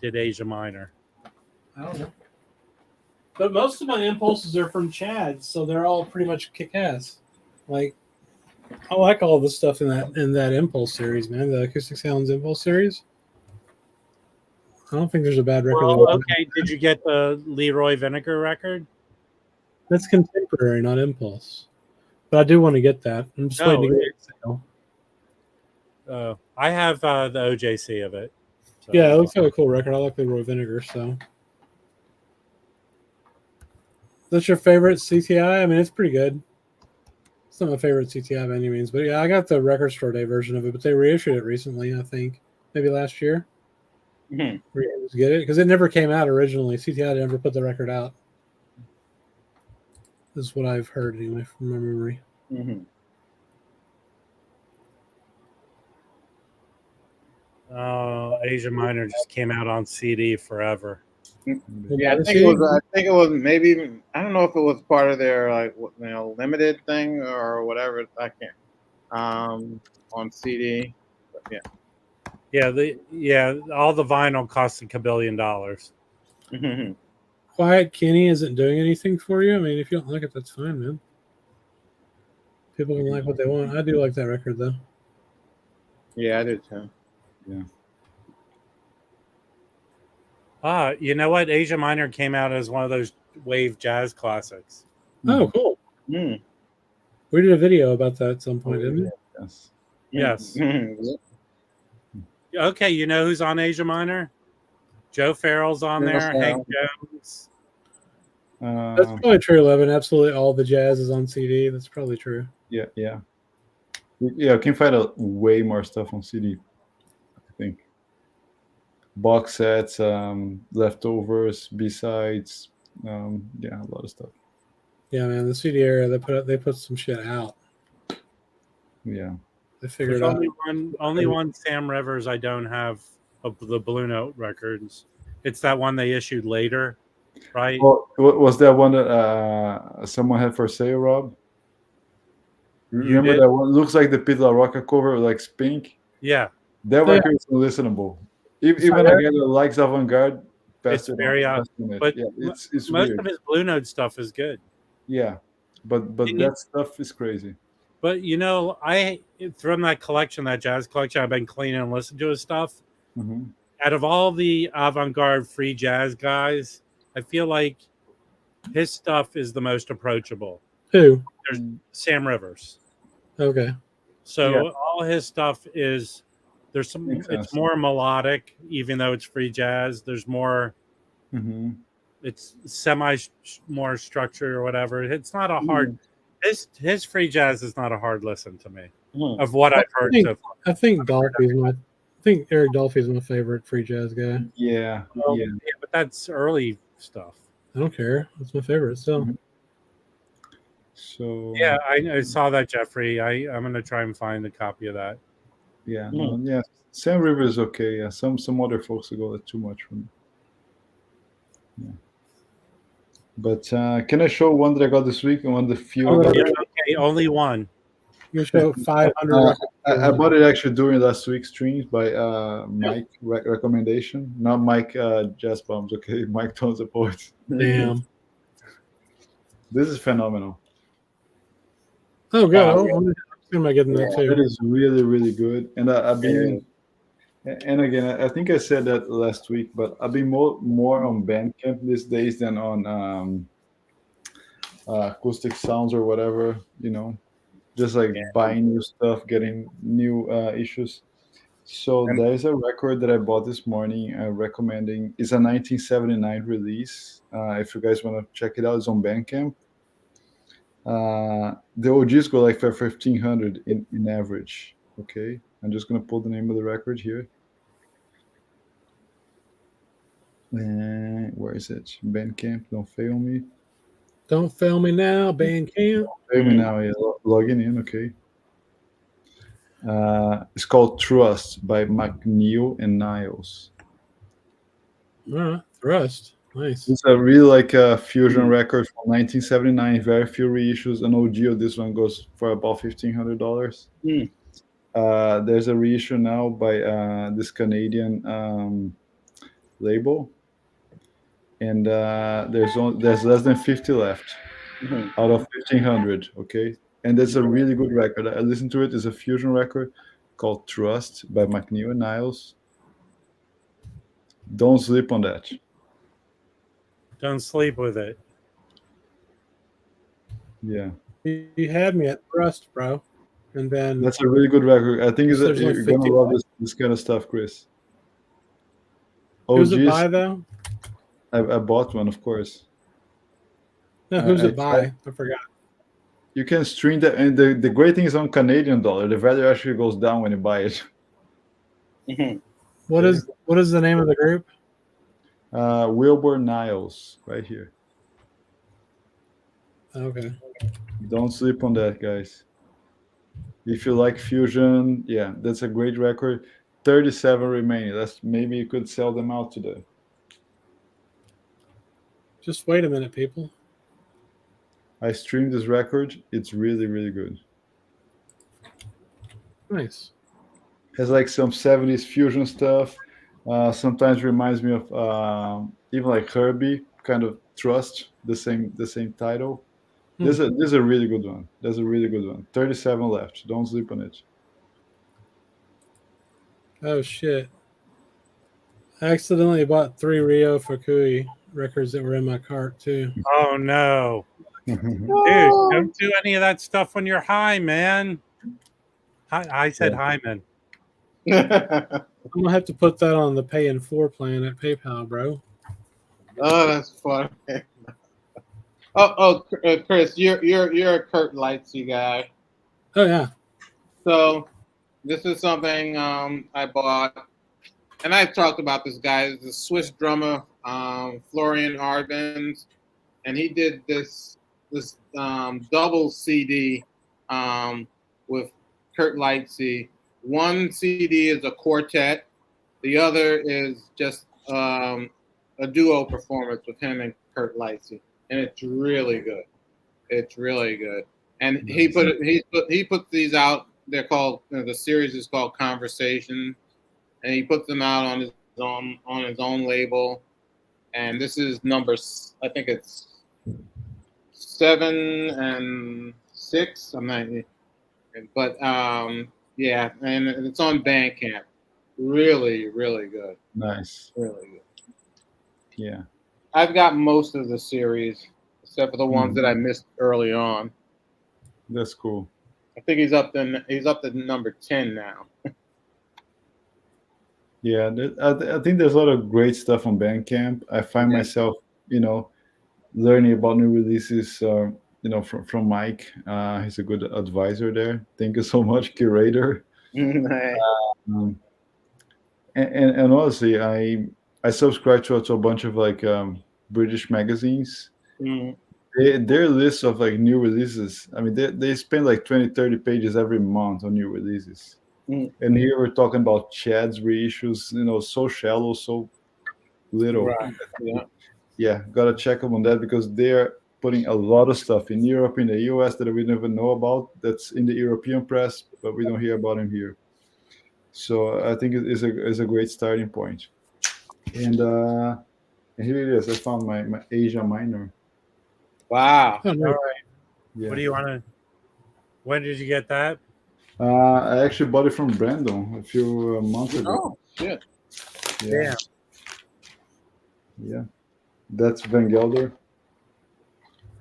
did Asia Minor? I don't know. But most of my impulses are from Chad, so they're all pretty much kick ass. Like, I like all the stuff in that Impulse series, man. The Acoustic Sounds Impulse series. I don't think there's a bad record. Well, okay, did you get the Leroy Vinegar record? That's contemporary, not Impulse. But I do want to get that. I'm just waiting to get it sale. I have the OJC of it. So. Yeah, it looks like a cool record. I like Leroy Vinegar, so. That's your favorite CTI? I mean, it's pretty good. It's not my favorite CTI by any means, but yeah, I got the Record Store Day version of it, but they reissued it recently, I think. Maybe last year. Mm-hmm. Were you able to get it? Because it never came out originally. CTI never put the record out. This is what I've heard, anyway, from my memory. Mm-hmm. Asia Minor just came out on CD forever. Yeah, I think it was maybe even, I don't know if it was part of their like limited thing or whatever. I can't on CD. But Yeah, all the vinyl cost $1 billion. Mm-hmm. Quiet Kenny isn't doing anything for you. I mean, if you don't like it, that's fine, man. People can like what they want. I do like that record, though. Yeah, I do too. Yeah. You know what? Asia Minor came out as one of those wave jazz classics. Oh, cool. Mm. We did a video about that at some point, didn't we? Yes. Yes. Mm-hmm. Okay, you know who's on Asia Minor? Joe Farrell's on there. Hank Jones. That's probably true, Levin. Absolutely all the jazz is on CD. That's probably true. Yeah. You can find out way more stuff on CD, I think. Box sets, leftovers, B-sides, a lot of stuff. Yeah, man, the CD era, they put some shit out. Yeah. They figured There's out. only one Sam Rivers I don't have of the Blue Note records. It's that one they issued later, right? Oh, was that one that someone had for sale, Rob? Remember that one? Looks like the Pete La Rocca cover, like Pink. Yeah. That record is unlistenable. Even again, the likes avant-garde. It's very odd. But yeah, it's most weird. of his Blue Note stuff is good. Yeah, but that stuff is crazy. But I from that collection, that jazz collection, I've been cleaning and listening to his stuff. Mm-hmm. Out of all the avant-garde free jazz guys, I feel like his stuff is the most approachable. Who? There's Sam Rivers. Okay. So all his stuff is it's more melodic, even though it's free jazz. There's more. Mm-hmm. It's more structured or whatever. It's not a hard. His free jazz is not a hard listen to me. Of what I've heard so far. I think Eric Dolphy's my favorite free jazz guy. Yeah. But that's early stuff. I don't care. That's my favorite. So. Mm-hmm. So. Yeah, I saw that, Jeffrey. I'm gonna try and find a copy of that. Yeah. Yeah. Sam Rivers is okay. Yeah. Some other folks go that's too much for me. Yeah. But can I show one that I got this week and one of the few? Okay, only one. You show 500. I bought it actually during last week's streams by Mike recommendation, not Mike Jazz Bombs. Okay, Mike Tons of Poets. Damn. This is phenomenal. Oh, good. I'm gonna get that too. It is really, really good, and I've been. And again, I think I said that last week, but I've been more on Bandcamp these days than on Acoustic Sounds or whatever. Just like buying new stuff, getting new issues. So there's a record that I bought this morning recommending. It's a 1979 release. If you guys want to check it out, it's on Bandcamp. The OGs go like for 1,500 in average. Okay, I'm just gonna pull the name of the record here. Where is it? Bandcamp, don't fail me. Don't fail me now, Bandcamp. Fail me now. Yeah, logging in. Okay. It's called Trust by McNeil and Niles. All right, Thrust. Nice. It's a really like a fusion record from 1979. Very few reissues. An OG of this one goes for about $1,500. Mm. There's a reissue now by this Canadian label, and there's less than 50 left out of 1,500. Okay, and that's a really good record. I listened to it. It's a fusion record called Trust by McNeil and Niles. Don't sleep on that. Don't sleep with it. Yeah, You had me at Thrust, bro. And then that's a really good record. I think There's only you're 50 gonna love this kind of stuff, Chris. who's it OGs, by though? I bought one, of course. No, who's I it by? I forgot. You can stream that, and the great thing is on Canadian dollar, the value actually goes down when you buy it. What is the name of the group? Wilbur Niles, right here. Okay. Don't sleep on that, guys. If you like fusion, yeah, that's a great record. 37 remaining. Maybe you could sell them out today. Just wait a minute, people. I streamed this record. It's really, really good. Nice. Has like some 70s fusion stuff. Sometimes reminds me of even like Herbie, kind of Trust, the same title. This is a really good one. That's a really good one. 37 left. Don't sleep on it. Oh shit. I accidentally bought 3 Rio Fukui records that were in my cart too. Oh no. Dude, don't do any of that stuff when you're high, man. I said hi, man. I'm gonna have to put that on the pay in 4 plan at PayPal, bro. Oh, that's funny. Chris, you're a Kurt Lightsey guy. Oh yeah. So this is something I bought, and I've talked about this guy. It's a Swiss drummer, Florian Arbenz, and he did this double CD with Kurt Lightsey. One CD is a quartet, the other is just a duo performance with him and Kurt Lightsey, and it's really good. It's really good. And he put these out. They're called the series is called Conversation, and he puts them out on his own label. And this is number, I think it's 7 and 6. I'm not, but yeah, and it's on Bandcamp. Really, really good. Nice. Really good. Yeah. I've got most of the series, except for the ones that I missed early on. That's cool. I think he's up to number 10 now. Yeah, I think there's a lot of great stuff on Bandcamp. I find myself, learning about new releases, from Mike. He's a good advisor there. Thank you so much, curator. And honestly, I subscribe to a bunch of like British magazines. Their list of like new releases, I mean, they spend like 20, 30 pages every month on new releases. And here we're talking about Chad's reissues, so shallow, so little. Right. Yeah, gotta check them on that because they're putting a lot of stuff in Europe, in the US that we never know about. That's in the European press, but we don't hear about them here. So I think it is a great starting point. And here it is. I found my Asia Minor. Wow. All right. Yeah. What do you want to? When did you get that? I actually bought it from Brandon a few months ago. Oh, shit. Yeah. Yeah. That's Van Gelder.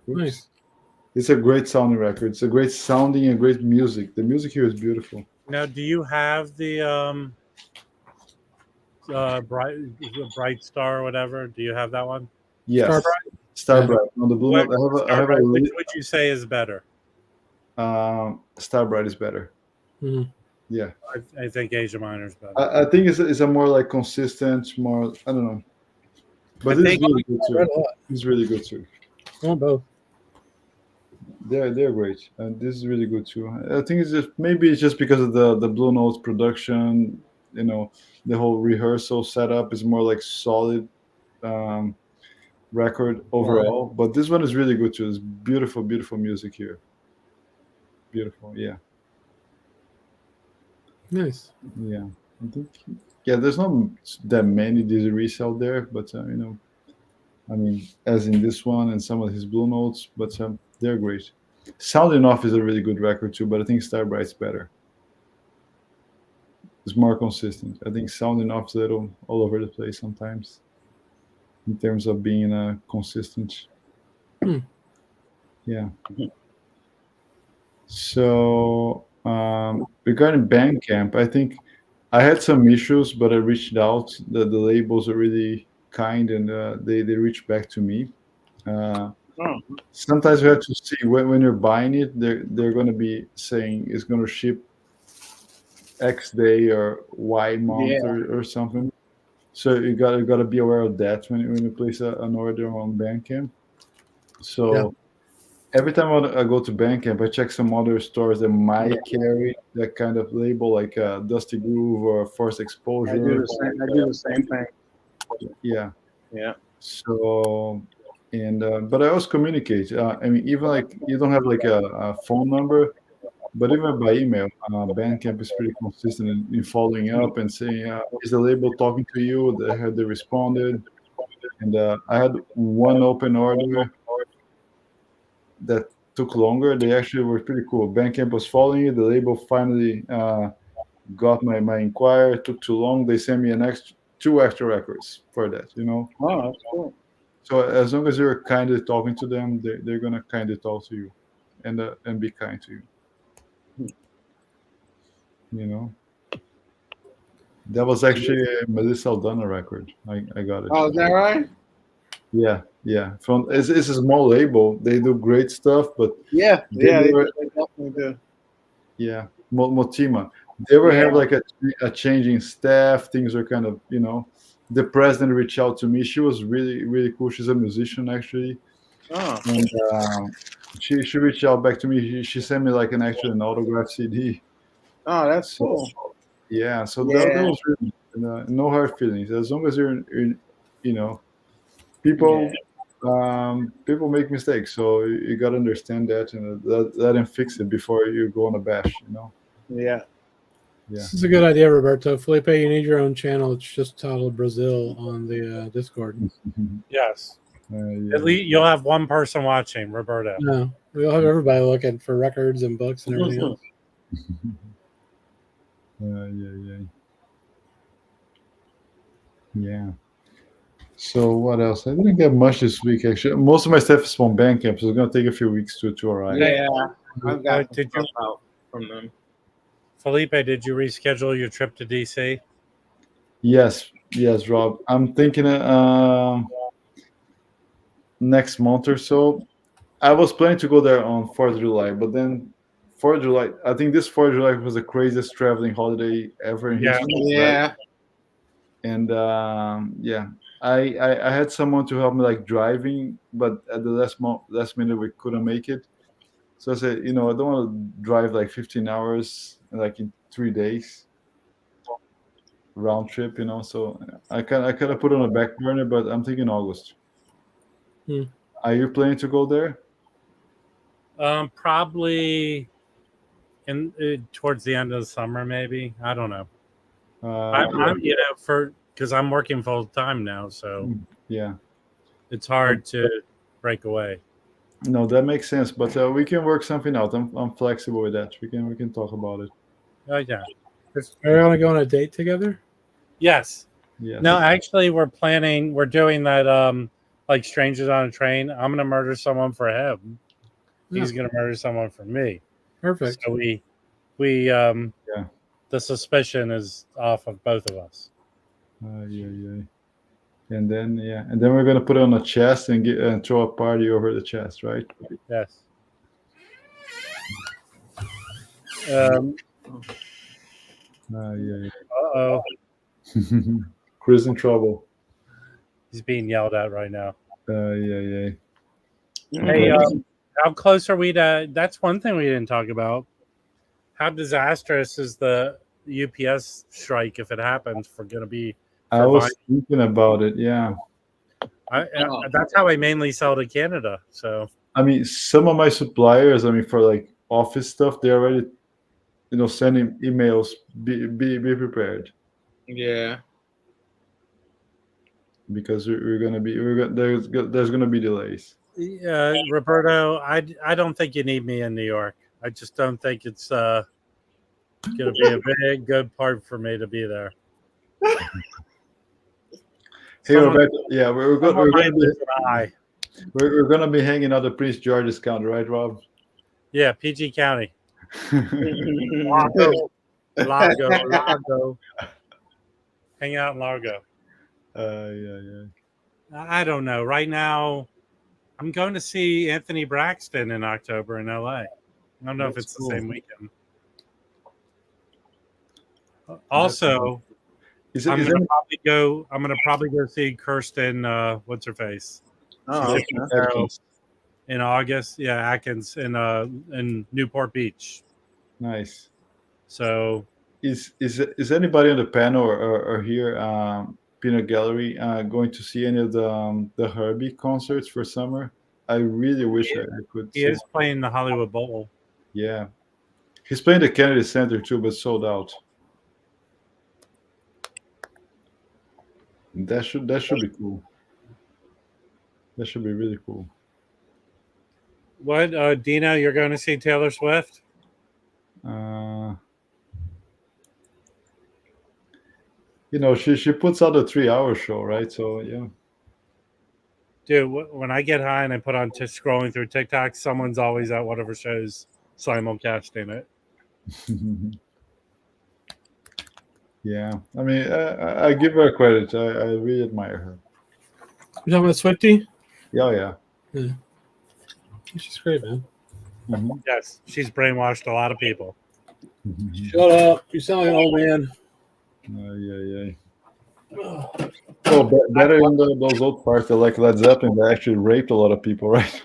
Oops. Nice. It's a great sounding record. It's a great sounding and great music. The music here is beautiful. Now, do you have the Bright Star or whatever? Do you have that one? Yes. Starbright. On the Blue Note, I have a which would you say is better? Starbright is better. Mm-hmm. Yeah. I think Asia Minor is better. I think it's a more like consistent, more, I don't know. But I this is think- really good I read too. a lot. It's really good too. I want both. They're great, and this is really good too. I think it's just maybe it's just because of the Blue Notes production. You know, the whole rehearsal setup is more like solid um, record overall. But this one is really good too. It's beautiful, beautiful music here. Beautiful, yeah, Nice. yeah. I think yeah. There's not that many Desirees out there, but you know, I mean, as in this one and some of his Blue Notes, but they're great. Sounding Off is a really good record too, but I think Starbright's better. It's more consistent. I think Sounding Off is a little all over the place sometimes in terms of being consistent. Hmm. Yeah. So regarding Bandcamp, I think I had some issues, but I reached out. The labels are really kind, and they reached back to me. Uh, Oh, Sometimes you have to see when you're buying it, they're going to be saying it's going to ship X day or Y month yeah. or something. So you got to be aware of that when you place an order on Bandcamp. So every time I go to Bandcamp, I check some other stores that might carry that kind of label, like Dusty Groove or Forced I Exposure. do the same. I do the same thing. Yeah. Yeah. So and but I also communicate. I mean, even like you don't have like a phone number, but even by email, Bandcamp is pretty consistent in following up and saying, "Is the label talking to you?" Have they responded? And I had one open order that took longer. They actually were pretty cool. Bandcamp was following it. The label finally got my inquiry. It took too long. They sent me two extra records for that. You know. Oh, that's cool. So as long as you're kindly talking to them, they're gonna kindly talk to you, and be kind to you. You know. That was actually a Melissa Aldana record. I got it. Oh, is that right? Yeah, yeah. From it's a small label. They do great stuff, but Yeah. they Yeah. They were definitely do. yeah, Motima. They were Yeah. have like a changing staff. Things were kind of The president reached out to me. She was really really cool. She's a musician actually, Oh. and she reached out back to me. She sent me like an autograph CD. Oh, that's So cool. yeah, so that Yeah. was really no hard feelings. As long as you're you know people people make mistakes, so you got to understand that and let them fix it before you go on a bash. Yeah. Yeah. This is a good idea, Roberto. Felipe, you need your own channel. It's just titled Brazil on the Discord. Yes. Yeah. At least you'll have one person watching, Roberto. No, we'll have everybody looking for records and books and everything else. Yeah. So what else? I didn't get much this week actually. Most of my stuff is from Bandcamp, so it's gonna take a few weeks to arrive. Yeah. I've got Did some you- stuff out from them. Felipe, did you reschedule your trip to DC? Yes, Rob. I'm thinking next month or so. I was planning to go there on 4th of July, but then 4th of July, I think this 4th of July was the craziest traveling holiday ever in Yeah. history. Right? Yeah. And yeah, I had someone to help me like driving, but at the last minute we couldn't make it. So I said, I don't want to drive like 15 hours like in 3 days round trip. So I kind of put it on a back burner, but I'm thinking August. Hmm. Are you planning to go there? Probably in towards the end of the summer, maybe. I don't know. I'm because I'm working full time now, so yeah, it's hard to break away. no, that makes sense. But we can work something out. I'm flexible with that. We can talk about it. Oh yeah. Are you going to go on a date together? Yes. Yes. No, actually, we're doing that. Like strangers on a train. I'm gonna murder someone for him. He's gonna murder someone for me. Perfect. So we the suspicion is off of both of us. Yeah. And then we're gonna put it on a chest and throw a party over the chest, right? Yes. Yeah. Uh-oh. Chris in trouble. He's being yelled at right now. Yeah. Hey, Okay. yeah. Okay. Hey, how close are we to? That's one thing we didn't talk about. How disastrous is the UPS strike if it happens? For going to be. I was thinking about it. Yeah. That's how I mainly sell to Canada. So I mean, some of my suppliers, I mean, for like office stuff, they're already, sending emails. Be prepared. Yeah. Because there's gonna be delays. Roberto, I don't think you need me in New York. I just don't think it's going to be a big good part for me to be there. Hey, Roberto, yeah, we're gonna be hanging out at Prince George's County, right, Rob? Yeah, PG County. Largo. Hang out in Largo. Yeah. I don't know. Right now, I'm going to see Anthony Braxton in October in LA. I don't know if it's cool. the same weekend. Also, I'm gonna probably go see Kirsten. What's her face? In August. Yeah, Atkins in Newport Beach. Nice. So is anybody on the panel or here, Peanut Gallery, going to see any of the Herbie concerts for summer? I really wish I could. He is playing the Hollywood Bowl. Yeah, he's playing the Kennedy Center too, but sold out. That should be cool. That should be really cool. What, Dina? You're going to see Taylor Swift? She puts out a 3-hour show, right? So yeah. Dude, when I get high and I put on scrolling through TikTok, someone's always at one of her shows simulcasting it. Yeah, I mean, I give her credit. I really admire her. You talking about Swiftie? Yeah. She's great, man. Mm-hmm. Yes, she's brainwashed a lot of people. Shut up! You sound like an old man. Yeah. Well, better than those old parts that like Led Zeppelin that actually raped a lot of people, right?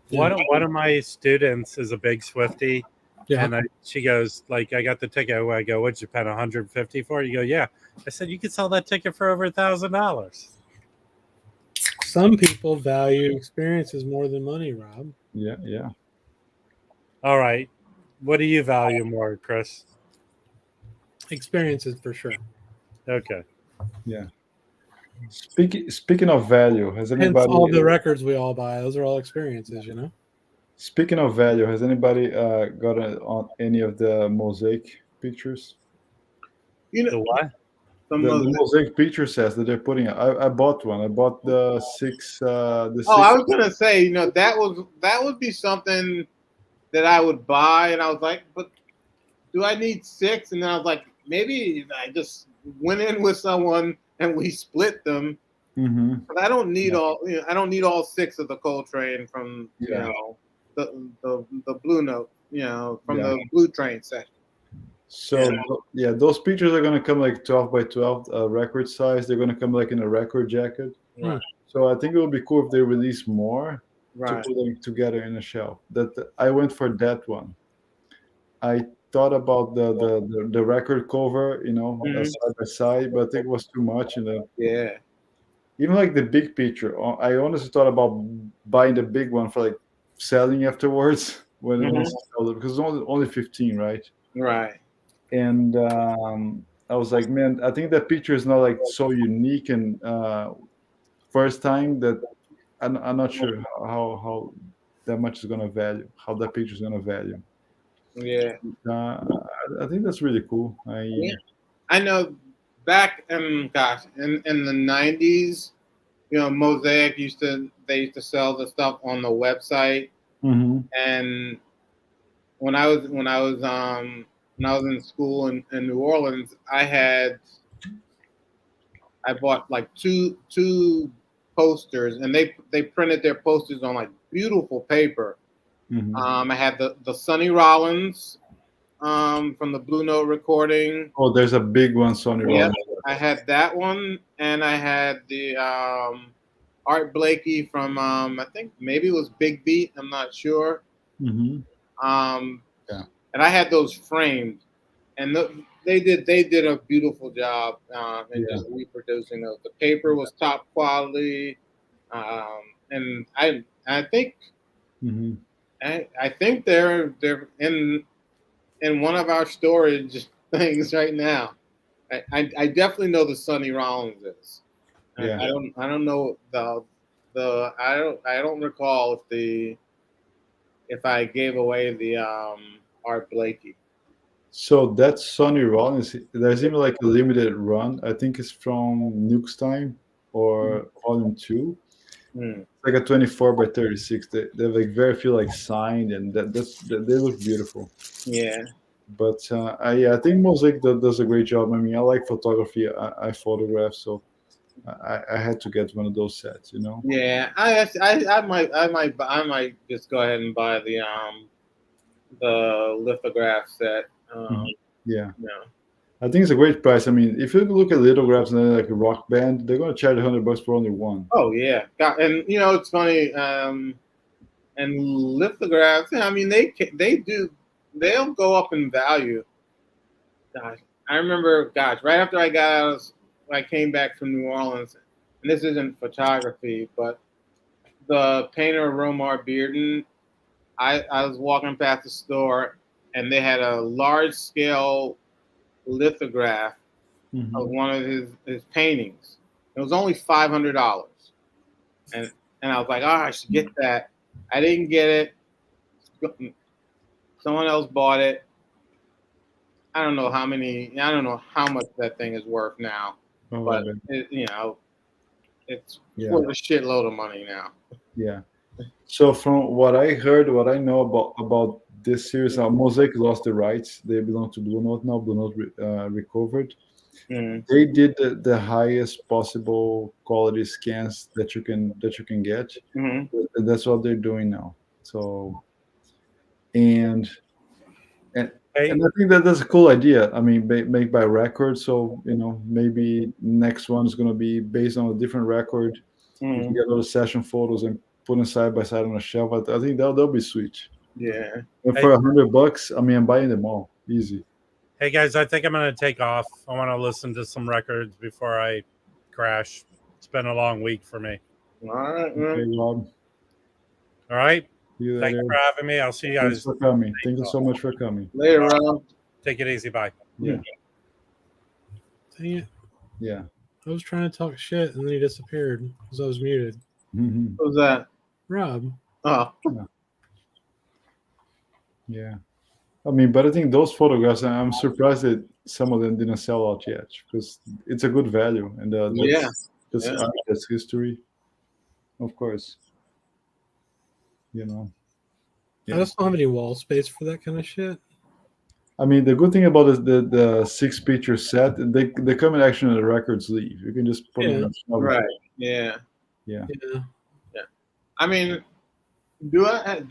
One of my students is a big Swiftie. Yeah. And she goes, like, I got the ticket. I go, what'd you spend $150 for? You go, yeah. I said, you could sell that ticket for over $1,000. Some people value experiences more than money, Rob. Yeah. All right. What do you value more, Chris? Experiences for sure. Okay. Yeah. Speaking of value, has anybody? Hence all the records we all buy, those are all experiences, Speaking of value, has anybody got on any of the mosaic pictures? The what? The mosaic picture sets that they're putting out. I bought one. I bought the six. I was gonna say, that would be something that I would buy, and I was like, but do I need 6? And then I was like, maybe I just went in with someone and we split them. Mm-hmm. But I don't need I don't need all 6 of the Coltrane from the Blue Note, from the Blue Train section. So those pictures are gonna come like 12 by 12 record size. They're gonna come like in a record jacket. Right. So I think it would be cool if they release more to Right. put them together in a shelf. That I went for that one. I thought about the record cover, side by side, but I think it was too much. Yeah. Even like the big picture, I honestly thought about buying the big one for like selling afterwards when it was sold, because it's only 15, right? Right. And I was like, man, I think that picture is not like so unique and first time that I'm not sure how that much is gonna value, how that picture is gonna value. Yeah. I think that's really cool. I know back in the 90s, Mosaic used to sell the stuff on the website. Mm-hmm. And when I was in school in New Orleans, I bought like two posters, and they printed their posters on like beautiful paper. Mm-hmm. I had the Sonny Rollins from the Blue Note recording. Oh, there's a big one, Sonny Rollins. I had that one, and I had the Art Blakey from I think maybe it was Big Beat. I'm not sure. Mm-hmm. Yeah. And I had those framed, and they did a beautiful job in just reproducing those. The paper was top quality, and I think Mm-hmm. I think they're in one of our storage things right now. I definitely know the Sonny Rollins is. Yeah. I don't know I don't recall if I gave away the Art Blakey. So that's Sonny Rollins. There's even like a limited run. I think it's from Nuke's Time or Volume 2. Hmm. It's like a 24 by 36. They have like very few like signed, and they look beautiful. Yeah. But I think Mosaic does a great job. I mean, I like photography. I photograph, so I had to get one of those sets. You know. Yeah, I might just go ahead and buy the lithograph set. Yeah. No. I think it's a great price. I mean, if you look at lithographs and then like a rock band, they're gonna charge $100 for only one. Oh yeah, and it's funny. And lithographs, I mean, they'll go up in value. Gosh, I remember, right after I came back from New Orleans, and this isn't photography, but the painter Romar Bearden, I was walking past the store, and they had a large scale lithograph of one of his paintings. It was only $500, and I was like, oh, I should get that. I didn't get it. Someone else bought it. I don't know how much that thing is worth now, but it's worth a shitload of money now. Yeah. So from what I heard, what I know about this series, Mosaic lost the rights. They belong to Blue Note now. Blue Note recovered. Mm. They did the highest possible quality scans that you can get. Mm-hmm. That's what they're doing now. So, and I think that's a cool idea. I mean, make by record. So maybe next one is going to be based on a different record. Mm-hmm. You can get all the session photos and put them side by side on a shelf. I think that'll be sweet. Yeah. And for $100, I mean, I'm buying them all easy. Hey guys, I think I'm going to take off. I want to listen to some records before I crash. It's been a long week for me. All right, man. Okay, Rob. All right. You Thanks for having me. I'll see you guys. Thanks for coming. Thank you so much for coming. Later, Rob. Take it easy. Bye. Yeah. Dang it. Yeah. I was trying to talk shit and then he disappeared because I was muted. Mm-hmm. Who's that? Rob. Oh. Yeah. I mean, but I think those photographs, I'm surprised that some of them didn't sell out yet because it's a good value. And that's history, of course. I just don't have any wall space for that kind of shit. I mean, the good thing about the 6-picture set, they come in actually in a record sleeve. You can just put them on. Right. Yeah. Yeah. I mean, do I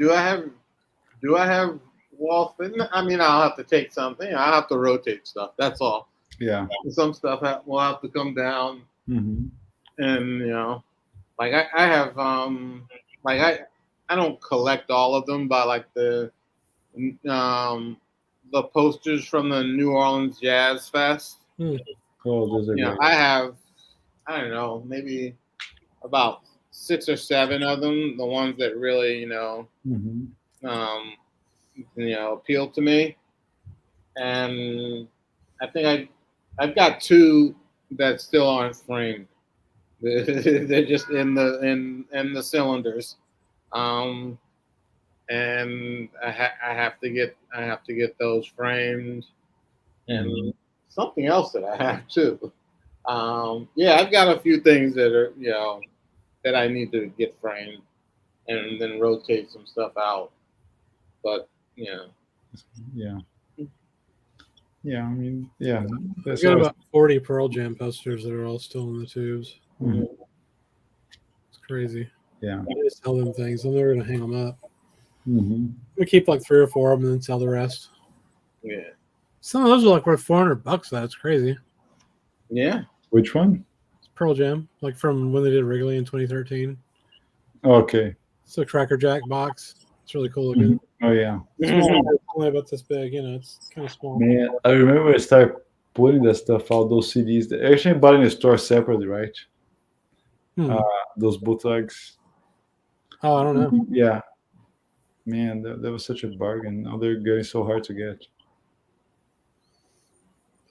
have wall space? I mean, I'll have to take something. I'll have to rotate stuff. That's all. Yeah. Some stuff will have to come down. Mm-hmm. And like I have like I don't collect all of them, but like the posters from the New Orleans Jazz Fest. Oh, those are great. I don't know, maybe about 6 or 7 of them. The ones that really appeal to me, and I think I've got 2 that still aren't framed. They're just in the cylinders, and I have to get those framed, and something else that I have too. I've got a few things that are that I need to get framed, and then rotate some stuff out. But yeah. I mean, yeah. I've got about 40 Pearl Jam posters that are all still in the tubes. Mm-hmm. It's crazy. Yeah. I just sell them things. I'm never gonna hang them up. Mm-hmm. We keep like 3 or 4 of them and then sell the rest. Yeah. Some of those are like worth $400. That's crazy. Yeah. Which one? It's Pearl Jam, like from when they did Wrigley in 2013. Okay. It's a Cracker Jack box. It's really cool looking. Mm-hmm. Oh yeah. Small, it's only about this big. It's kind of small. Man, I remember I started putting that stuff out. Those CDs. They actually bought in the store separately, right? Those bootlegs. Oh, I don't know. Yeah. Man, that was such a bargain. Now they're getting so hard to get.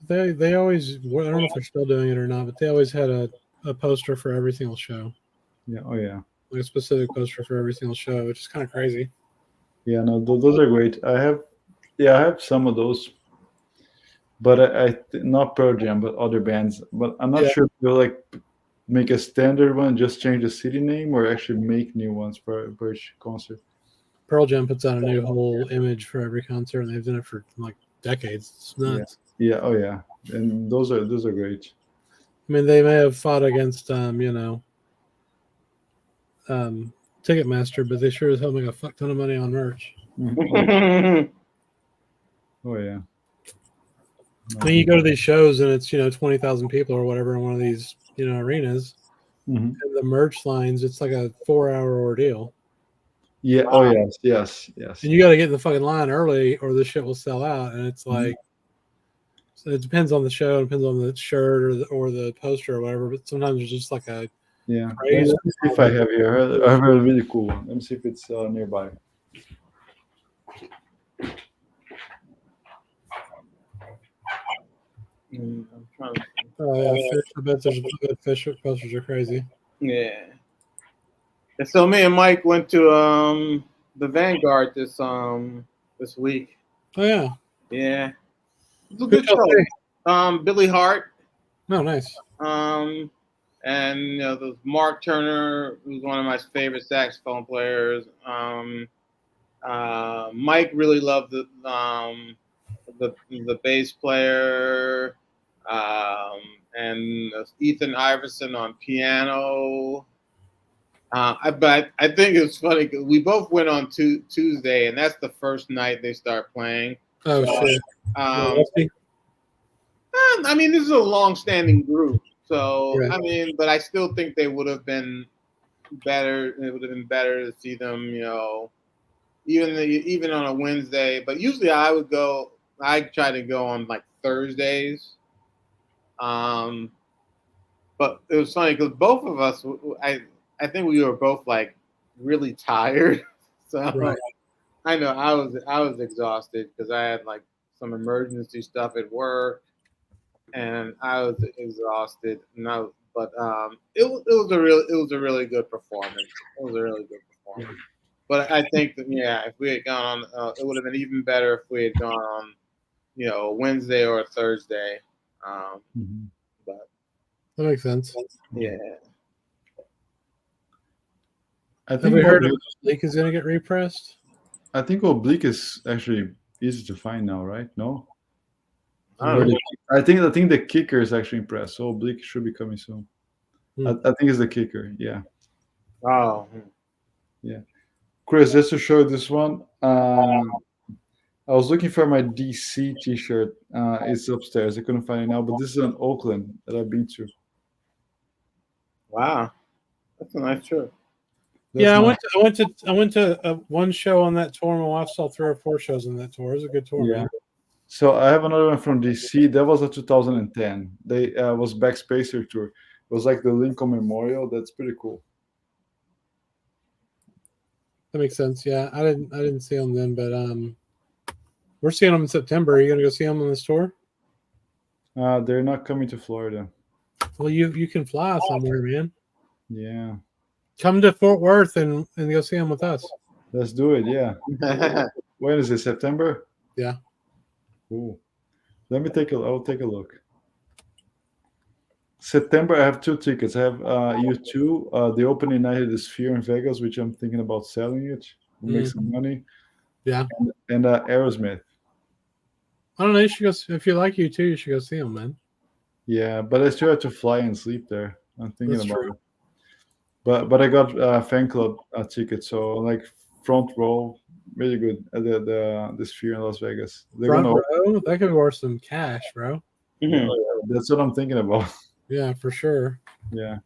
They always. I don't know if they're still doing it or not, but they always had a poster for every single show. Yeah. Oh yeah. Like a specific poster for every single show, which is kind of crazy. Yeah. No, those are great. I have some of those, but not Pearl Jam, but other bands. But I'm not sure if they'll like make a standard one, just change the city name, or actually make new ones for each concert. Pearl Jam puts out a new whole image for every concert, and they've done it for like decades. It's nuts. Yeah. Oh yeah. And those are great. I mean, they may have fought against Ticketmaster, but they sure as hell make a fuck ton of money on merch. Oh yeah. I mean, you go to these shows and it's 20,000 people or whatever in one of these arenas, and the merch lines, it's like a 4-hour ordeal. Yeah. Wow. Oh yes. And you got to get in the fucking line early, or the shit will sell out. And it's like, so it depends on the show, it depends on the shirt or the poster or whatever. But sometimes it's just like a Let me see if I have here. I have a really cool one. Let me see if it's nearby. I'm trying to... Oh yeah, fish. I bet there's good fish posters are crazy. Yeah. And so me and Mike went to the Vanguard this week. Oh yeah. Yeah. It's a good show. Billy Hart. Oh, nice. And the Mark Turner, who's one of my favorite saxophone players. Mike really loved the bass player, and Ethan Iverson on piano. But I think it's funny because we both went on Tuesday, and that's the first night they start playing. Oh shit! I mean, this is a long-standing group, so right. I mean, but I still think they would have been better. It would have been better to see them, even on a Wednesday. But usually, I try to go on like Thursdays. But it was funny because both of us, I think we were both like really tired. So right. I know I was exhausted because I had like some emergency stuff at work, and I was exhausted. But it was a really good performance. It was a really good performance. But I think that if we had gone on, it would have been even better if we had gone on, a Wednesday or a Thursday. But that makes sense. Yeah. I think have we heard Oblique is going to get repressed? I think Oblique is actually easy to find now, right? No. I think the kicker is actually impressed. So Oblique should be coming soon. I think it's the kicker. Yeah. Oh. Yeah. Chris, just to show this one, I was looking for my DC T-shirt. It's upstairs. I couldn't find it now, but this is in Oakland that I've been to. Wow, that's a nice trip. I went to one show on that tour. My wife saw 3 or 4 shows on that tour. It was a good tour, man. So I have another one from DC. That was a 2010. They was Backspacer tour. It was like the Lincoln Memorial. That's pretty cool. That makes sense. Yeah, I didn't see them then, but we're seeing them in September. Are you gonna go see them on this tour? They're not coming to Florida. Well, you can fly somewhere, man. Yeah. Come to Fort Worth and go see them with us. Let's do it. Yeah. When is it? September? Yeah. Cool. Let me I'll take a look. September, I have 2 tickets. I have U2, the opening night at the Sphere in Vegas, which I'm thinking about selling it. We'll make some money. Yeah. And Aerosmith. I don't know. You should go, if you like U2, you should go see them, man. Yeah, but I still have to fly and sleep there. I'm thinking about it. But I got a fan club ticket, so like front row, really good at the Sphere in Las Vegas. Front row? That could be worth some cash, bro. Mhm. That's what I'm thinking about. Yeah, for sure. Yeah.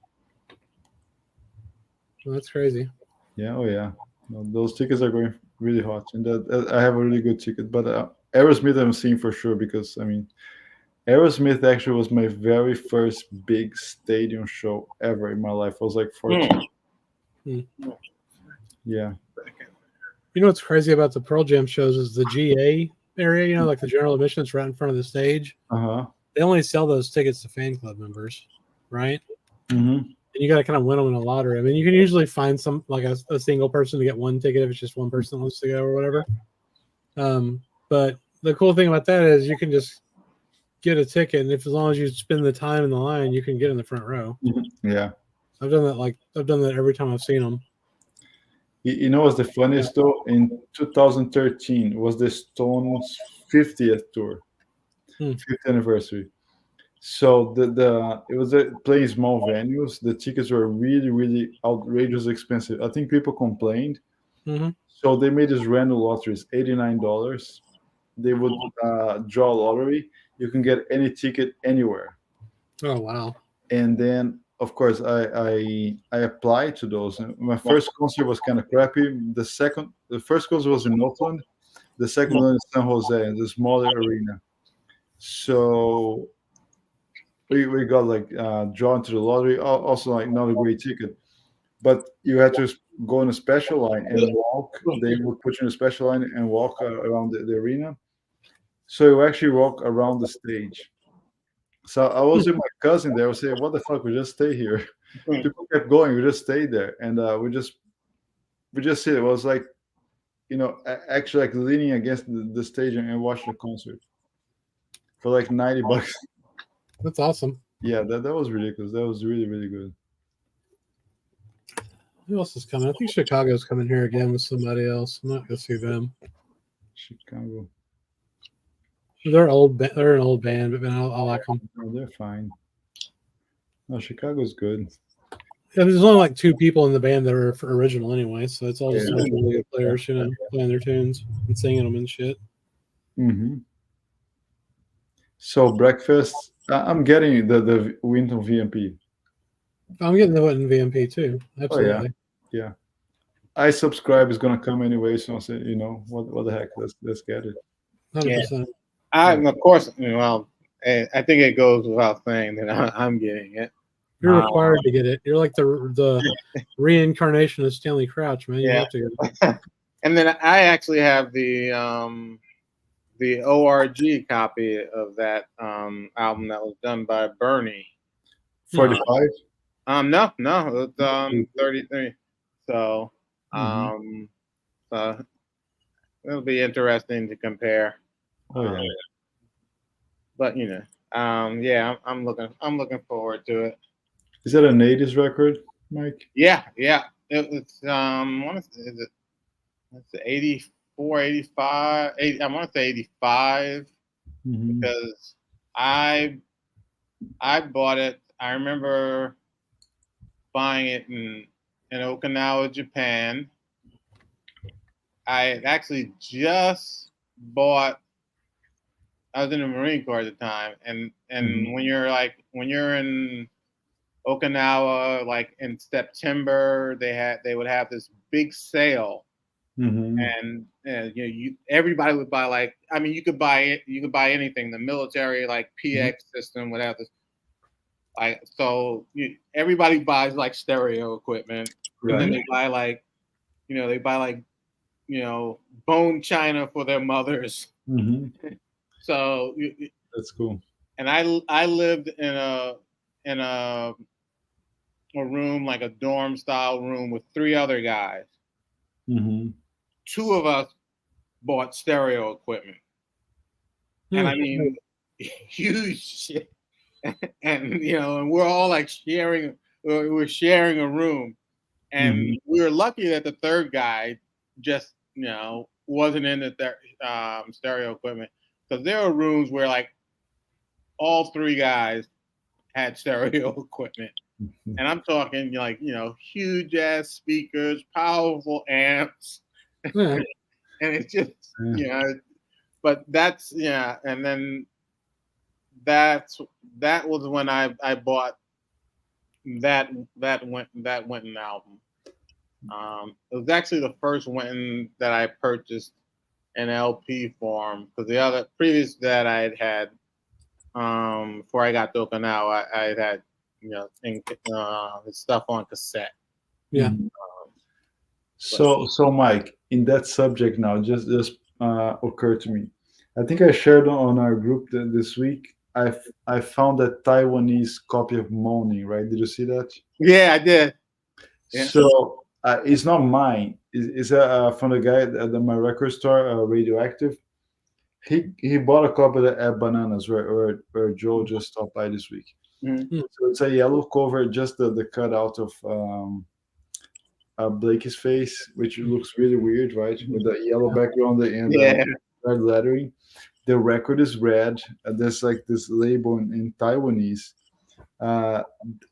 Well, that's crazy. Yeah. Oh yeah. No, those tickets are going really hot, and I have a really good ticket. But Aerosmith I'm seeing for sure because I mean Aerosmith actually was my very first big stadium show ever in my life. I was like 14. Yeah. You know what's crazy about the Pearl Jam shows is the GA area, you know, like the general admission that's right in front of the stage. Uh-huh. They only sell those tickets to fan club members, right? Mm-hmm. And you got to kind of win them in a lottery. I mean, you can usually find some, like a single person to get one ticket if it's just one person that wants to go or whatever. But the cool thing about that is you can just get a ticket, and if as long as you spend the time in the line, you can get in the front row. Yeah. I've done that every time I've seen them. You know what's the funniest though? In 2013 was the Stones 50th tour, 50th anniversary. So it was playing small venues. The tickets were really really outrageous expensive. I think people complained. Mm-hmm. So they made these random lotteries, $89. They would draw a lottery. You can get any ticket anywhere. Oh wow! And then of course I applied to those. My first concert was kind of crappy. The first concert was in Oakland. The second one in San Jose, in the smaller arena. So we got like drawn to the lottery. Also like not a great ticket, but you had to go in a special line and walk. They would put you in a special line and walk around the arena. So you actually walk around the stage. So I was with my cousin there. I was saying, "What the fuck? We just stay here." People kept going. We just stayed there, and we just sit. It was like, actually like leaning against the stage and watching the concert for like $90. That's awesome. Yeah, that was ridiculous. That was really really good. Who else is coming? I think Chicago's coming here again with somebody else. I'm not gonna see them. Chicago. They're old. They're an old band, but man, I like them. No, they're fine. No, Chicago's good. Yeah, there's only like two people in the band that are original anyway, so it's all just Yeah. a bunch of really good players, you know, playing their tunes and singing them and shit. Mm-hmm. So breakfast, I'm getting the Winton VMP. I'm getting the Winton VMP too. Absolutely. Oh, yeah. I subscribe is gonna come anyway, so I said, what the heck? Let's get it. 100%. Of course, well, I think it goes without saying that I'm getting it. You're required to get it. You're like the reincarnation of Stanley Crouch, man. You have to get it. And then I actually have the ORG copy of that album that was done by Bernie. 45? No, it's 33. So so it'll be interesting to compare. Oh yeah. But yeah, I'm looking forward to it. Is that a 80s record, Mike? Yeah. It's it's 84, 85, 80, I want to say 85 because I bought it. I remember buying it in Okinawa, Japan. I actually just bought. I was in the Marine Corps at the time, and when you're in Okinawa, like in September, they would have this big sale, and everybody would buy you could buy anything. The military PX system would have this. Everybody buys stereo equipment, right. And then they buy bone china for their mothers. So that's cool. And I lived in a room, like a dorm style room with 3 other guys. 2 of us bought stereo equipment, and I mean huge shit. And and we're all sharing. We're sharing a room, and we were lucky that the third guy just wasn't into stereo equipment, because there were rooms where all 3 guys had stereo equipment, and I'm talking huge ass speakers, powerful amps, and it's just but that's and then that was when I bought that Winton album. It was actually the first Winton that I purchased in LP form, because the other previous that I had before I got to Okinawa, I had his stuff on cassette. Yeah. So Mike, in that subject now, just occurred to me. I think I shared on our group this week. I found that Taiwanese copy of Moaning. Right? Did you see that? Yeah, I did. Yeah. So it's not mine. It's from the guy at my record store, Radioactive. He bought a copy at Bananas, where Joe just stopped by this week. Mm-hmm. So it's a yellow cover, just the cutout of Blake's face, which looks really weird, right? With the yellow background and red lettering. The record is red. There's like this label in Taiwanese. I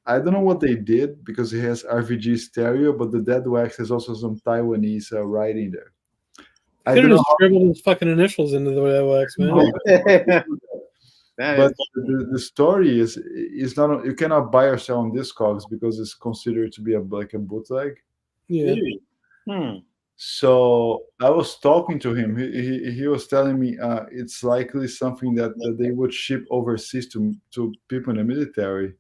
don't know what they did because it has RVG stereo, but the Dead Wax has also some Taiwanese writing there. I could have just scribbled his fucking initials into the Dead Wax, man. But the story is not. You cannot buy or sell on Discogs because it's considered to be like a bootleg. Yeah. So I was talking to him. He was telling me it's likely something that they would ship overseas to people in the military.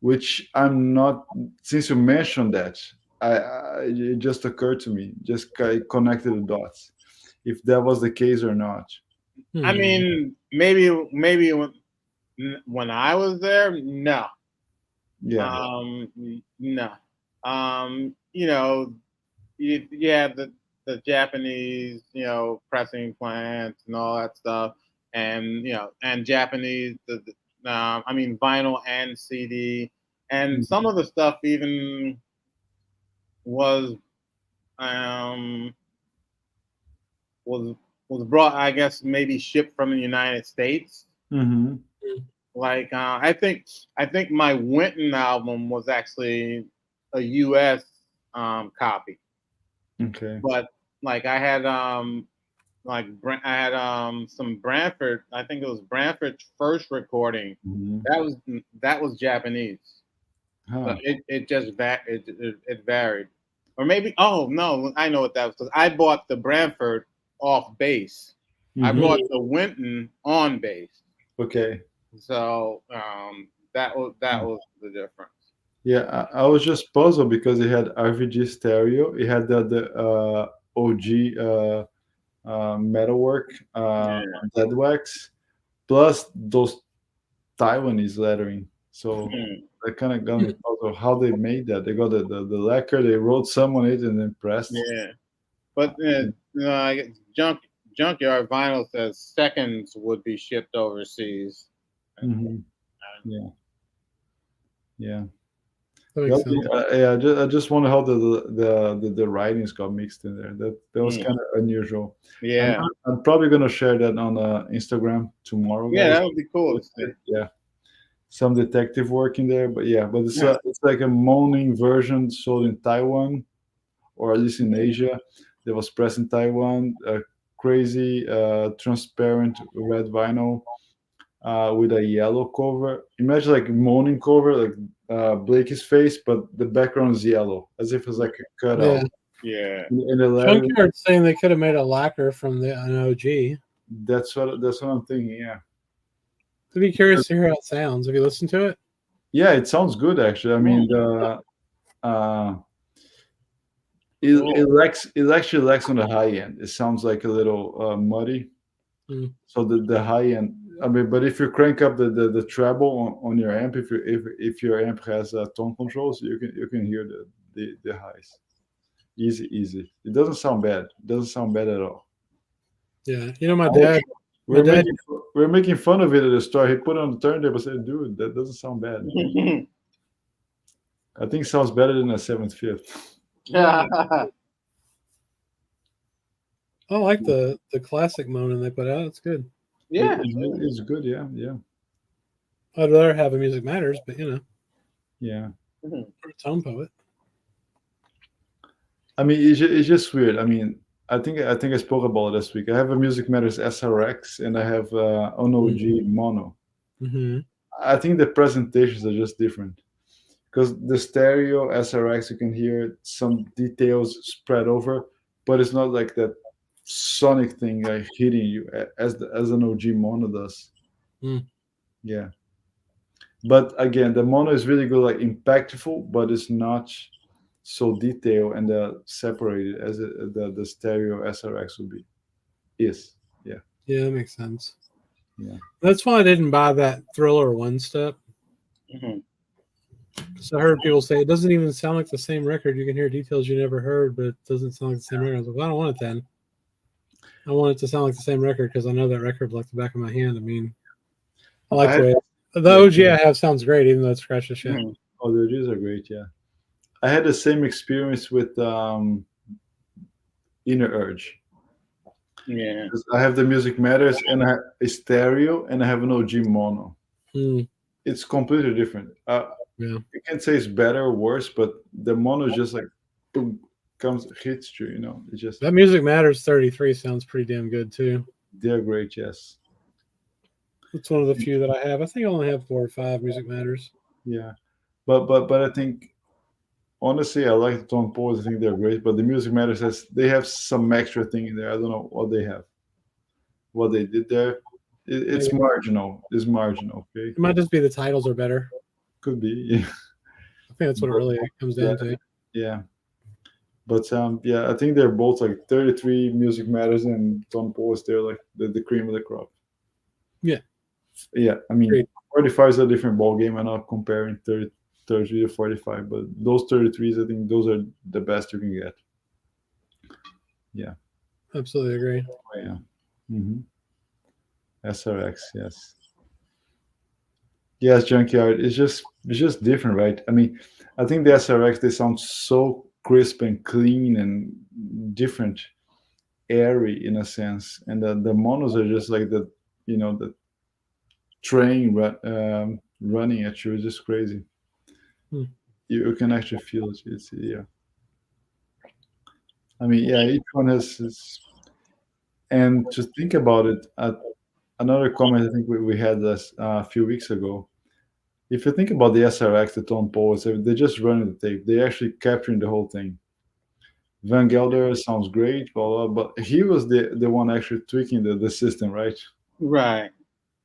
Which I'm not. Since you mentioned that, it just occurred to me. Just connected the dots. If that was the case or not. I mean, maybe when I was there, no. Yeah. No. The Japanese, pressing plants and all that stuff, and and Japanese, vinyl and CD, and some of the stuff even was brought, I guess, maybe shipped from the United States. Mm-hmm. Like I think my Winton album was actually a U.S. Copy. Okay. But like I had some Branford. I think it was Branford's first recording. Mm-hmm. That was Japanese. Huh. It just it varied, or maybe I know what that was, because I bought the Branford off bass. Mm-hmm. I bought the Winton on bass. Okay. So that was the difference. Yeah, I was just puzzled because it had RVG stereo. It had the OG metalwork, Dead Wax, plus those Taiwanese lettering. So I kind of got me puzzled how they made that. They got the lacquer, they wrote some on it and then pressed. Yeah, but Junkyard Vinyl says seconds would be shipped overseas. Mm-hmm. Yeah. I just wonder how the writings got mixed in there. That was kind of unusual. Yeah, I'm probably gonna share that on Instagram tomorrow. Yeah, guys. that would be cool. Yeah, some detective work in there, but it's like a moaning version sold in Taiwan, or at least in Asia. That was pressed in Taiwan. Crazy transparent red vinyl. With a yellow cover. Imagine like moaning cover, like Blake's face, but the background is yellow, as if it's like a cutout. Yeah. In the Junkyard's saying they could have made a lacquer from an OG. That's what I'm thinking. Yeah. I'd be curious to hear how it sounds. Have you listened to it? Yeah, it sounds good actually. I mean, it actually lacks on the high end. It sounds like a little muddy. So the high end. I mean, but if you crank up the treble on your amp, if your amp has tone controls, you can hear the highs. Easy. It doesn't sound bad. It doesn't sound bad at all. Yeah, my dad. We're making fun of it at the store. He put it on the turntable and said, "Dude, that doesn't sound bad." I think it sounds better than a 7/5. Yeah. I like the classic moaning they put out. It's good. Yeah, it's good. Yeah. I'd rather have a Music Matters, but yeah, or a Tone Poet. I mean, it's just weird. I mean, I think I spoke about it this week. I have a Music Matters SRX and I have an OG mono. Mm-hmm. I think the presentations are just different because the stereo SRX you can hear some details spread over, but it's not like that sonic thing like hitting you as an OG mono does. Mm. Yeah, but again, the mono is really good, like impactful, but it's not so detailed and separated as the stereo SRX would be. Is yeah. Yeah, that makes sense. Yeah. That's why I didn't buy that Thriller one step. Mhm. So I heard people say it doesn't even sound like the same record. You can hear details you never heard, but it doesn't sound like the same record. I was like, well, I don't want it then. I want it to sound like the same record because I know that record like the back of my hand. I mean, I like the OG I have sounds great, even though it's scratched the shit. Mhm. Oh, the OGs are great. Yeah, I had the same experience with Inner Urge. Yeah. I have the Music Matters and I have a stereo and I have an OG mono. Mm. It's completely different. Yeah. You can't say it's better or worse, but the mono is just like boom, hits you. You know, it's just That Music Matters 33 sounds pretty damn good too. they're great. Yes. It's one of the few that I have. I think I only have 4 or 5 Music Matters. Yeah, but I think honestly, I like the tone poles. I think they're great, but the Music Matters they have some extra thing in there. I don't know what they have, what they did there. It's Maybe. marginal. It's marginal. Okay, It might just be the titles are better. could be. Yeah. I think that's what it really comes down to. Yeah. But yeah, I think they're both like 33 Music Matters and Tone Poles. They're like the cream of the crop. Yeah. Yeah, I mean, Great. 45 is a different ball game. I'm not comparing 33 to 45, but those 33s, I think those are the best you can get. Yeah. Absolutely agree. Oh, yeah. Mm-hmm. SRX, yes. Yes, Junkyard. It's just different, right? I mean, I think the SRX they sound so crisp and clean and different, airy in a sense, and the monos are just like the train running at you. It's just crazy. Hmm. You can actually feel it. It's yeah. I mean, yeah, each one has its. And to think about it, another comment I think we had this a few weeks ago. If you think about the SRX, the tone poles, they're just running the tape. They're actually capturing the whole thing. Van Gelder sounds great, blah, blah, but he was the one actually tweaking the system, right? Right.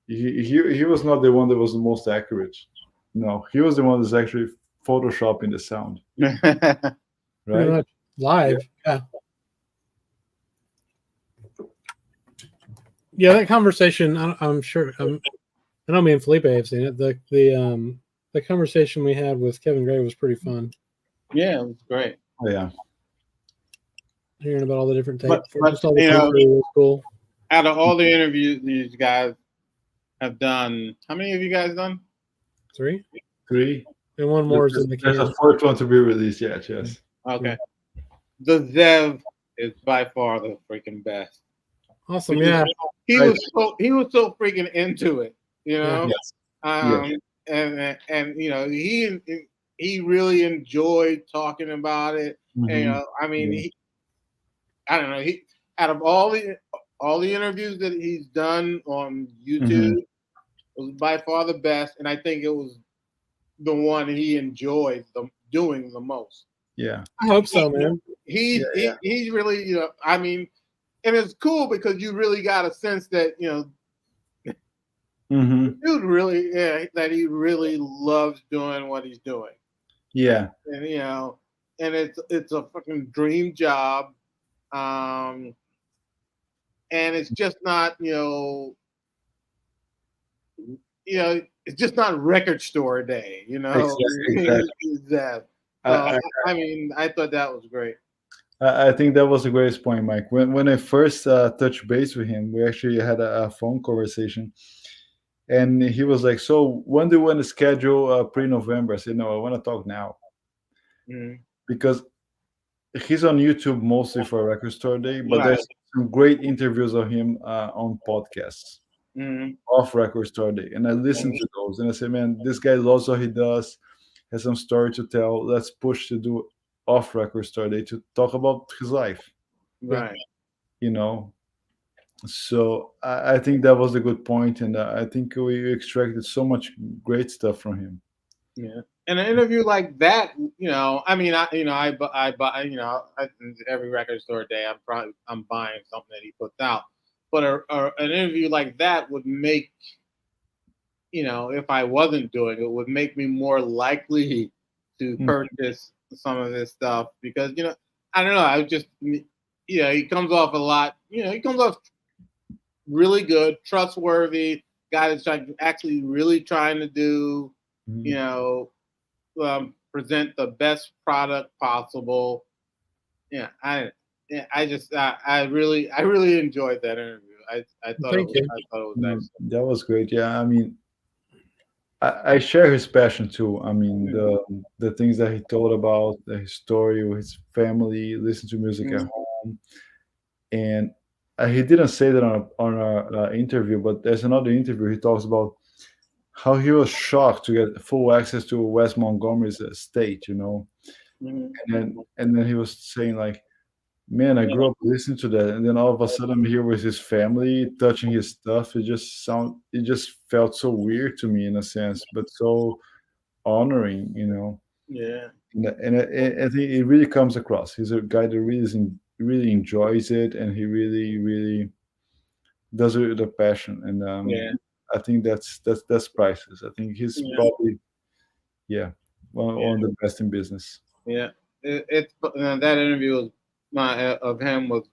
He was not the one that was the most accurate. No, he was the one that's actually photoshopping the sound, Pretty right? much live. Yeah. Yeah, that conversation. I'm sure. I know me and Felipe have seen it. The conversation we had with Kevin Gray was pretty fun. Yeah, it was great. Oh, yeah. Hearing about all the different But- tapes. but, Just all the you know- tapes was cool. Out of all the interviews these guys have done, how many have you guys done? 3, 3. and one more is in the There's can. a 4th one to be released yet, yes. Okay. The Zev is by far the freaking best. Awesome. Yeah. He was so freaking into it, you know. Yes. And you know he really enjoyed talking about it. Mhm. And, you know, I mean, Yeah. I don't know. He out of all the interviews that he's done on YouTube, it was by far the best, and I think it was the one he enjoyed doing the most. Yeah. I hope so, man. He's really, you know, I mean, and it's cool because you really got a sense that, you know, dude really, that he really loves doing what he's doing. Yeah. And, you know, and it's a fucking dream job. And it's just not, you know, it's just not record store day, you know. Exactly. I mean, I thought that was great. I think that was the greatest point, Mike. When I first touched base with him, we actually had a phone conversation, and he was like, "So when do you want to schedule pre-November?" I said, "No, I want to talk now," because he's on YouTube mostly for Record Store Day, but there's some great interviews of him on podcasts off Record Store Day, and I listened to those, and I said, "Man, this guy loves what he does, has some story to tell. Let's push to do off Record Store Day to talk about his life." Right. You know, So I think that was a good point, and I think we extracted so much great stuff from him. Yeah. In an interview like that, I mean, every record store day, I'm buying something that he puts out. But an interview like that would make, if I wasn't doing it, would make me more likely to purchase some of this stuff because, I don't know, I just, he comes off a lot, he comes off really good, trustworthy guy that's actually really trying to do, you know, present the best product possible. Yeah, I really enjoyed that interview. I thought Thank you. I thought it was excellent. That was great. Yeah, I mean, I share his passion too. I mean, the things that he told about his story with his family, listen to music at home, and he didn't say that on a interview, but there's another interview he talks about how he was shocked to get full access to Wes Montgomery's estate, and then he was saying like, man, I grew up listening to that, and then all of a sudden I'm here with his family, touching his stuff. It just felt so weird to me in a sense, but so honoring. Yeah. And I think it really comes across. He's a guy that really enjoys it, and he really does it with a passion. And I think that's priceless. I think he's probably one of the best in business. Yeah, that interview of him was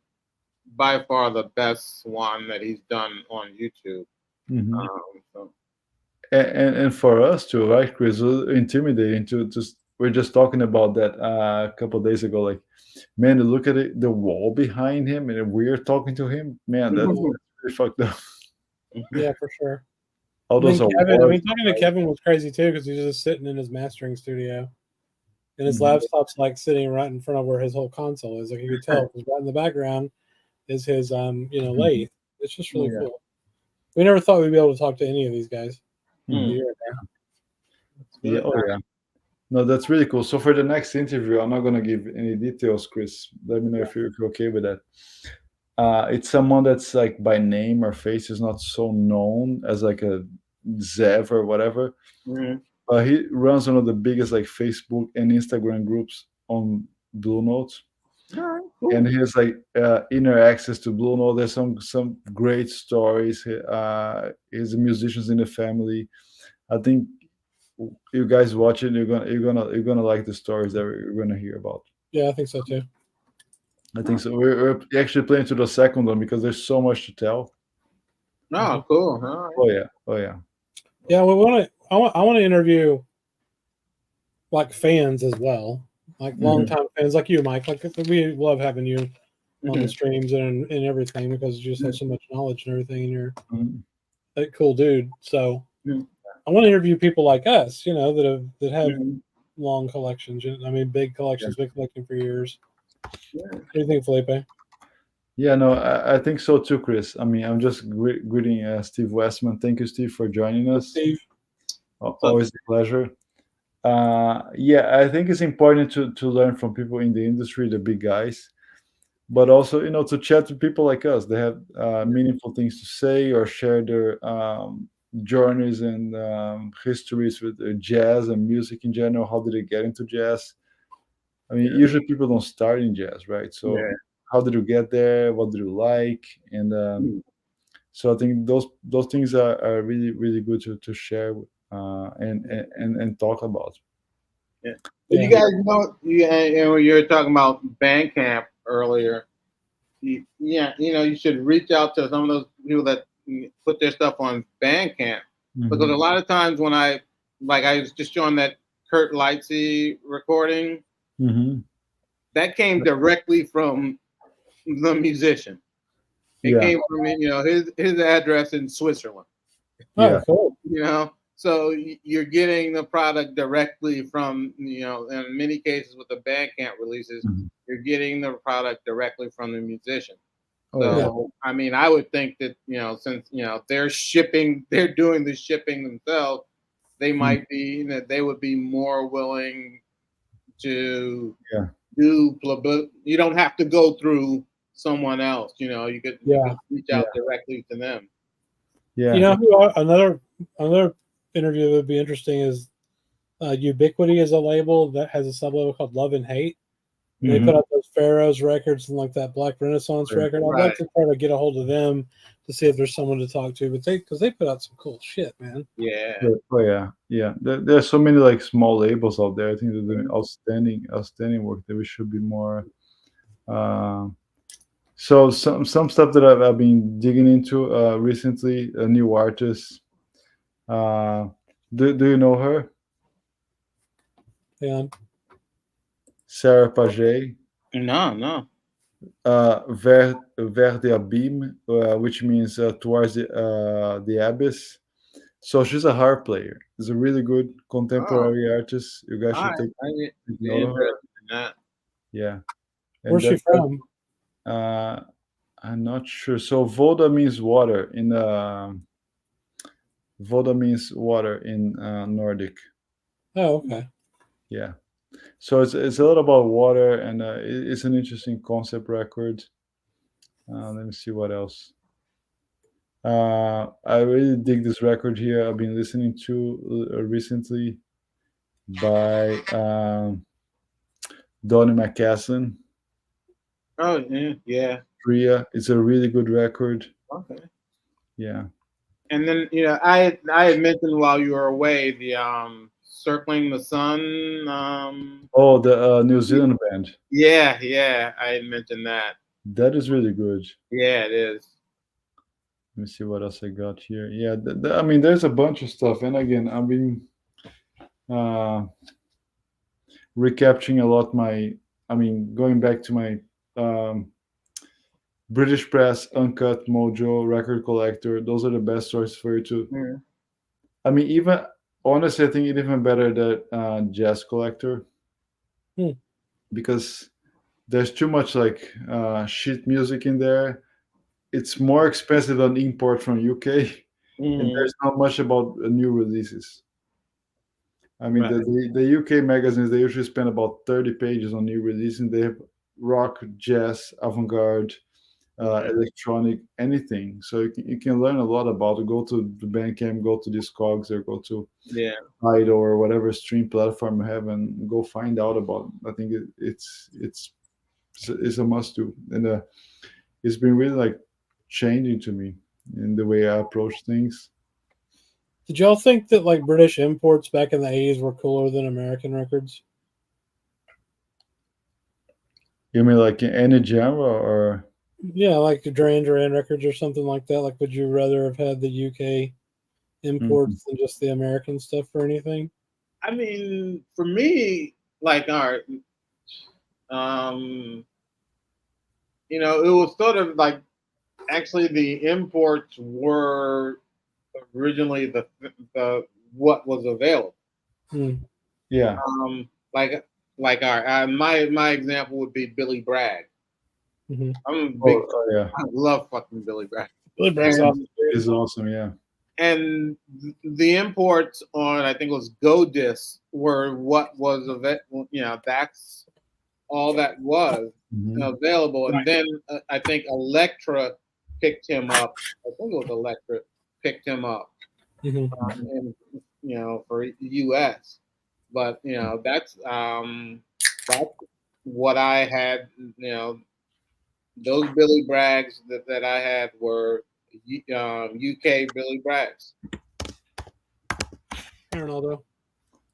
by far the best one that he's done on YouTube. So. And for us too, right, Chris? It was intimidating to just. We're just talking about that a couple of days ago. Like, man, to look at it, the wall behind him, and we're talking to him. Man, that's really fucked up. Yeah, for sure. All those talking to Kevin was crazy too because he's just sitting in his mastering studio, and his laptop's like sitting right in front of where his whole console is. Like you could tell, because right in the background is his lathe. It's just really cool. We never thought we'd be able to talk to any of these guys. Yeah. Oh yeah. No, that's really cool. So for the next interview, I'm not gonna give any details, Chris. Let me know if you're okay with that. It's someone that's like by name or face is not so known as like a Zev or whatever. He runs one of the biggest like Facebook and Instagram groups on Blue Note. Cool. And he has like inner access to Blue Note. There's some great stories. He's musicians in the family. I think you guys watch it, you're gonna like the stories that you're gonna hear about. Yeah, I think so too. I think so. We're actually playing to the second one because there's so much to tell. Oh, cool. Oh yeah. Yeah, I want to interview like fans as well, like longtime fans like you, Mike. Like we love having you on the streams and everything because you just have so much knowledge and everything, and you're a cool dude. So I want to interview people like us, that have long collections. I mean, big collections, been collecting for years. What do you think, Felipe? Yeah, no, I think so too, Chris. I mean, I'm just greeting Steve Westman. Thank you, Steve, for joining us. Steve, always a pleasure. I think it's important to learn from people in the industry, the big guys, but also to chat to people like us. They have meaningful things to say or share their journeys and histories with jazz and music in general. How did they get into jazz? I mean, usually people don't start in jazz, right? So how did you get there? What do you like? And so I think those things are really, really good to share and talk about. Yeah. You guys know, you were talking about Bandcamp earlier. You should reach out to some of those people that put their stuff on Bandcamp because a lot of times when I was just showing that Kurt Lightsey recording, that came directly from the musician. It came from his address in Switzerland. Oh, cool. So you're getting the product directly from, in many cases with the Bandcamp releases, you're getting the product directly from the musician. I mean, I would think that, since, they're doing the shipping themselves, they might be, they would be more willing to do, you don't have to go through someone else. You know, you could reach out directly to them. Yeah. You know, another interview that would be interesting is Ubiquity is a label that has a sub-label called Love and Hate. They put out those Pharaohs records and like that Black Renaissance record. I'd like to try to get a hold of them to see if there's someone to talk to, but because they put out some cool shit, man. Yeah. Oh yeah. There's so many like small labels out there. I think they're doing outstanding work. That we should be more. So some stuff that I've been digging into recently. A new artist. Do you know her? Yeah. Sarah Page. No. Vers the Abîme, which means towards the abyss. So she's a harp player. She's a really good contemporary artist. You guys should take note of her. Yeah. And where's she from? I'm not sure. So Voda means water in Nordic. Oh, okay. Yeah. So it's a lot about water, and it's an interesting concept record. Let me see what else. I really dig this record here. I've been listening to recently by Donny McCaslin. Oh yeah. Priya. It's a really good record. Okay. Yeah. And then I had mentioned while you were away the Circling the Sun. Oh, the New Zealand band. Yeah, I had mentioned that. That is really good. Yeah, it is. Let me see what else I got here. Yeah, I mean, there's a bunch of stuff, and again, I've been recapturing a lot. Going back to my British Press, Uncut, Mojo, Record Collector. Those are the best sources for you to. Yeah. I mean, even honestly, I think it's even better than Jazz Collector, because there's too much like shit music in there. It's more expensive than import from UK, and there's not much about new releases. I mean, the UK magazines, they usually spend about 30 pages on new releases, and they have rock, jazz, avant-garde, electronic, anything. So you can learn a lot about it. Go to the Bandcamp, go to Discogs, or go to Tidal or whatever stream platform you have, and go find out about it. I think it's a must do, and it's been really like changing to me in the way I approach things. Did y'all think that like British imports back in the 80s were cooler than American records? You mean like in any genre, or? Yeah, like Duran Duran records or something like that. Like, would you rather have had the UK imports than just the American stuff or anything? I mean, for me, like, all right, it was sort of like, actually, the imports were originally the what was available. Yeah. Like my example would be Billy Bragg. I'm a big. I love fucking Billy Bragg. Billy Bragg's awesome. He's awesome, yeah. And the imports on, I think it was Go Disc, were what was available. That's all that was available. And then I think Elektra picked him up. I think it was Elektra picked him up, and for U.S. But that's what I had. Those Billy Braggs that I had were UK Billy Braggs. Hey, Ronaldo.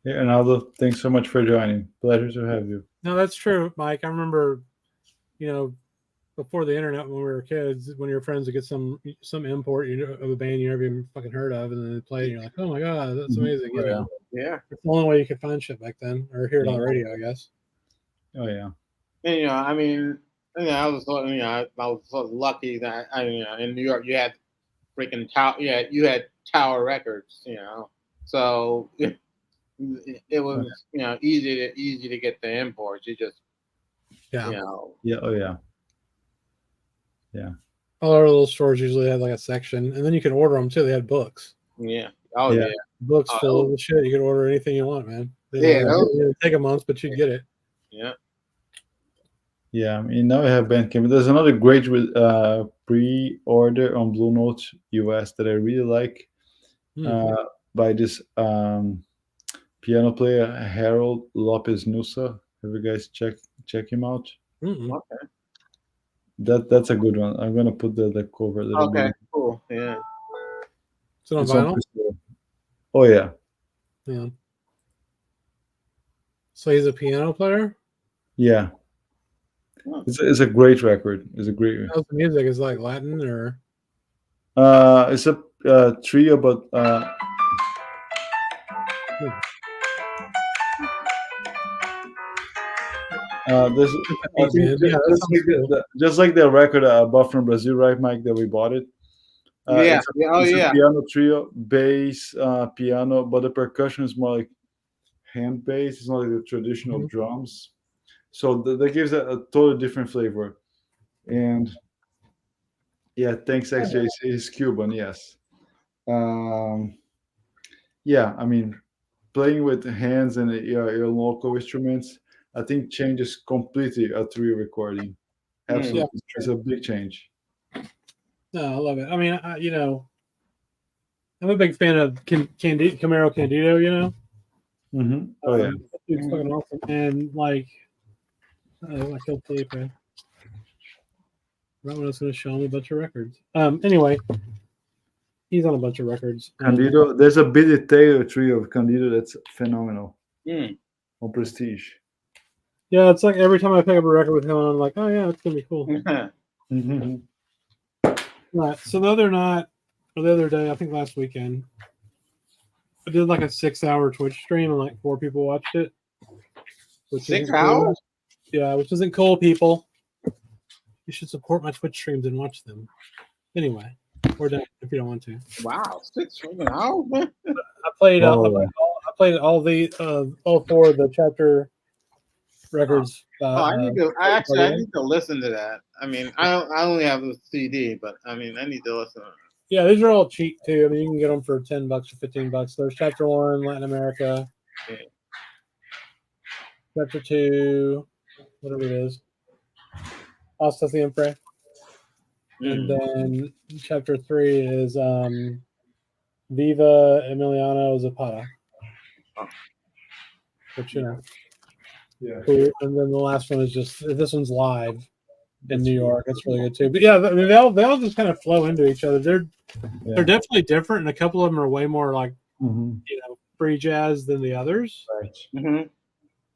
Hey, Ronaldo, thanks so much for joining. Pleasure to have you. No, that's true, Mike. I remember, before the internet, when we were kids, when your friends would get some import of a band you never even fucking heard of, and then they play, and you're like, oh my god, that's amazing. Yeah. It's the only way you could find shit back then, or hear it on the radio, I guess. Oh yeah. And I mean, I was sort of lucky that in New York you had freaking Tower. Yeah, you had Tower Records. So it was easy to get the imports. You just Yeah. Oh yeah. Yeah. All our little stores usually had like a section, and then you could order them too. They had books. Yeah. Oh yeah. Books full of the shit. You could order anything you want, man. It would take a month, but you'd get it. Yeah. Yeah, I mean now I have Bandcamp. There's another great pre-order on Blue Note US that I really like uh, by this piano player Harold Lopez Nusa. Have you guys check him out? Okay. That's a good one. I'm gonna put the cover a little Okay. bit. Cool. Yeah. Is it on It's on vinyl? Priscilla. Oh yeah, Yeah. So he's a piano player. yeah. Hmm. It's a great record. It's a great. How's the music? Is it like Latin or? It's a trio, but there's I Beat, think man. Yeah, that just sounds like cool. just like the record above from Brazil, right, Mike? That we bought it. Yeah. Oh It's a yeah. piano trio, bass, piano, but the percussion is more like hand bass. It's not like the traditional Mhm. drums. So that gives a totally different flavor. And yeah, thanks XJ. He's Cuban, yes. Um, yeah, I mean, playing with hands and your local instruments, I think changes completely a trio recording. Mm. Yeah, Absolutely, it's a big change. no, I love it. I mean, I'm a big fan of Camaro Candido. Oh yeah, That dude's fucking awesome. And like, I killed Felipe. Right when I was going to show him a bunch of records. Anyway, he's on a bunch of records. Candido. There's a Billy Taylor trio of Candido that's phenomenal Mm. on Prestige. Yeah, it's like every time I pick up a record with him, I'm like, oh yeah, it's gonna be cool. Mm-hmm. Right. So the other day, I think last weekend, I did like a 6-hour Twitch stream and like 4 people watched it. Which 6 isn't cool. hours? Yeah, which isn't cool, people. You should support my Twitch streams and watch them. Anyway, or don't if you don't want to. Wow, 6 fucking hours, man. I played. Oh, I played all 4 of the chapter records. I need to listen to that. I mean, I only have a CD, but I mean, I need to listen. Yeah, these are all cheap too. I mean, you can get them for $10 or $15. There's chapter 1, Latin America. Yeah. Chapter 2, whatever it is, Hasta Siempre. And then chapter 3 is Viva Emiliano Zapata. Oh. Which, yeah. cool. And then the last one is this one's live in New York. It's really good too. But yeah, I mean, they all just kind of flow into each other. They're definitely different, and a couple of them are way more like free jazz than the others. Right. Mm-hmm.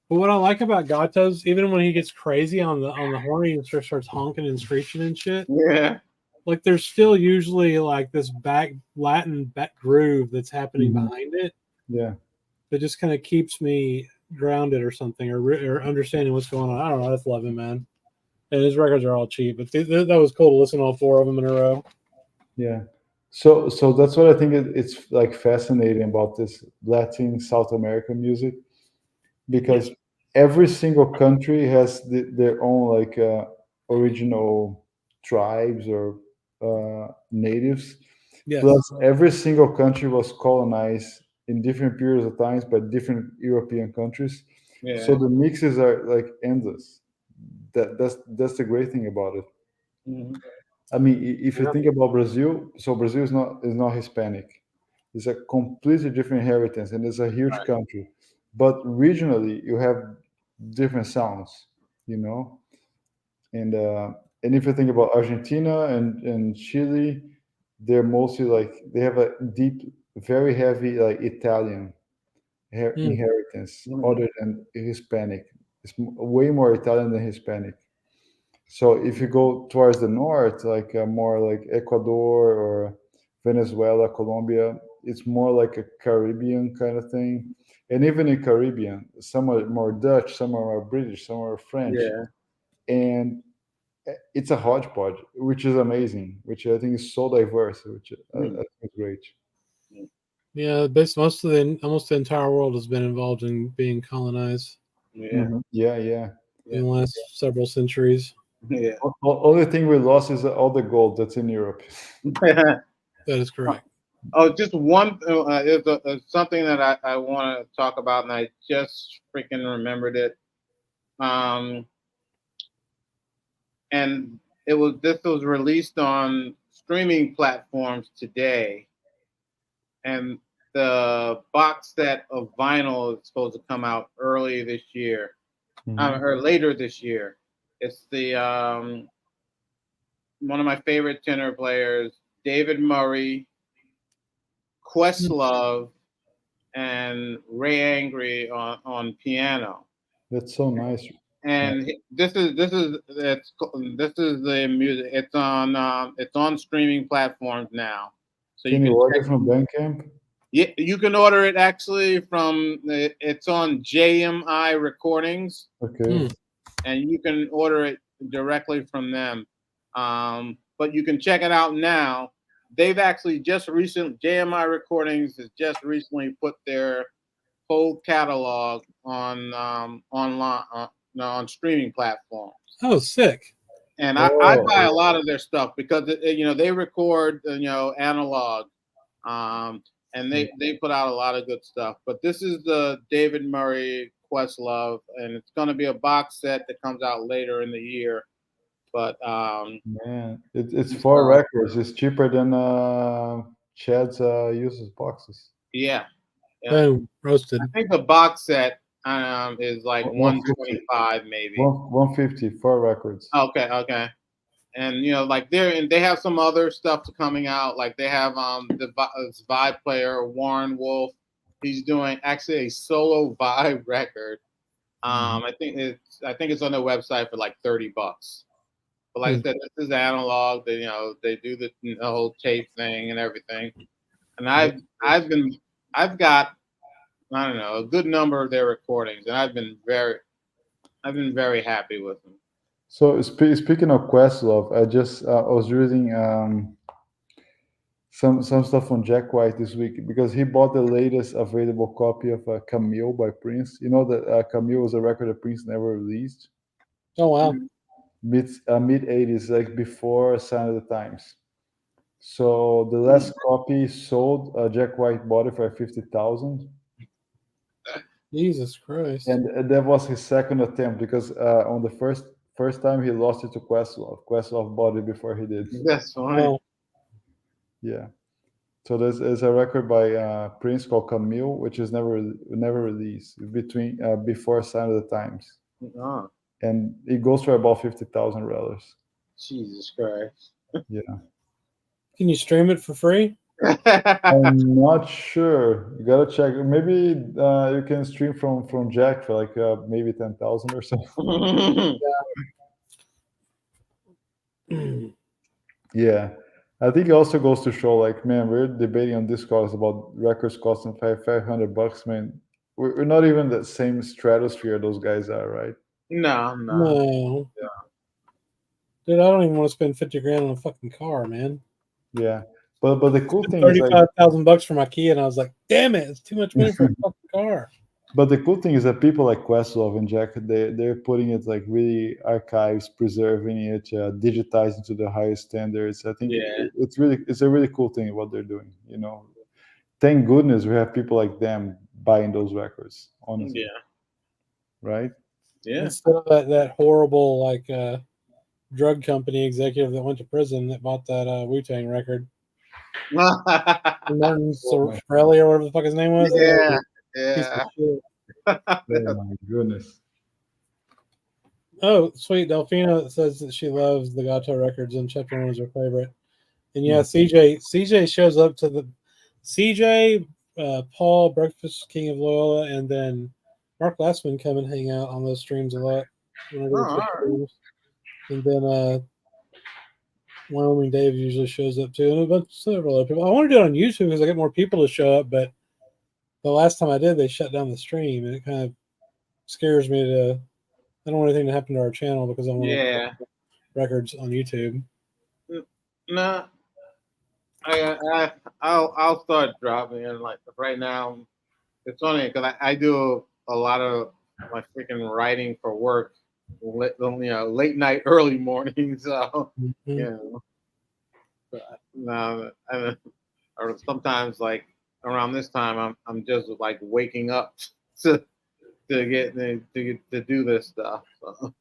But what I like about Gato's, even when he gets crazy on the horn, he just starts honking and screeching and shit. Yeah. Like there's still usually like this Latin back groove that's happening behind it. Yeah. That just kind of keeps me grounded or something, or understanding what's going on. I don't know. I just love him, man. And his records are all cheap, but that was cool to listen to all 4 of them in a row. Yeah. So that's what I think it's like fascinating about this Latin South American music, because every single country has their own like original tribes or natives. Yes. Plus, every single country was colonized in different periods of times by different European countries. Yeah. So the mixes are like endless. That's the great thing about it. Mm-hmm. I mean, if you think about Brazil, so Brazil is not Hispanic. It's a completely different inheritance, and it's a huge country. But regionally, you have different sounds, And if you think about Argentina and Chile, they're mostly like they have a deep, very heavy like Italian inheritance, other than Hispanic. It's way more Italian than Hispanic. So if you go towards the north, like more like Ecuador or Venezuela, Colombia, it's more like a Caribbean kind of thing. And even in Caribbean, some are more Dutch, some are more British, some are French. Yeah. And it's a hodgepodge, which is amazing, which I think is so diverse, which I think is great. Yeah, almost the entire world has been involved in being colonized. Yeah. Yeah. In the last several centuries. Yeah. Only thing we lost is all the gold that's in Europe. That is correct. Oh, just one. There's something that I want to talk about, and I just freaking remembered it. and this was released on streaming platforms today, and the box set of vinyl is supposed to come out early this year, or later this year. It's the one of my favorite tenor players, David Murray, Questlove, and Ray Angry on piano. That's so nice. And this is the music. It's on streaming platforms now. So Can you order from Bandcamp? Yeah, you can order it actually from. It's on JMI Recordings. Okay. And you can order it directly from them. But you can check it out now. They've actually JMI Recordings has just recently put their whole catalog on online on streaming platforms. Oh, sick! And I buy a lot of their stuff because they record analog, and they put out a lot of good stuff. But this is the David Murray Questlove, and it's going to be a box set that comes out later in the year. But man, it's 4 records. It's cheaper than Chad's uses boxes. Yeah. Boom, roasted. I think the box set is like 125 maybe. 150, 4 records. Okay. And like they have some other stuff coming out. Like they have the vibe player Warren Wolf. He's doing actually a solo vibe record. I think it's on their website for like $30. But like I said, this is analog. They do the whole tape thing and everything. And I've got I don't know a good number of their recordings, and I've been very happy with them. So speaking of Questlove, I was reading some stuff on Jack White this week because he bought the latest available copy of Camille by Prince. You know that Camille was a record that Prince never released. Oh wow! Mid 80s, like before Sign of the Times. So the last copy sold. Jack White bought it for 50,000. Jesus Christ! And that was his second attempt because on the first time he lost it to Questlove. Questlove bought it before he did. That's fine. Oh. Yeah. So there's a record by Prince called Camille, which is never released before Sign of the Times. Oh. And it goes for about $50,000. Jesus Christ. Yeah. Can you stream it for free? I'm not sure. You gotta check. Maybe you can stream from Jack for like maybe 10,000 or so. Yeah, I think it also goes to show, like, man, we're debating on Discord about records costing $500. Man, we're not even the same stratosphere those guys are, right? No. Yeah. Dude, I don't even want to spend 50 grand on a fucking car, man. Yeah. But the cool thing is, like, $35,000 for my Kia, and I was like, damn it, it's too much money for a fucking car. But the cool thing is that people like Questlove and Jack, they're putting it like really archives, preserving it, digitizing to the highest standards. I think it's a really cool thing what they're doing. Thank goodness we have people like them buying those records. Honestly, right? Yeah. Instead of that horrible like drug company executive that went to prison that bought that Wu-Tang record. Martin Sorelli or whatever the fuck his name was. Yeah. Oh my goodness. Oh, sweet. Delphina says that she loves the Gato records and Chapter 1 is her favorite. And yeah, CJ shows up to the CJ, Paul, Breakfast King of Loyola, and then Mark Glassman come and hang out on those streams a lot. And then Wyoming Dave usually shows up too, and a bunch of several other people. I want to do it on YouTube because I get more people to show up, but the last time I did, they shut down the stream, and it kind of scares me to. I don't want anything to happen to our channel because I want to put records on YouTube. No, I'll start dropping in like right now. It's funny because I do a lot of my freaking writing for work, late night, early morning. So or sometimes like around this time, I'm just like waking up to do this stuff. So.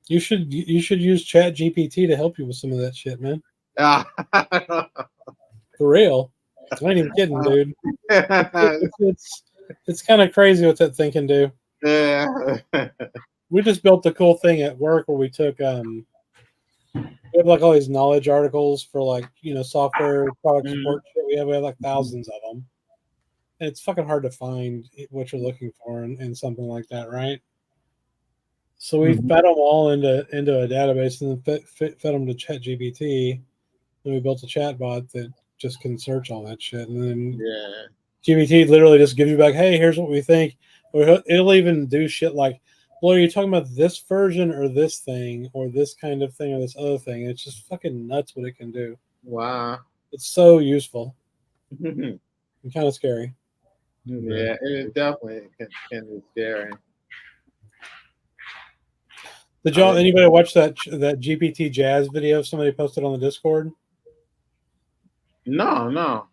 You should use Chat GPT to help you with some of that shit, man. For real. I ain't even kidding, dude. It's kind of crazy what that thing can do. We just built a cool thing at work where we took we have like all these knowledge articles for like, you know, software product support shit. We have like thousands of them. And it's fucking hard to find what you're looking for in something like that, right? So we fed them all into a database and then fed them to ChatGPT. And we built a chat bot that just can search all that shit. And then GPT literally just gives you back, hey, here's what we think. Or it'll even do shit like, well, are you talking about this version or this thing or this kind of thing or this other thing? It's just fucking nuts what it can do. Wow. It's so useful. And kind of scary. Yeah, it definitely can be scary. Did y'all anybody watch that GPT Jazz video somebody posted on the Discord? No.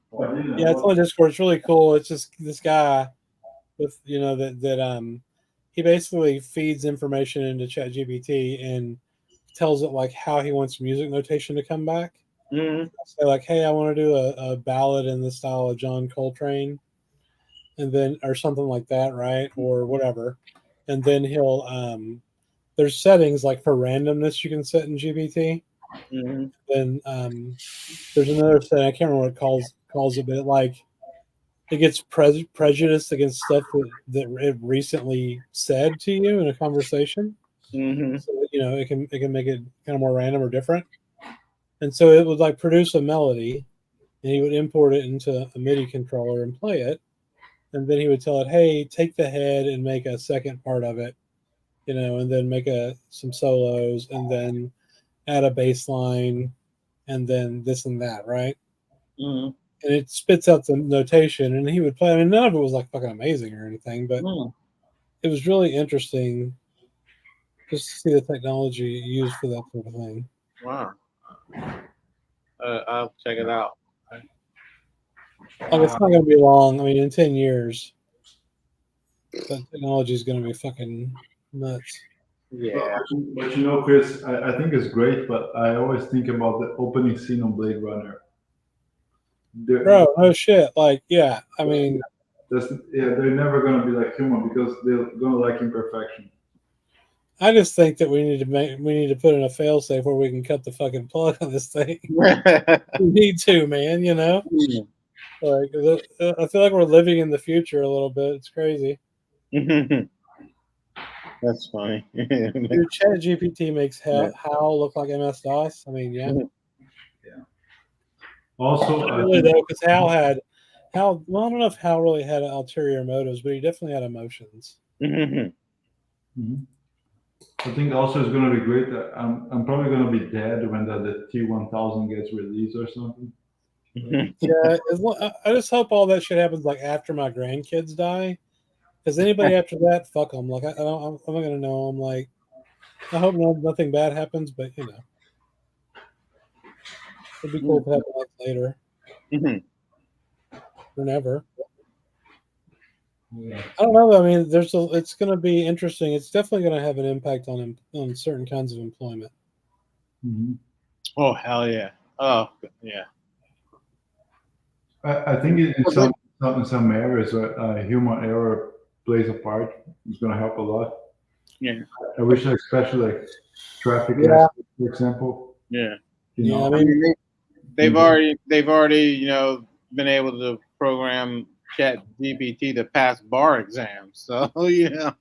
Yeah, it's on the Discord. It's really cool. It's just this guy with, you know, that he basically feeds information into ChatGPT and tells it like how he wants music notation to come back. So like, hey, I want to do a ballad in the style of John Coltrane, and then or something like that, right? Or whatever. And then he'll there's settings like for randomness you can set in GPT. Then there's another setting, I can't remember what it calls it, but it gets prejudiced against stuff that it recently said to you in a conversation. So, you know, it can make it kind of more random or different. And so it would like produce a melody, and he would import it into a MIDI controller and play it. And then he would tell it, hey, take the head and make a second part of it, you know, and then make some solos, and then add a bass line, and then this and that, right? And it spits out the notation, and he would play. I mean, none of it was like fucking amazing or anything, but it was really interesting just to see the technology used for that sort of thing. Wow. I'll check it out. Like, it's not going to be long. I mean, in 10 years, that technology is going to be fucking nuts. Yeah. But you know, Chris, I think it's great, but I always think about the opening scene on Blade Runner. Bro, no shit. Like, yeah, I mean, they're never going to be like human because they're going to like imperfection. I just think that we need to put in a failsafe where we can cut the fucking plug on this thing. We need to, man. You know, like I feel like we're living in the future a little bit. It's crazy. That's funny. Dude, ChatGPT makes HAL look like MS DOS. I mean, yeah. Also, really though, because Hal, well, I don't know if Hal really had ulterior motives, but he definitely had emotions. I think also it's going to be great. I'm probably going to be dead when the T1000 gets released or something. Yeah, I just hope all that shit happens like after my grandkids die. Because anybody after that, fuck them. Like I'm not gonna know them. Like I hope nothing bad happens, but you know, it'd be cool to happen like later, or never. Yeah. I don't know. I mean, it's going to be interesting. It's definitely going to have an impact on certain kinds of employment. Oh hell yeah! Oh yeah. I think in some areas where human error plays a part, it's going to help a lot. Yeah. I wish, especially like traffic accidents, for example. Yeah. You know, I mean, they've already you know been able to program Chat GPT to pass bar exams. So yeah.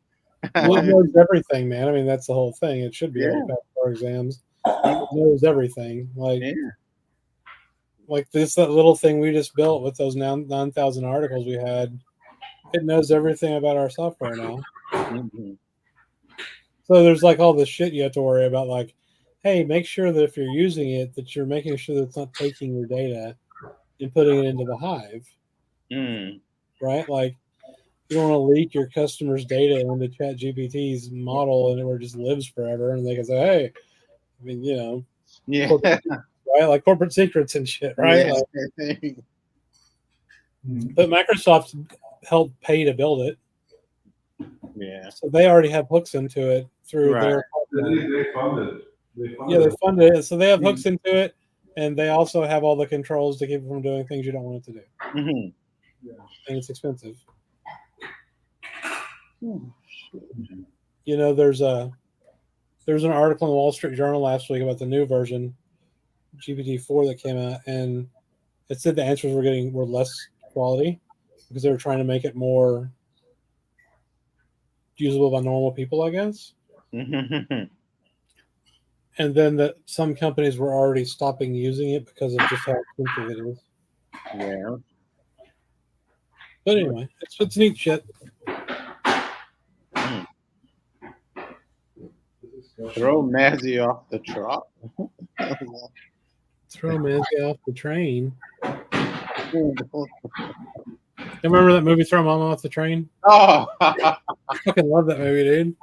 Well, it knows everything, man. I mean, that's the whole thing. It should be able to pass bar exams. It knows everything. Like that little thing we just built with those 9,000 articles we had. It knows everything about our software now. So there's like all this shit you have to worry about. Like, hey, make sure that if you're using it, that you're making sure that it's not taking your data and putting it into the hive. Right? Like, you don't want to leak your customers' data into ChatGPT's model and it just lives forever. And they can say, hey, I mean, you know, right? Like corporate secrets and shit, right? Like, but Microsoft helped pay to build it. Yeah. So they already have hooks into it through Right. their. They funded. Yeah, they funded it, so they have hooks into it, and they also have all the controls to keep it from doing things you don't want it to do. Mm-hmm. And it's expensive. Hmm. You know, there's an article in the Wall Street Journal last week about the new version, GPT-4, that came out, and it said the answers were less quality because they were trying to make it more usable by normal people, I guess. Mm-hmm. And then that some companies were already stopping using it because of just how expensive it is. Yeah. But anyway, it's neat shit. Throw Mazzy off the truck. Throw Manzi off the train. You remember that movie, Throw Mama Off the Train? Oh. I fucking love that movie, dude.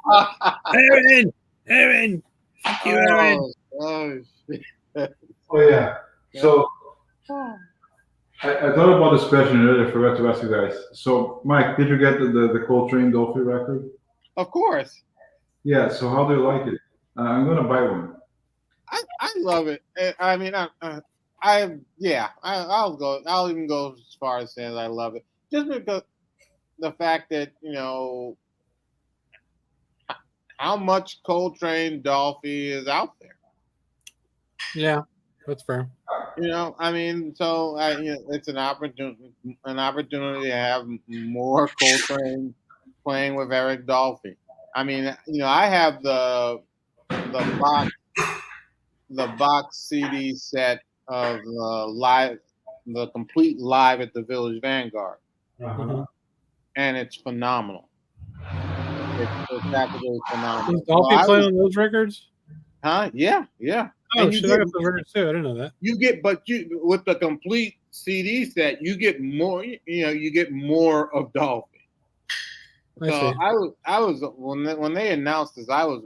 Aaron! Fuck you, Aaron! Oh, shit. Oh yeah. So I thought about this question earlier. I forgot to ask you guys. So Mike, did you get the Coltrane Dolphy record? Of course. Yeah. So how do you like it? I'm gonna buy one. I love it. I mean, I'll go. I'll even go as far as saying I love it, just because the fact that how much Coltrane Dolphy is out there. Yeah, that's fair. I mean, so it's an opportunity to have more Coltrane playing with Eric Dolphy. I mean, I have the box CD set of the complete live at the Village Vanguard, and it's phenomenal. It's absolutely phenomenal. Is Dolphy playing on those records? Huh? Yeah. Oh, shit, I got those records too. I didn't know that. You get, with the complete CD set, you get more. You get more of Dolphy. So I was when they announced this, I was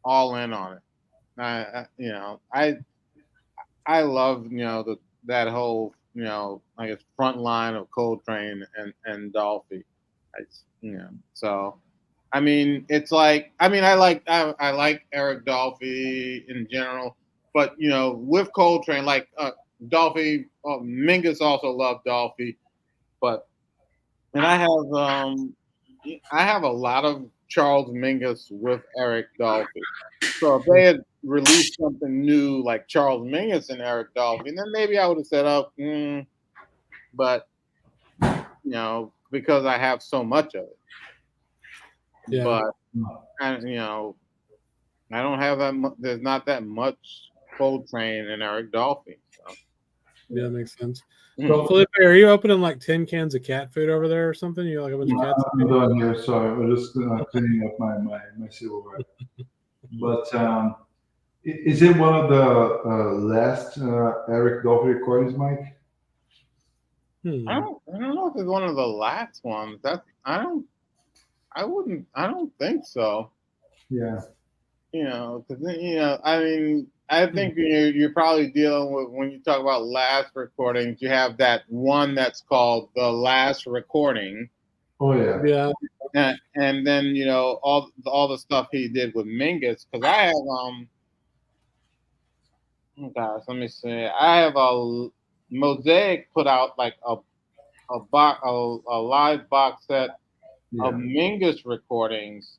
all in on it. I love that whole I guess front line of Coltrane and Dolphy. So I mean it's like I like Eric Dolphy in general, but with Coltrane like Dolphy, Mingus also loved Dolphy, and I have a lot of Charles Mingus with Eric Dolphy. So if they had released something new like Charles Mingus and Eric Dolphy, then maybe I would have said, but because I have so much of it. Yeah. But I don't have that. There's not that much Coltrane and Eric Dolphy. So. Yeah, that makes sense. So, Felipe, are you opening like 10 cans of cat food over there or something? You like a bunch of cats? I'm done here. Sorry, we're just cleaning up my silverware. But is it one of the last Eric Dolphy recordings, Mike? I don't know if it's one of the last ones. I don't think so. Yeah. Because I mean, I think you're probably dealing with, when you talk about last recordings, you have that one that's called The Last Recording. Oh yeah. Yeah. And then all the stuff he did with Mingus, because I have oh gosh, let me see. I have a Mosaic put out like a live box set of Mingus recordings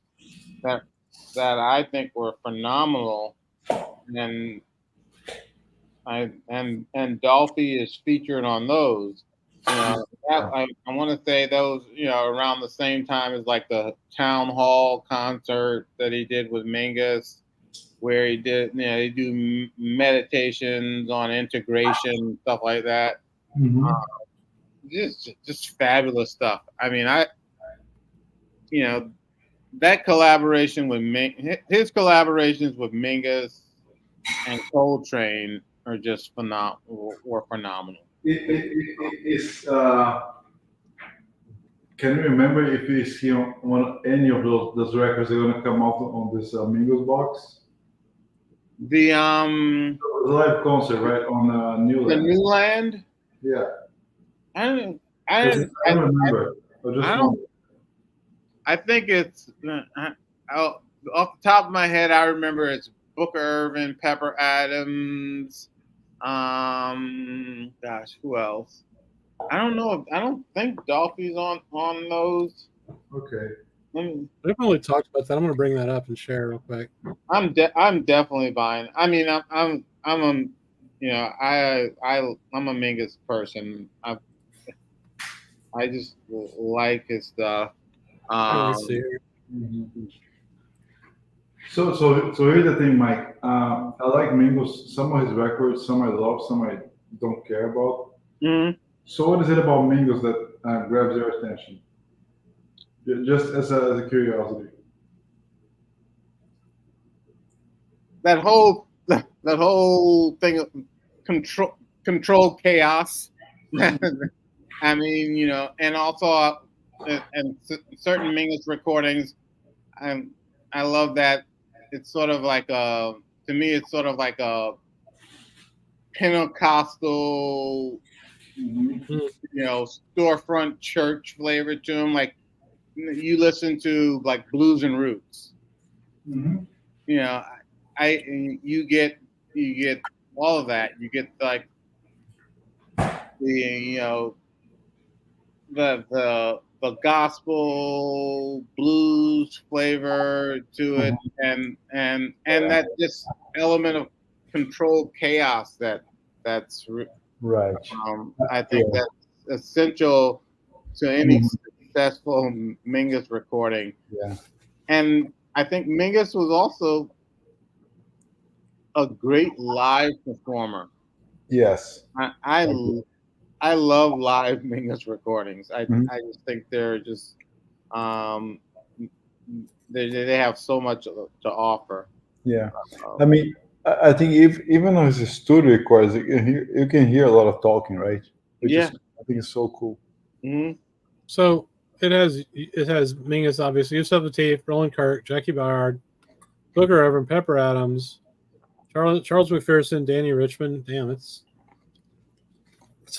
that I think were phenomenal, and Dolphy is featured on those. I want to say those around the same time as like the town hall concert that he did with Mingus, where he did they do meditations on integration, stuff like that. Just fabulous stuff. I mean, that collaboration with his collaborations with Mingus and Coltrane are just phenomenal. It's can you remember if you see on any of those records they're gonna come out on this Mingus box? The live concert, right, on Newland. The Newland. Yeah. I don't remember. I think it's off the top of my head, I remember it's Booker Irvin, Pepper Adams. Gosh, who else? I don't know. I don't think Dolphy's on those. Okay. We haven't really talked about that. I'm going to bring that up and share real quick. I'm definitely buying. I mean, I'm a, you know, I'm a Mingus person. I just like his stuff. Let's see here. So here's the thing, Mike. I like Mingus. Some of his records, some I love, some I don't care about. Mhm. So what is it about Mingus that grabs your attention? Just as a curiosity. That whole thing of control chaos. I mean, you know, and also and certain Mingus recordings, I love that it's sort of like to me it's sort of like a Pentecostal, you know, storefront church flavor to them. Like you listen to like blues and roots. Mm-hmm. You know, you get all of that. You get like the gospel blues flavor to it, and that just element of controlled chaos that's right. I think that's essential to any successful Mingus recording. Yeah, and I think Mingus was also a great live performer. Yes. I love live Mingus recordings. I just think they're just they have so much to offer. Yeah, I mean, I think even on his studio records, you can hear a lot of talking, right? Which Yeah. is, I think it's so cool. Mm-hmm. So it has Mingus, obviously, Yusuf Lateef, Roland Kirk, Jackie Ballard, Booker Irvin, Pepper Adams, Charles McPherson, Danny Richmond. Damn, it's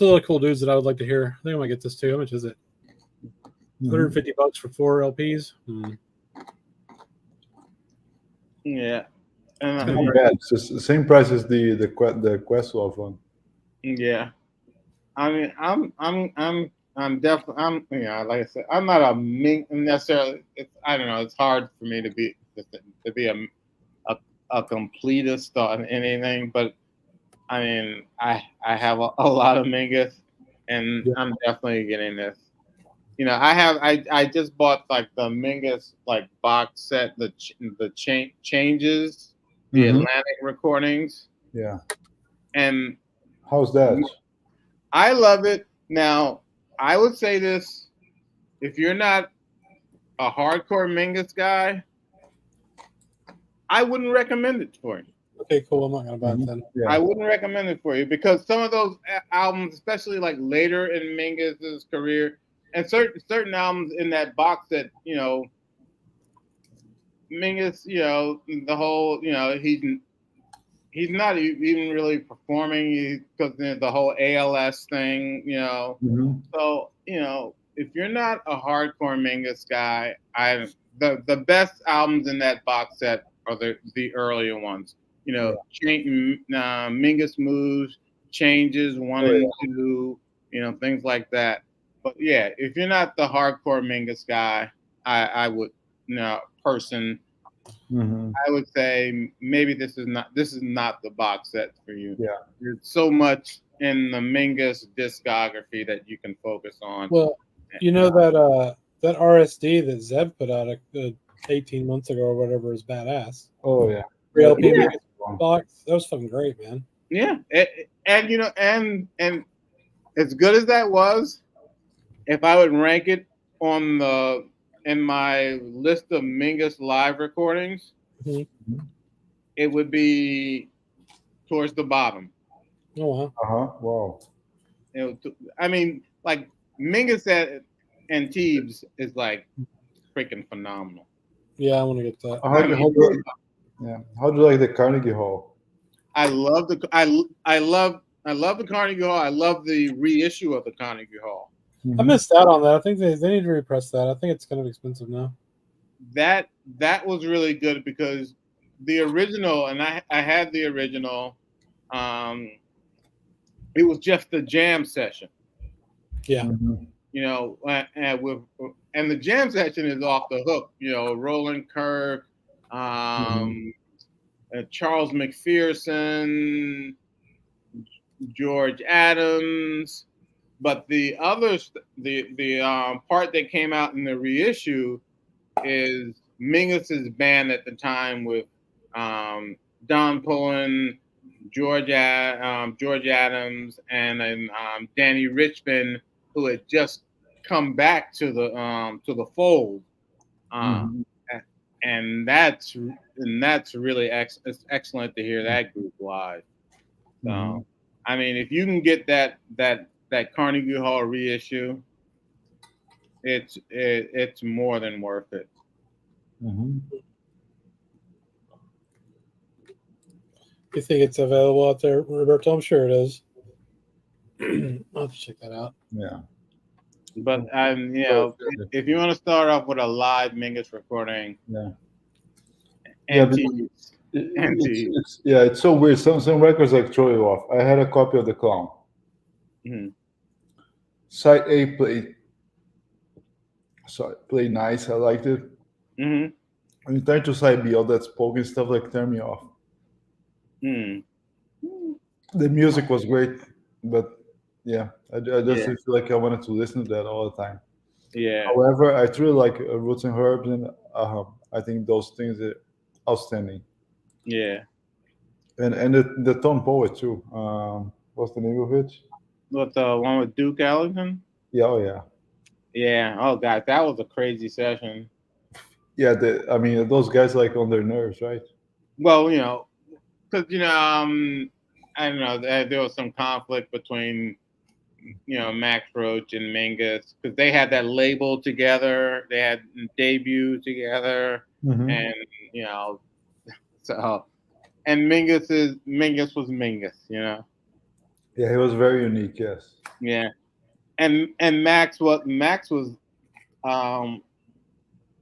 a lot of cool dudes that I would like to hear. I think I might get this too. How much is it? $150 for 4 LPs. Yeah, It's not bad. It's the same price as the Questlove one. Yeah, I mean, I'm definitely, like I said, I'm not a necessarily. I don't know. It's hard for me to be a completist on anything, but I mean, I have a lot of Mingus, and I'm definitely getting this. You know, I just bought like the Mingus like box set, the changes, the Atlantic recordings. Yeah. And how's that? I love it. Now, I would say this: if you're not a hardcore Mingus guy, I wouldn't recommend it for you. Okay, cool. I'm not gonna buy it then. Yeah. I wouldn't recommend it for you because some of those albums, especially like later in Mingus's career, and certain albums in that box set, you know, Mingus, you know, the whole, you know, he's not even really performing because the whole ALS thing, you know. So, you know, if you're not a hardcore Mingus guy, the best albums in that box set are the earlier ones. You know, Mingus Moves, Changes 1 and 2, you know, things like that. But yeah, if you're not the hardcore Mingus guy, I would, you know, person, I would say maybe this is not the box set for you. Yeah, there's so much in the Mingus discography that you can focus on. Well, you know that RSD that Zev put out 18 months ago or whatever is badass. Oh yeah, 3 LP box. That was fucking great, man. Yeah, and you know, and as good as that was, if I would rank it on in my list of Mingus live recordings, it would be towards the bottom. Oh wow! Wow. I mean, like Mingus and Teebs is like freaking phenomenal. Yeah, I want to get that. How do you like the Carnegie Hall? I love the Carnegie Hall. I love the reissue of the Carnegie Hall. I missed out on that. I think they need to repress that. I think it's kind of expensive now. that was really good because the original, and I had the original. It was just the jam session. Yeah. Mm-hmm. You know, and the jam session is off the hook. You know, Roland Kirk, Charles McPherson, George Adams, but the others, the part that came out in the reissue is Mingus's band at the time with Don Pullen, George Adams, and then Danny Richmond, who had just come back to the fold, and that's really excellent to hear that group live. So, I mean, if you can get that Carnegie Hall reissue, it's more than worth it. Mm-hmm. You think it's available out there, Roberto? I'm sure it is. I'll have to check that out. Yeah. But you know, if you want to start off with a live Mingus recording, it's so weird. Some records like throw you off. I had a copy of The Clown. Mm-hmm. Side A played nice. I liked it. Mm-hmm. When you turn to side B, all that spoken stuff like turned me off. Mm. The music was great, but yeah, I just feel like I wanted to listen to that all the time. Yeah. However, I truly like Roots and Herbs, and I think those things are outstanding. Yeah. And the Tone Poet too. What's the name of it? What, the one with Duke Ellington? Yeah, oh yeah. Yeah. Oh god, that was a crazy session. Yeah, I mean, those guys like on their nerves, right? Well, you know, because you know, I don't know, there was some conflict between, you know, Max Roach and Mingus because they had that label together, they had debut together, and you know, so, and Mingus was Mingus, you know. Yeah, he was very unique. Yes. Yeah, and Max was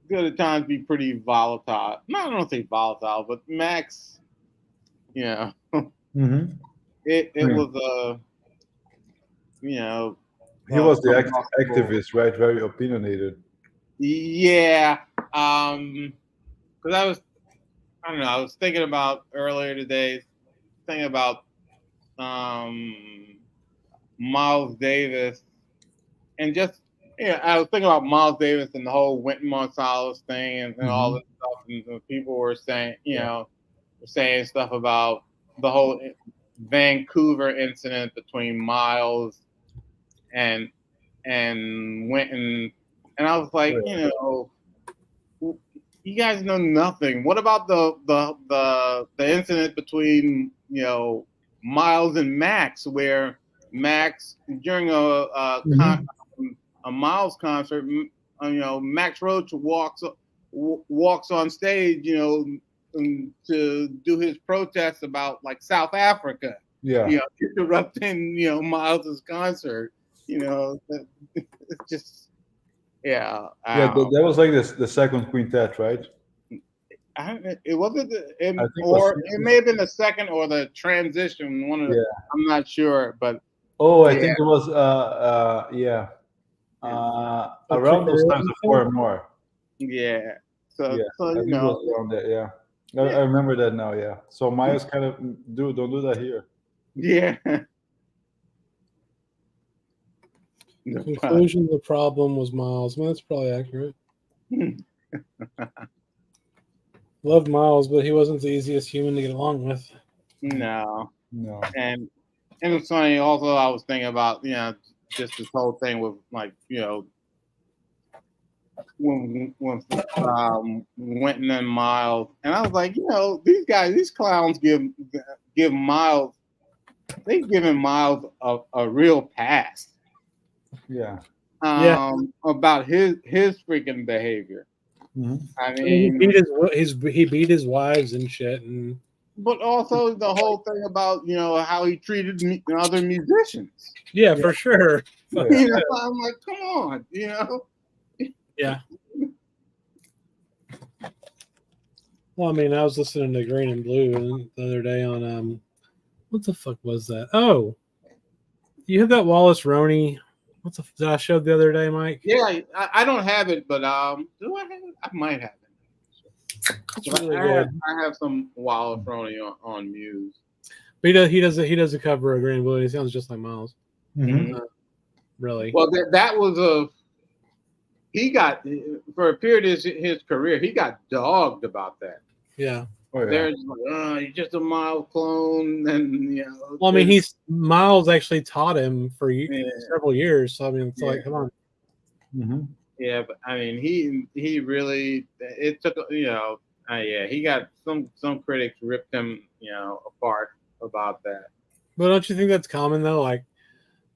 good at times be pretty volatile. No, I don't say volatile, but Max, you know, it was you know, he was the activist, right? Very opinionated. Yeah, because I don't know, I was thinking about earlier today, thinking about Miles Davis, and just I was thinking about Miles Davis and the whole Wynton Marsalis thing and all this stuff, and people were saying, you know, saying stuff about the whole Vancouver incident between Miles and Wynton, and I was like, you know, you guys know nothing. What about the incident between, you know, Miles and Max, where Max during a Miles concert, you know, Max Roach walks on stage, you know, to do his protest about like South Africa, you know, interrupting, you know, Miles's concert, you know, it's just. Yeah, that was like the second quintet, right? It wasn't, it may have been the second or the transition. One of the, I'm not sure, but I think it was around those times of 4 More. Yeah, so I you think know, it was around that. Yeah, I remember that now. Yeah, so Miles kind of don't do that here. Yeah. The conclusion of the problem was Miles. I mean, that's probably accurate. Loved Miles, but he wasn't the easiest human to get along with. No. And it's funny. Also, I was thinking about, you know, just this whole thing with, like, you know, when Wynton and Miles, and I was like, you know, these clowns give Miles, they've given Miles a real pass. Yeah. About his freaking behavior. I mean, he beat his wives and shit, and but also the whole thing about, you know, how he treated other musicians. Yeah, for sure. You know, I'm like, come on, you know. Yeah. Well, I mean, I was listening to Green and Blue the other day on what the fuck was that? Oh, you had that Wallace Roney. What's that I showed the other day, Mike? Yeah, I don't have it, but do I have it? I might have it. It's really good. I have some Wallace Roney on Muse. But he does a cover of Green and Blue. And he sounds just like Miles. Mm-hmm. Really. Well, that was he got for a period of his career, he got dogged about that. Yeah. Oh, yeah. They're just like, you're just a Miles clone, and Well, I mean, Miles actually taught him for Yeah. several years. So I mean, it's like, come on. Mm-hmm. Yeah, but I mean, he really it took he got some critics ripped him apart about that. But don't you think that's common though? Like,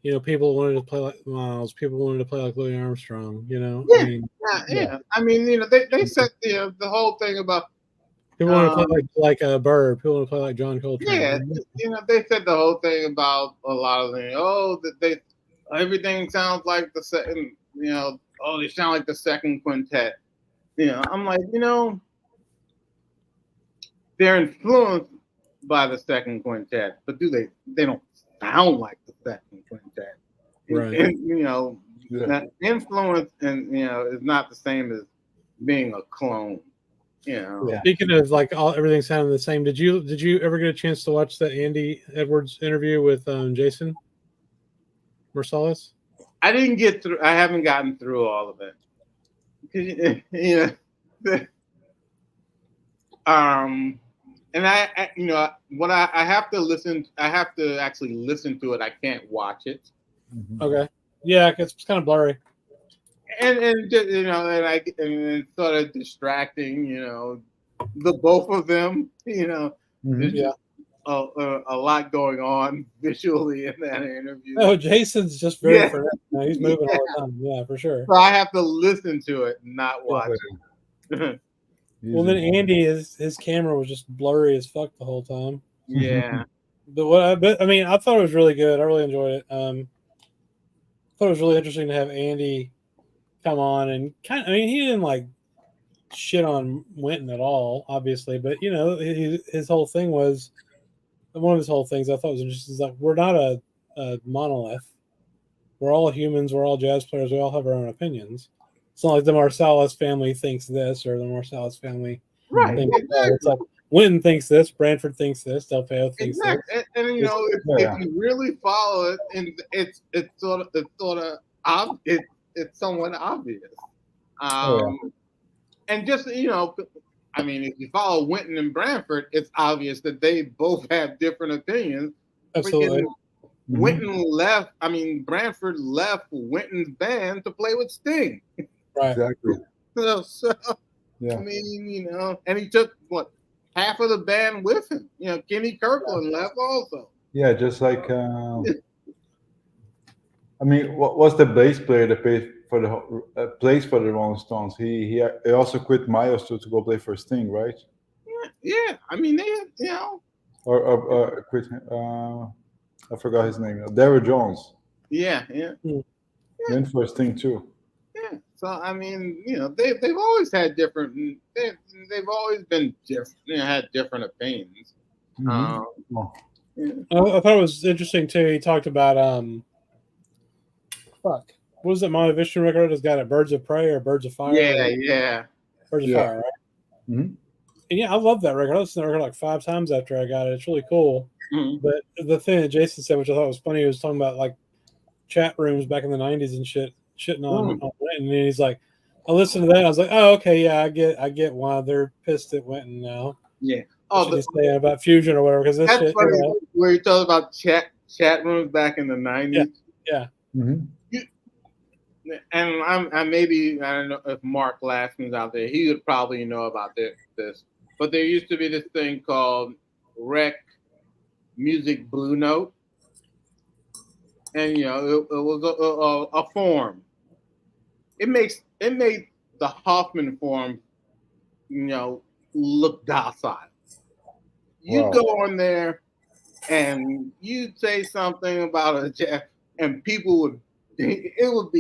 people wanted to play like Miles. People wanted to play like Louis Armstrong. Yeah, Yeah. I mean, they said the whole thing about people want to play like a Bird. People want to play like John Coltrane. Yeah, they said the whole thing about a lot of things. Oh, that everything sounds like the second. They sound like the second quintet. I'm like, they're influenced by the second quintet, but they don't sound like the second quintet. Right. And, that influence and is not the same as being a clone. Yeah. Speaking of like everything sounding the same, did you ever get a chance to watch that Andy Edwards interview with Jason Marsalis? I didn't get through. I haven't gotten through all of it. And I have to listen. I have to actually listen to it. I can't watch it. Mm-hmm. Okay. Yeah, it's kind of blurry. And it's sort of distracting. The both of them. Mm-hmm. Yeah. A lot going on visually in that interview. Oh, Jason's just very frenetic. He's moving all the time. Yeah, for sure. So I have to listen to it, not watch it. Well, then Andy, his camera was just blurry as fuck the whole time. Yeah. But I thought it was really good. I really enjoyed it. I thought it was really interesting to have Andy come on and he didn't like shit on Winton at all, obviously, but his whole thing was one of his whole things I thought was interesting is like we're not a monolith. We're all humans. We're all jazz players. We all have our own opinions. It's not like the Marsalis family thinks this or the Marsalis family thinks that. It's like Winton thinks this, Branford thinks this, Del Feo thinks this. And if you really follow it, and it's somewhat obvious. And just if you follow Winton and Branford, it's obvious that they both have different opinions. Absolutely. Winton left. Branford left Winton's band to play with Sting. Right. Exactly. So Yeah. and he took half of the band with him. Kenny Kirkland left also. Yeah, just like what was the bass player that plays for the Rolling Stones? He also quit Miles to go play for Sting, right? Yeah. They Or quit. I forgot his name. Daryl Jones. Yeah. Went for Sting too. Yeah. So they've always had different. They've always been different. Had different opinions. Mm-hmm. I thought it was interesting too. He talked about what was it? Motivation record has got it. Birds of Prey or Birds of Fire? Yeah. Birds of Fire, right? Mm-hmm. And yeah, I love that record. I listened to that record like 5 times after I got it. It's really cool. Mm-hmm. But the thing that Jason said, which I thought was funny, he was talking about like chat rooms back in the 90s and shitting on Winton. And he's like, I listened to that. And I was like, oh, okay, yeah, I get why they're pissed at Winton now. Yeah. He's saying about Fusion or whatever, because this that's shit. Funny, where you talk about chat rooms back in the 90s. Yeah. Mm-hmm. And I don't know if Mark Laskin's out there. He would probably know about this. But there used to be this thing called Rec Music Blue Note, and it was a forum. It made the Hoffman forum, look docile. You go on there, and you'd say something about a jazz, and people would. People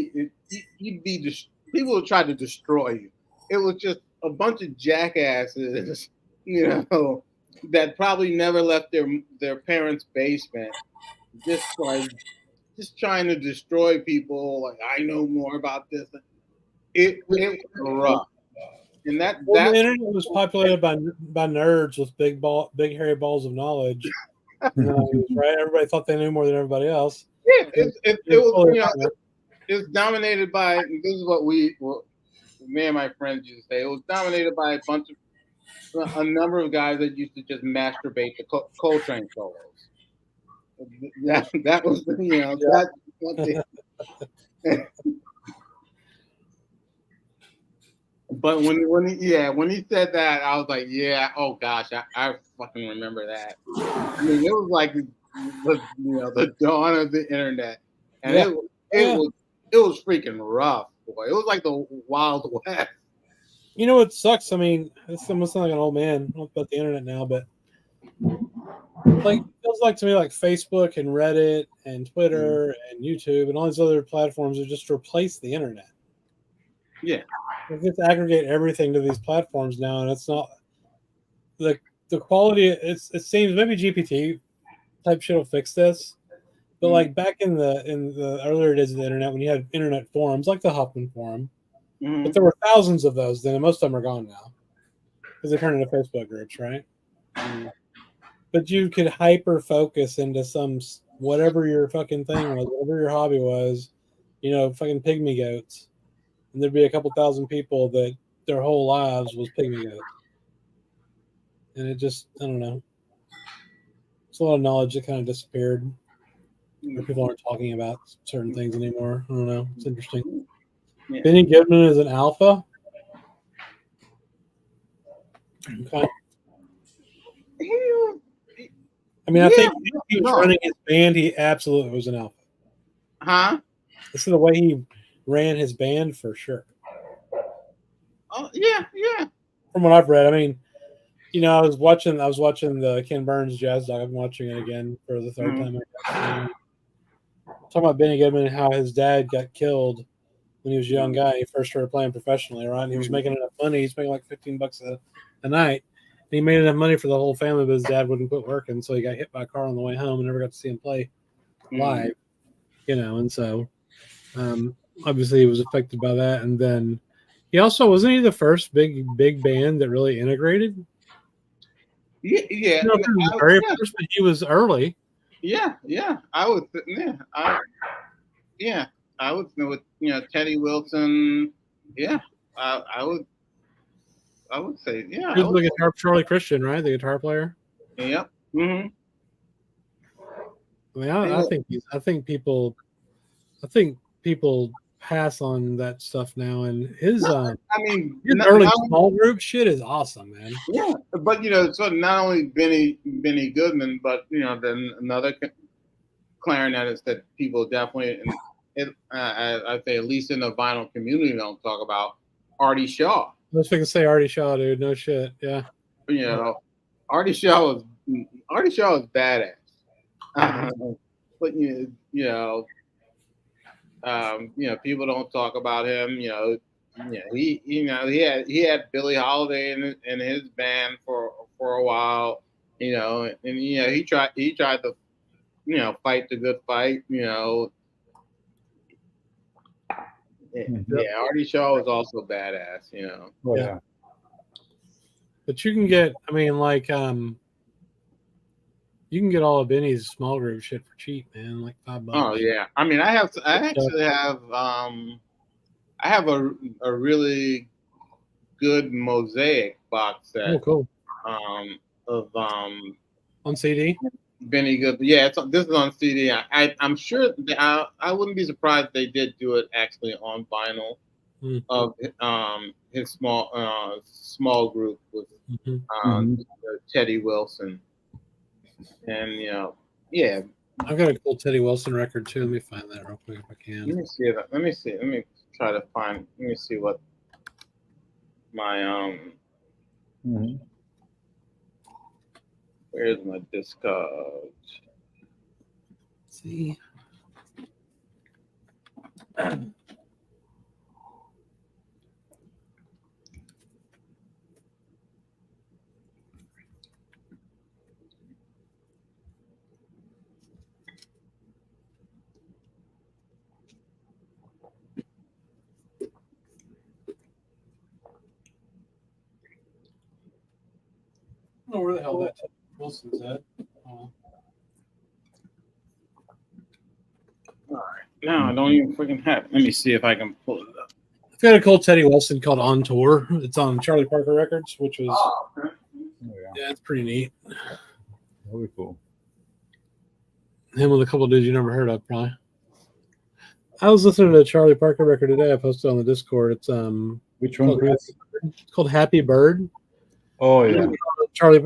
would try to destroy you. It was just a bunch of jackasses you know, that probably never left their parents' basement, just trying to destroy people. Like, I know more about this. It was rough, and the that internet was populated by nerds with big hairy balls of knowledge. Right? Everybody thought they knew more than everybody else. yeah, it was it was dominated by. This is what me and my friends used to say. It was dominated by a number of guys that used to just masturbate to Coltrane solos. That was that's what they. But when he said that, I was like, yeah, oh gosh, I fucking remember that. I mean, it was like the dawn of the internet, and it was freaking rough, boy. It was like the Wild West. You know what sucks? I mean, it's almost like an old man. I don't know about the internet now, but like it feels like to me like Facebook and Reddit and Twitter and YouTube and all these other platforms are just replaced the internet. Yeah. We get to aggregate everything to these platforms now, and it's not the quality. It seems maybe GPT type shit will fix this, but like back in the earlier days of the internet, when you had internet forums like the Huffman forum, but there were thousands of those then, and most of them are gone now because they turned into Facebook groups, right? But you could hyper focus into some whatever your fucking thing was, whatever your hobby was, fucking pygmy goats. And there'd be a couple thousand people that their whole lives was pygmy goats. And it just, I don't know. It's a lot of knowledge that kind of disappeared. Or people aren't talking about certain things anymore. I don't know. It's interesting. Yeah. Benny Goodman is an alpha. Okay. I mean, I think if he was running his band, he absolutely was an alpha. Huh? This is the way he ran his band for sure. Oh yeah. From what I've read, I mean, I was watching the Ken Burns jazz doc. I'm watching it again for the third time. Talking about Benny Goodman and how his dad got killed when he was a young guy. He first started playing professionally, right? And he was making enough money. He's making like $15 a night. And he made enough money for the whole family, but his dad wouldn't quit working, so he got hit by a car on the way home and never got to see him play live. And so obviously he was affected by that. And then he also wasn't he the first big band that really integrated? Yeah. First, but he was early. Yeah. I would. I would with Teddy Wilson. Yeah, I would. I would say, yeah. He was the guitar, Charlie Christian, right? The guitar player. Yep. I mean, I think people pass on that stuff now, and his early small group shit is awesome, man. Yeah, but so not only Benny Goodman, but then another clarinetist that people definitely, I'd say at least in the vinyl community, don't talk about, Artie Shaw. I was going to say Artie Shaw, dude. No shit. Yeah. Artie Shaw is badass. But people don't talk about him. He had Billie Holiday in his band for a while. And he tried to fight the good fight. Yeah, Artie Shaw was also badass. Oh, yeah. But you can get, you can get all of Benny's small group shit for cheap, man, like $5. Oh yeah, I mean, I have a really good Mosaic box set. Oh, cool. Of on CD. Benny Good, yeah. This is on CD. I'm sure I wouldn't be surprised if they did do it actually on vinyl of his small group with Teddy Wilson, and yeah. I've got a cool Teddy Wilson record too. Let me find that real quick if I can. Let me see. Let me try to find. Let me see what my Where's my Discogs? Let's see. don't know where the hell that Wilson's at. All right. Now I don't even freaking have it. Let me see if I can pull it up. I've got a cool Teddy Wilson called On Tour. It's on Charlie Parker Records, which was Oh, yeah. it's pretty neat. Very cool. Him with a couple of dudes you never heard of, probably. I was listening to a Charlie Parker record today. I posted on the Discord. It's Which one, Chris? it's called Happy Bird. Oh yeah. Charlie,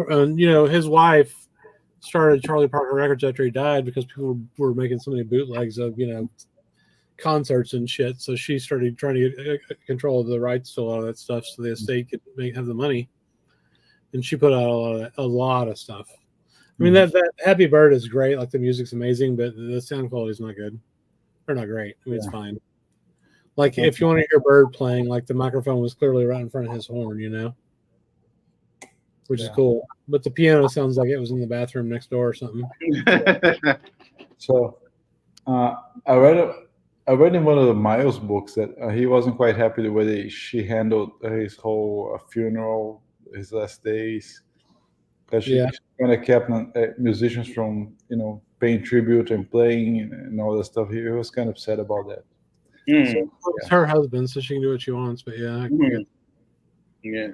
his wife started Charlie Parker Records after he died because people were making so many bootlegs of concerts and shit. So she started trying to get control of the rights to a lot of that stuff, so the estate could have the money. And she put out a lot of stuff. I mean, that Happy Bird is great. Like, the music's amazing, but the sound quality is not good. Or not great. I mean, it's fine. Like, if you want to hear Bird playing, like, the microphone was clearly right in front of his horn, which is cool. But the piano sounds like it was in the bathroom next door or something. So, I read in one of the Miles books that he wasn't quite happy the way she handled his whole funeral, his last days. That she kind of kept musicians from, paying tribute and playing and all that stuff. He was kind of upset about that. So it's her husband, so she can do what she wants. But yeah, yeah.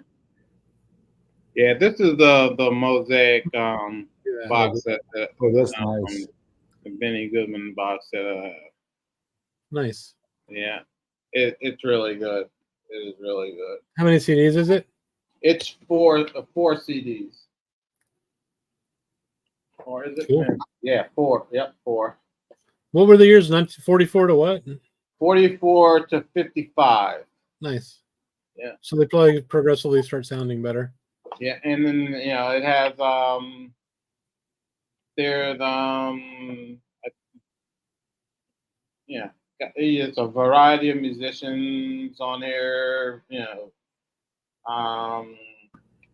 This is the Mosaic box set. Oh, that's nice. The Benny Goodman box set. Nice. Yeah, it's really good. It is really good. How many CDs is it? It's four CDs. Or is it? Cool. Yeah, 4. Yep, 4. What were the years? 1944 to what? 44 to 55. Nice. Yeah. So they probably progressively start sounding better. Yeah, and then it has there's it's a variety of musicians on here.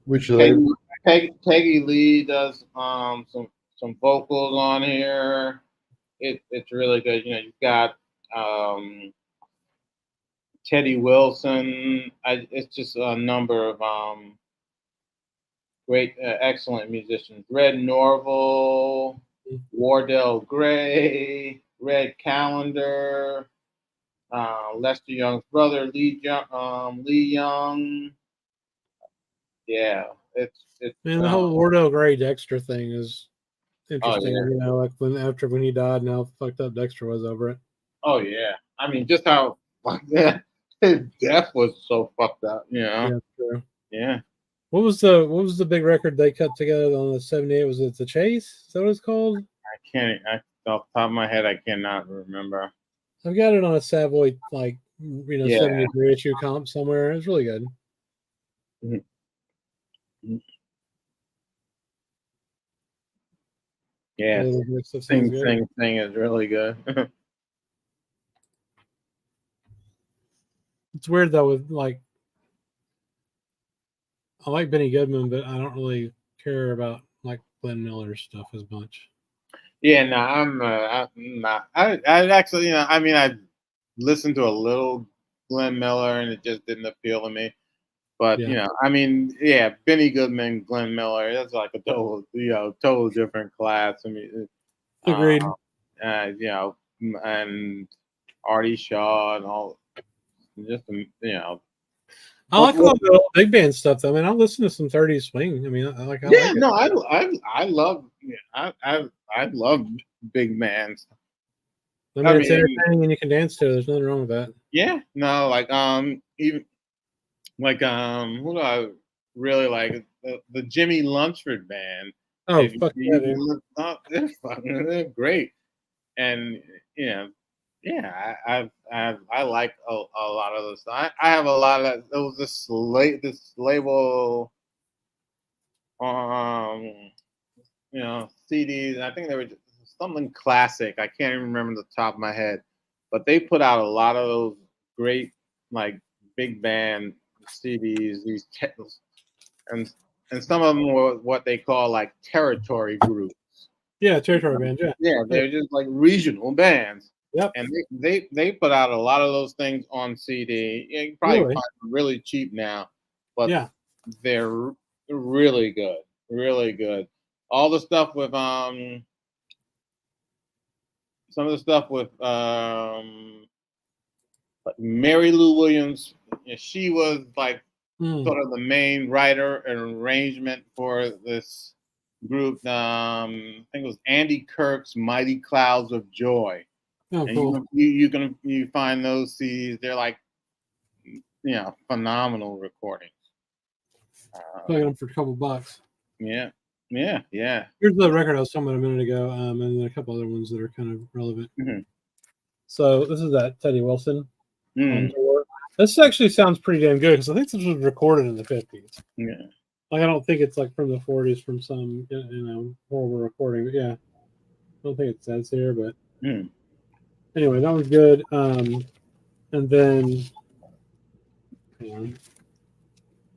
Which Peggy Lee does some vocals on here. It's really good. You've got Teddy Wilson. It's just a number of great, excellent musicians. Red Norval, Wardell Gray, Red Callender, Lester Young's brother, Lee Young. Yeah, it's Man, the whole Wardell Gray Dexter thing is interesting. Oh, yeah. Like when he died, and how fucked up Dexter was over it. Oh yeah, I mean, just how his death was so fucked up. Yeah, true. Yeah. What was the big record they cut together on the 78? Was it The Chase? Is that what it's called? Off the top of my head, I cannot remember. I've got it on a Savoy 73 issue comp somewhere. It's really good. Mm-hmm. Yeah, Sing is really good. It's weird though, with I like Benny Goodman, but I don't really care about Glenn Miller's stuff as much. Yeah, no, I'm not. I actually, I listened to a little Glenn Miller, and it just didn't appeal to me. But Benny Goodman, Glenn Miller, that's like a total different class. I mean, agreed. And Artie Shaw and all, just I like a lot of the old big band stuff though. I mean, I'll listen to some 30s swing. I mean, I like it. I love big bands. I mean, it's entertaining and you can dance to it. There's nothing wrong with that. Yeah, no, even who do I really like? The Jimmy Lunceford band. Oh, fuck yeah, dude. They're great, and I like a lot of those. I have a lot of there was this label, CDs. I think they were something classic. I can't even remember the top of my head, but they put out a lot of those great big band CDs. And some of them were what they call territory groups. Yeah, territory bands. Yeah. Yeah, they're just regional bands. Yep. And they put out a lot of those things on CD. You can probably find them really cheap now, but they're really good. really good. All the stuff with some of the stuff with like Mary Lou Williams. She was like sort of the main writer and arrangement for this group. I think it was Andy Kirk's Mighty Clouds of Joy. Oh, and cool. you find those CDs. They're like, phenomenal recordings. I got them for a couple bucks. Yeah. Here's the record I was talking about a minute ago, and then a couple other ones that are kind of relevant. Mhm. So this is that Teddy Wilson on Mm. tour. This actually sounds pretty damn good because I think this was recorded in the 50s. Yeah. Like, I don't think it's like from the 40s from some horrible recording. But yeah, I don't think it says here. But anyway, that was good. And then, hang on.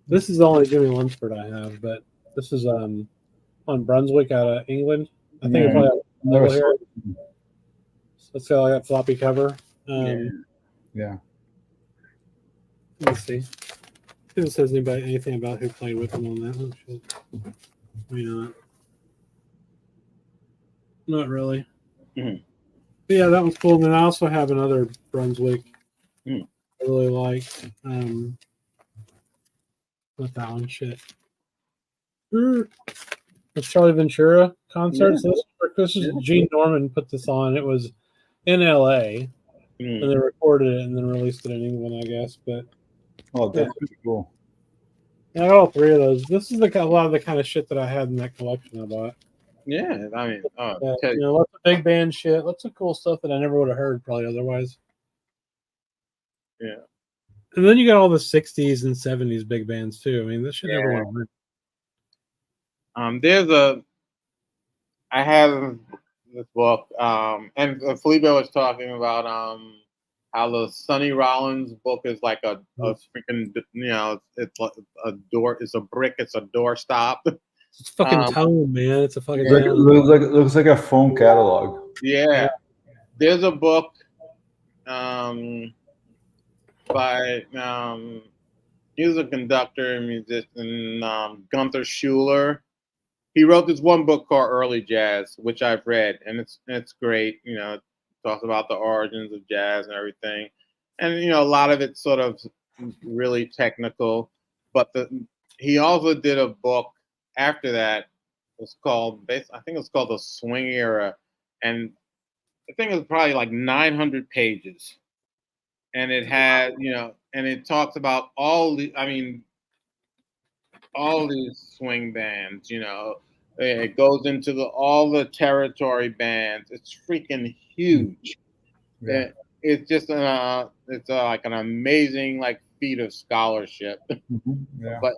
This is the only Jimmy Lunsford I have, but this is on Brunswick out of England. I think it's probably level here. Let's say I got floppy cover. Yeah. Let's see. It doesn't says anything about who played with him on that one. Maybe not. Not really. Mhm. But yeah, that was cool. And then I also have another Brunswick I really like. Not that one. Shit. It's Charlie Ventura concerts. Yeah. This is Gene Norman put this on. It was in LA. And they recorded it and then released it in England, I guess. But that's pretty cool. Yeah, I got all three of those. This is a lot of the kind of shit that I had in that collection I bought. Yeah, I mean, lots of big band shit, lots of cool stuff that I never would have heard probably otherwise. Yeah. And then you got all the 60s and 70s big bands too. I mean, this shit never went on. I have this book, and Felipe was talking about how the Sonny Rollins book is like a freaking, it's a door, it's a brick, it's a doorstop. It's fucking tone, man. It's a fucking looks like a phone catalog. Yeah. There's a book by he was a conductor and musician, Gunther Schuller. He wrote this one book called Early Jazz, which I've read, and it's great. It talks about the origins of jazz and everything, and a lot of it's sort of really technical. But he also did a book after that. It's called, I think it's called The Swing Era, and I think it was probably like 900 pages, and it had and it talks about all these swing bands. It goes into all the territory bands. It's freaking huge. Yeah. It's just like an amazing feat of scholarship. Yeah. But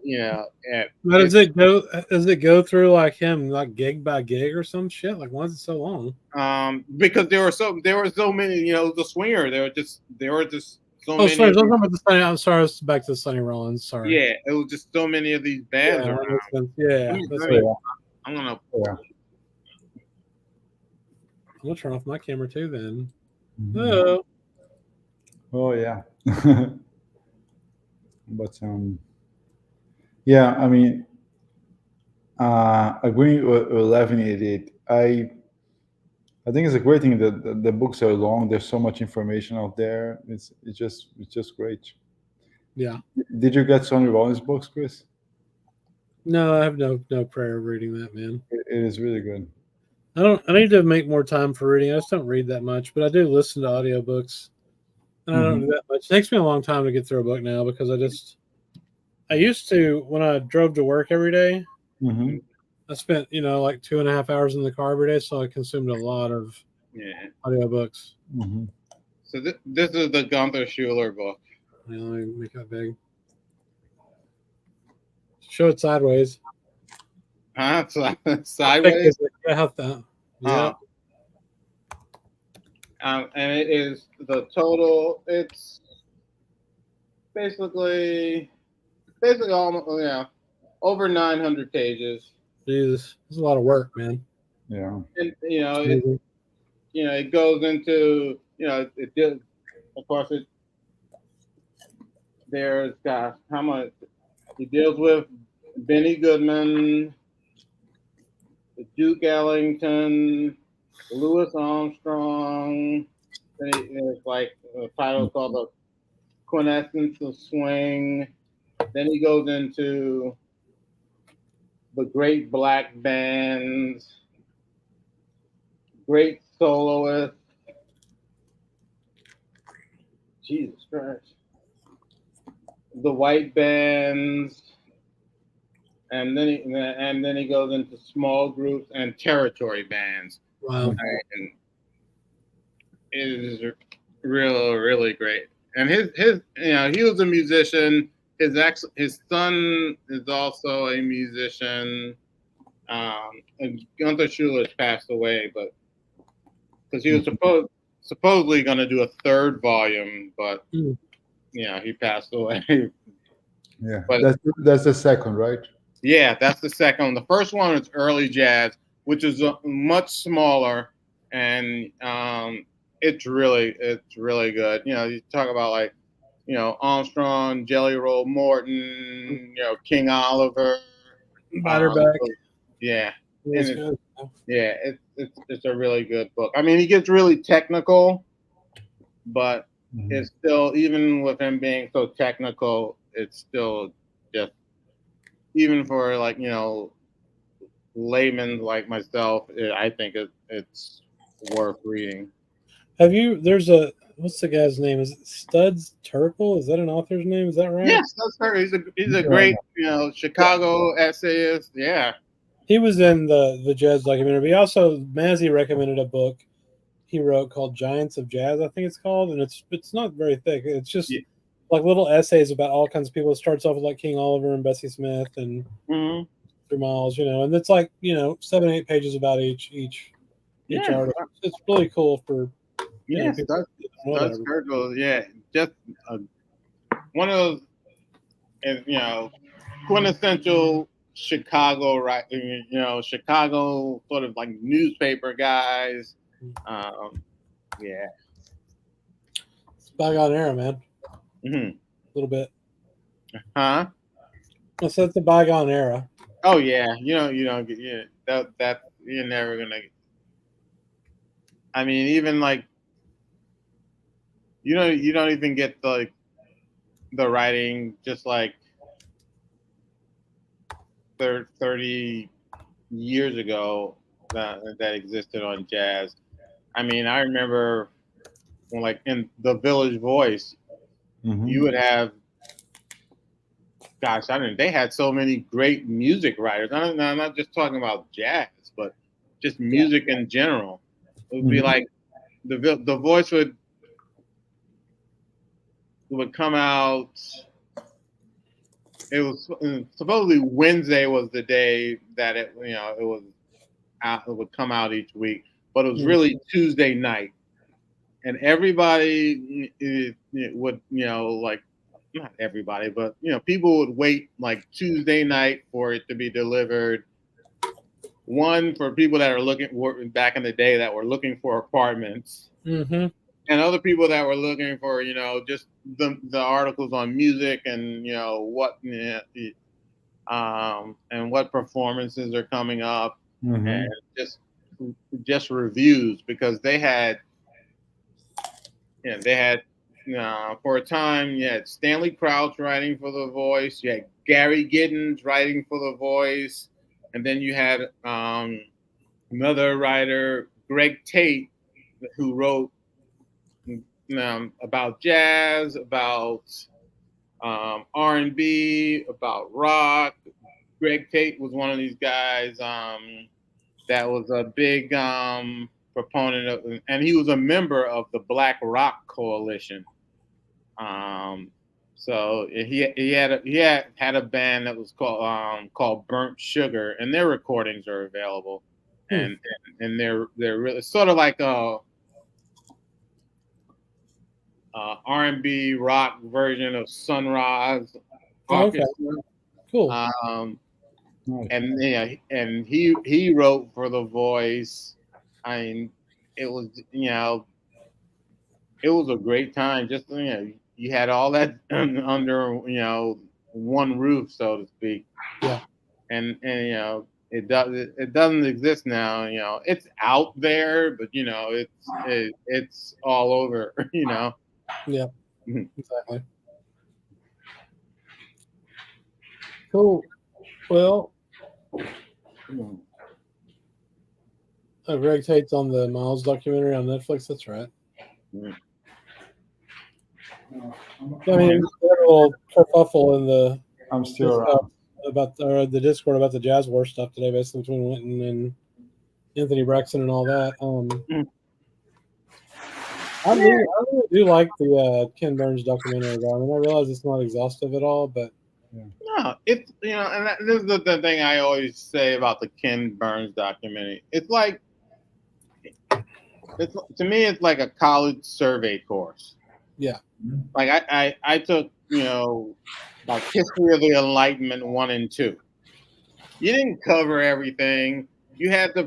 how does it go? Does it go through like him, like gig by gig or some shit? Like, why is it so long? Because there were so many. The Swinger. There were just so many. Sorry, I'm sorry. I was back to Sonny Rollins. Sorry. Yeah, it was just so many of these bands around. Yeah. I'm gonna. I'm gonna turn off my camera too. Then. Oh yeah. But yeah, I mean, agreeing with 1188, I think it's a great thing that the books are long. There's so much information out there. It's just great. Yeah. Did you get Sonny Rollins books, Chris? No, I have no prayer of reading that, man. It is really good. I need to make more time for reading. I just don't read that much, but I do listen to audiobooks. And I don't do that much. It takes me a long time to get through a book now because I used to, when I drove to work every day, I spent, like 2.5 hours in the car every day. So I consumed a lot of audiobooks. So this is the Gunther Schuller book. Yeah, let me make that big. Show it sideways. Sideways? Yeah. And it is the total. It's basically almost over 900 pages. Jesus, it's a lot of work, man. Yeah. And it goes into it does. Of course, there's how much he deals with Benny Goodman, Duke Ellington, Louis Armstrong. There's like a title called The Quintessence of Swing. Then he goes into the great black bands, great soloists. Jesus Christ. The white bands. And then he goes into small groups and territory bands. Wow. And it is really great. And his he was a musician. His son is also a musician. And Gunther Schuler's passed away, but because he was supposedly going to do a third volume, but he passed away. Yeah, but that's the second, right? Yeah, that's the second one. The first one is early jazz, which is much smaller, and it's really good. You talk about like, Armstrong, Jelly Roll Morton, King Oliver, Butterback. Yeah, It's and good. it's a really good book. I mean, he gets really technical, but it's still, even with him being so technical, it's still just, even for like laymen like myself, I think it's worth reading. What's the guy's name? Is it Studs Terkel? Is that an author's name? Is that right? Yes, that's her. He's a great Chicago essayist. Yeah. He was in the jazz documentary. But he also, Mazzy recommended a book he wrote called Giants of Jazz, I think it's called, and it's not very thick. It's just like little essays about all kinds of people. It starts off with like King Oliver and Bessie Smith and through Miles, and it's like 7-8 pages about each artist. It's really cool for Studs Terkel. Yeah, just one of those quintessential Chicago, right? Chicago sort of like newspaper guys. Yeah. It's bygone era, man. A little bit. Huh? I said it's a bygone era. Oh yeah, you don't get that you're never gonna. I mean, even like you don't even get the writing just like 30 years ago that existed on jazz. I mean, I remember when, like, in the Village Voice, you would have, gosh, they had so many great music writers. I'm not just talking about jazz, but just music in general. It would be like the Voice would come out. It was supposedly Wednesday was the day that it was out. It would come out each week, but it was really Tuesday night, and everybody would like, not everybody, but people would wait like Tuesday night for it to be delivered. One, for people that are looking back in the day that were looking for apartments. And other people that were looking for, just the articles on music and and what performances are coming up, and just reviews, because they had for a time, you had Stanley Crouch writing for The Voice, you had Gary Giddens writing for The Voice, and then you had another writer, Greg Tate, who wrote about jazz, about R&B, about rock. Greg Tate was one of these guys that was a big proponent of, and he was a member of the Black Rock Coalition. So he had a band that was called Burnt Sugar, and their recordings are available, and they're really sort of like a R&B rock version of Sunrise Orchestra. Okay. Cool. And he wrote for The Voice. I mean, it was a great time. Just you had all that under one roof, so to speak. Yeah. And It doesn't exist now. It's out there, but it's all over. Yeah, exactly. Cool. Well, Greg Tate's on the Miles documentary on Netflix. That's right. I mean, there's a little kerfuffle in the I'm still around. about the Discord about the Jazz War stuff today, basically between Winton and Anthony Braxton and all that. I really do like the Ken Burns documentary. I mean, I realize it's not exhaustive at all, but no, it's and this is the thing I always say about the Ken Burns documentary. It's like, to me, it's like a college survey course. Yeah. Like I took like History of the Enlightenment 1 and 2. You didn't cover everything. You had the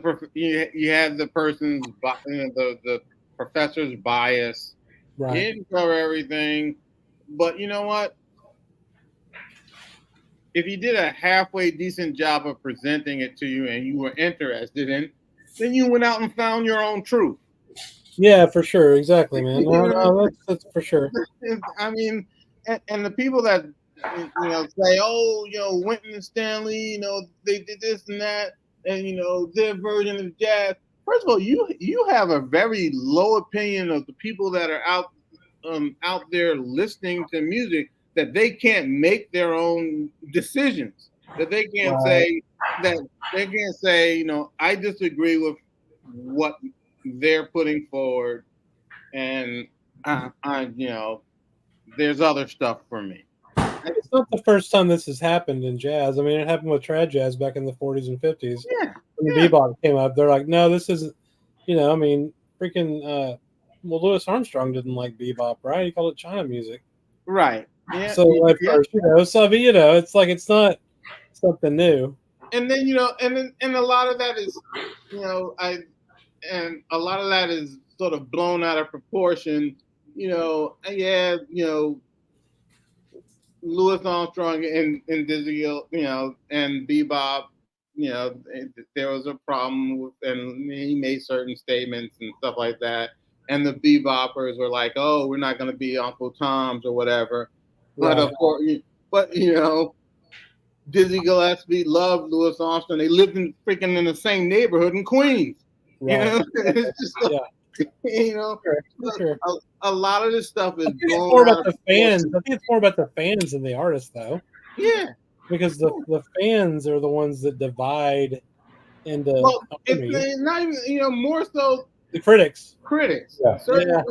person's the professor's bias. right. You didn't cover everything, but you know what? If you did a halfway decent job of presenting it to you and you were interested in, then you went out and found your own truth. Yeah, for sure. Exactly, man. No, that's for sure. I mean, and the people that say, oh, Winton and Stanley, they did this and that, and their version of jazz. First of all, you have a very low opinion of the people that are out there listening to music, that they can't make their own decisions, that they can't say I disagree with what they're putting forward, and there's other stuff for me. It's not the first time this has happened in jazz. I mean, it happened with trad jazz back in the 40s and 50s. Yeah. When the bebop came up, they're like, no, this isn't, I mean, freaking, Louis Armstrong didn't like bebop, right? He called it China music. Right. Yeah. So, like, it's like, it's not something new. And then, and a lot of that is, a lot of that is sort of blown out of proportion. Louis Armstrong and Dizzy, and bebop, there was a problem with, and he made certain statements and stuff like that. And the beboppers were like, "Oh, we're not going to be Uncle Tom's or whatever." But of course, Dizzy Gillespie loved Louis Armstrong. They lived in the same neighborhood in Queens. Right. It's just Sure. A lot of this stuff is more about the fans. I think it's more about the fans than the artists, though. Yeah, because the fans are the ones that divide into. Well, it's not even more so the critics. Yeah. Certain,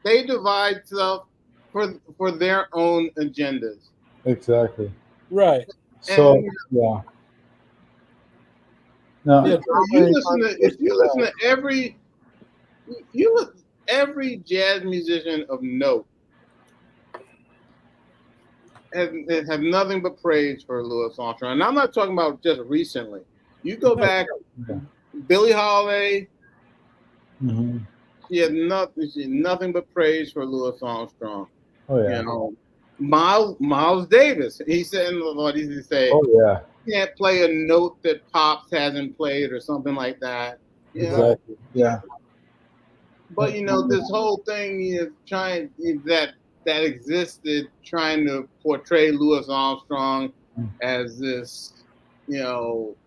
they divide stuff for their own agendas. Exactly. Right. So yeah. No. If you listen to every jazz musician of note have nothing but praise for Louis Armstrong. And I'm not talking about just recently. You go back, Billie Holiday. Mm-hmm. She had nothing but praise for Louis Armstrong. Oh yeah. Miles Davis. He said, "What did he say? Oh yeah. You can't play a note that Pops hasn't played, or something like that." Exactly. Yeah. But this whole thing is trying that existed, trying to portray Louis Armstrong as this, sort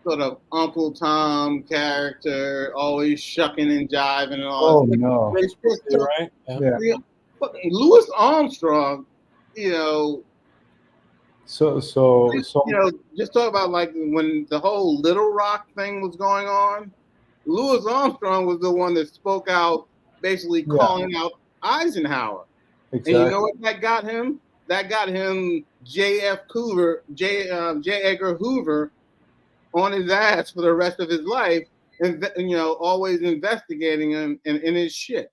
of Uncle Tom character, always shucking and jiving and all. Oh no! Right? Yeah. But Louis Armstrong, So just talk about like when the whole Little Rock thing was going on. Louis Armstrong was the one that spoke out, basically calling out Eisenhower. Exactly. And you know what that got him? That got him J. Edgar Hoover on his ass for the rest of his life, and always investigating him in his shit.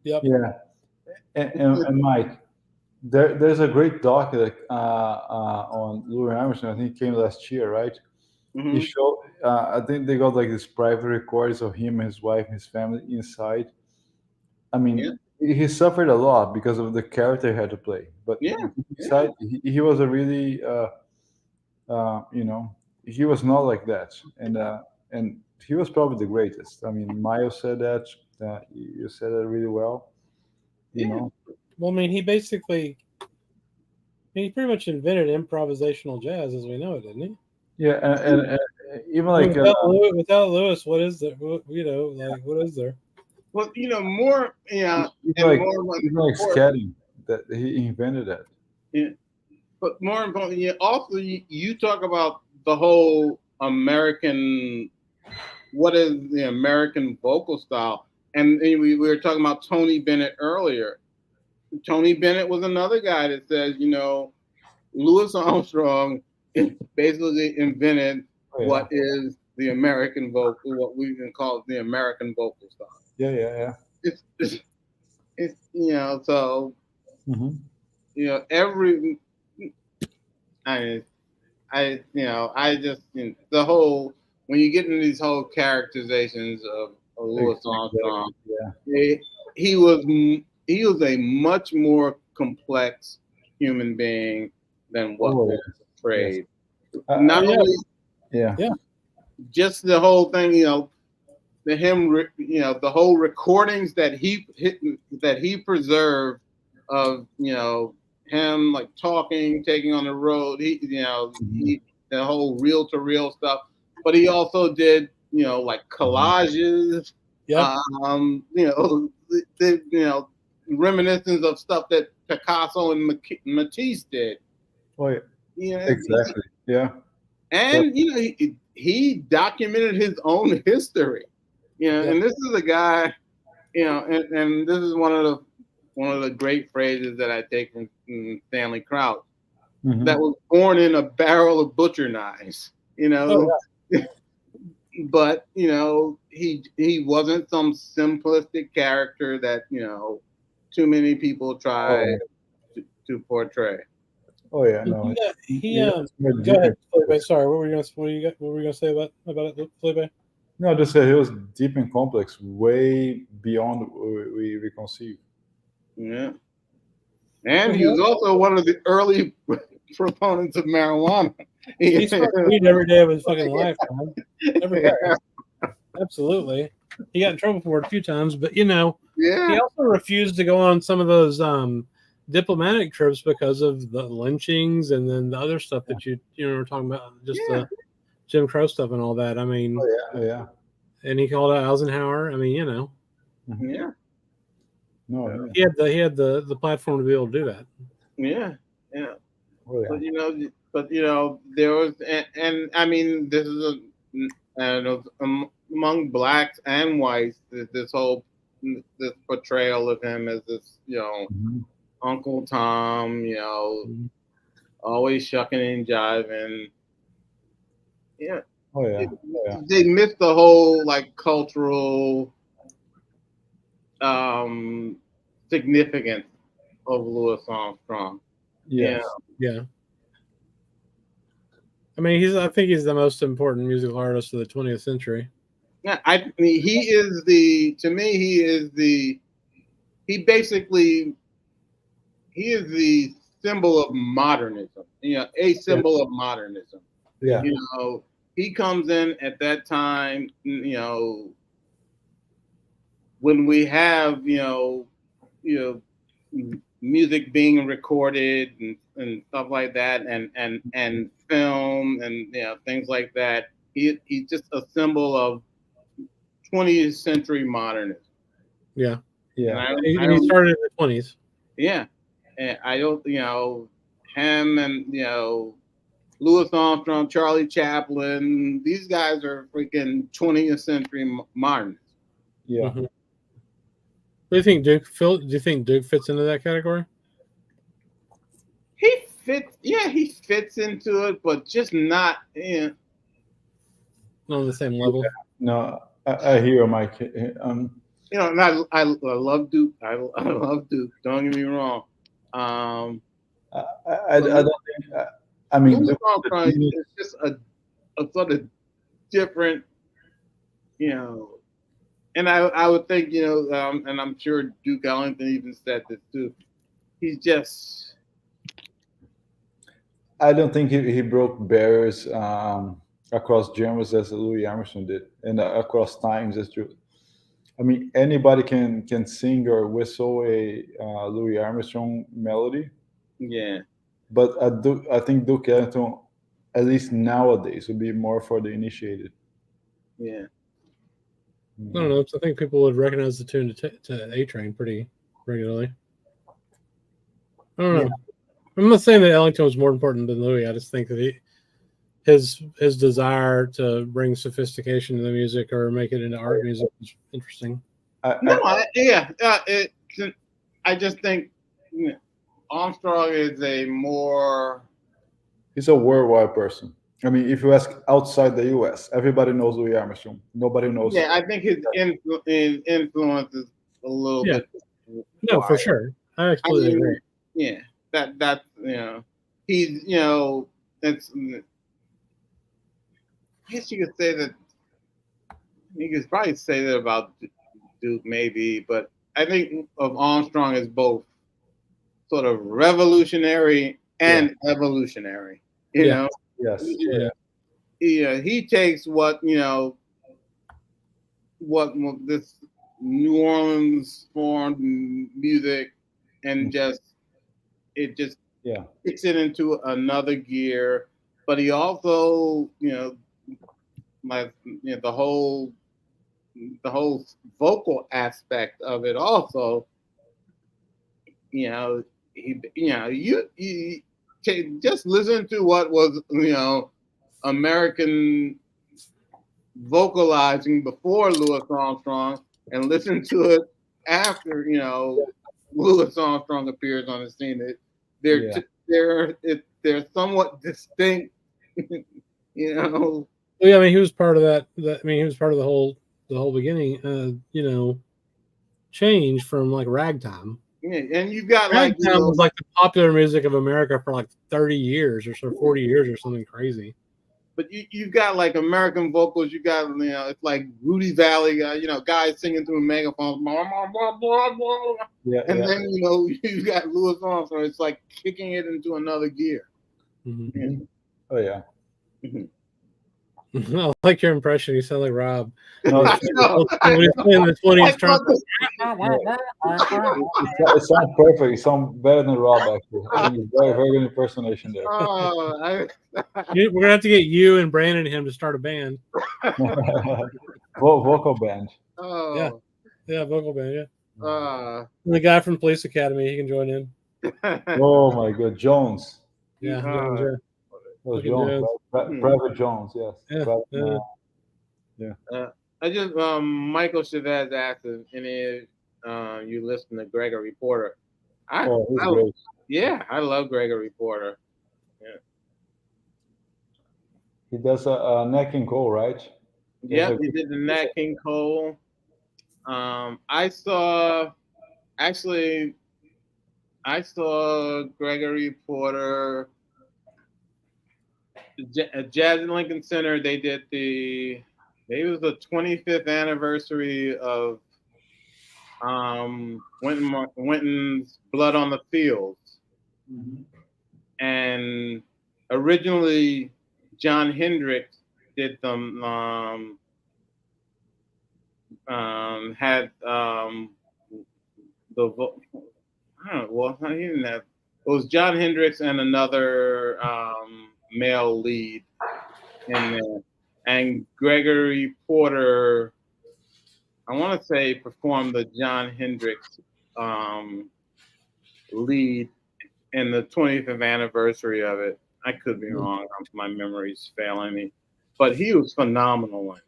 Yep. Yeah. And Mike, there's a great doc on Louis Armstrong. I think it came last year, right? Mm-hmm. He showed. I think they got like this private recordings of him, his wife, and his family inside. I mean, he suffered a lot because of the character he had to play. But inside, he was a really you know, he was not like that, and he was probably the greatest. I mean, Miles said that. You said it really well. You know. Well, I mean, he pretty much invented improvisational jazz as we know it, didn't he? Yeah, and even like without Lewis, what is there? You know, like what is there? Well, you know, more, yeah, even like scatting, that he invented that. Yeah, but more importantly, also you talk about the whole American, what is the American vocal style, and we were talking about Tony Bennett earlier. Tony Bennett was another guy that says, you know, Louis Armstrong basically invented what is the American vocal, what we can call the American vocal style. Yeah. It's you know, so Mm-hmm. you know, I I just the whole when you get into these whole characterizations of Louis Armstrong, he was a much more complex human being than what was portrayed. Yes. Not only, just the whole thing, you know, the whole recordings that he preserved of, you know, him like talking, taking on the road, the whole reel to reel stuff, but he also did, you know, like collages, reminiscence of stuff that Picasso and Matisse did. Oh yeah, exactly. Yeah, and you know, he documented his own history. You know, and this is a guy, you know, and this is one of the great phrases that I take from Stanley Crouch, that was born in a barrel of butcher knives. You know, but you know, he wasn't some simplistic character that, you know, too many people try to portray. Oh yeah, no. Go ahead, Felipe. Sorry, what were you gonna say about it, Felipe? No, just say he was deep and complex, way beyond we conceive. Yeah, and he was also one of the early proponents of marijuana. He smoked weed every day of his fucking life, man. Every day. Absolutely. He got in trouble for it a few times, but you know, he also refused to go on some of those diplomatic trips because of the lynchings and then the other stuff that you were talking about, just the Jim Crow stuff and all that. I mean, and he called out Eisenhower. I mean, you know, he had the platform to be able to do that. Oh, yeah. But you know, there was, and I mean, this is among blacks and whites, this portrayal of him as this, you know, Uncle Tom, you know, always shucking and jiving. Yeah. Oh yeah. They missed the whole like cultural significance of Louis Armstrong. Yes. Yeah. I mean, I think he's the most important musical artist of the 20th century. Yeah, I mean, he is the symbol of modernism. You know, a symbol of modernism. Yeah. You know, he comes in at that time, you know, when we have, you know, music being recorded and stuff like that, and film and, you know, things like that. He's just a symbol of 20th century modernism. Yeah. Yeah. He started in the 20s. Yeah. And I don't, you know, him and, you know, Louis Armstrong, Charlie Chaplin, these guys are freaking 20th century modernists. Yeah. Mm-hmm. Do you think Duke fits into that category? He fits into it, but just not not on the same level. No, I hear Mike. You know, and I love Duke. I love Duke. Don't get me wrong. I don't think. I mean, Louis Armstrong is just a sort of different, you know. And I would think, you know, and I'm sure Duke Ellington even said this too. He's just. I don't think he broke barriers across genres as Louis Armstrong did, and across times as true. I mean, anybody can sing or whistle a Louis Armstrong melody, Yeah. but I think Duke Ellington, at least nowadays, would be more for the initiated. Yeah. I don't know. I think people would recognize the tune to A Train pretty regularly. I don't know. Yeah. I'm not saying that Ellington was more important than Louis. I just think that his desire to bring sophistication to the music or make it into art music is interesting. I just think Armstrong is a more. He's a worldwide person. I mean, if you ask outside the U.S., everybody knows Louis Armstrong. Nobody knows. Yeah, I think his influence is a little bit. No, for sure. I completely agree. Yeah, that he's it's. I guess you could say that. You could probably say that about Duke, maybe, but I think of Armstrong as both sort of revolutionary and evolutionary. You know. Yes. He takes what this New Orleans formed music and it just kicks it into another gear. But he also, the whole vocal aspect of it also, you just listen to what was, American vocalizing before Louis Armstrong and listen to it after, Louis Armstrong appears on the scene. They're somewhat distinct, Well, yeah, I mean, he was part of that. He was part of the whole beginning. Change from like ragtime. Yeah, and you've got ragtime was like the popular music of America for like 30 years or so, 40 years or something crazy. But you've got like American vocals. You got it's like Rudy Valley, guys singing through megaphones, then you got Louis Armstrong. It's like kicking it into another gear. Mm-hmm. Yeah. Oh yeah. Mm-hmm. I like your impression. You sound like Rob. No, when he's playing the 20s trumpet. It sounds perfect. It sounds better than Rob, actually. I think it's very, very good impersonation there. We're going to have to get you and Brandon and him to start a band. Vocal band. Oh. Yeah, vocal band, yeah. The guy from Police Academy, he can join in. Oh, my God. Jones. Yeah, Jones, yeah. Oh, Jones, Private Jones, yes. I just Michael Chavez asked if any you listen to Gregory Porter. I love Gregory Porter. Yeah. He does a Nat King Cole, right? Yeah, he did the Nat King Cole. I saw Gregory Porter. Jazz in Lincoln Center. They did maybe it was the 25th anniversary of Wynton's Blood on the Fields. Mm-hmm. And originally John Hendricks did them. Had the I don't know. Well, he didn't have. It was John Hendricks and another male lead in there, and Gregory Porter. I want to say performed the John Hendricks lead in the 25th anniversary of it. I could be wrong. My memory's failing me, but he was phenomenal in it.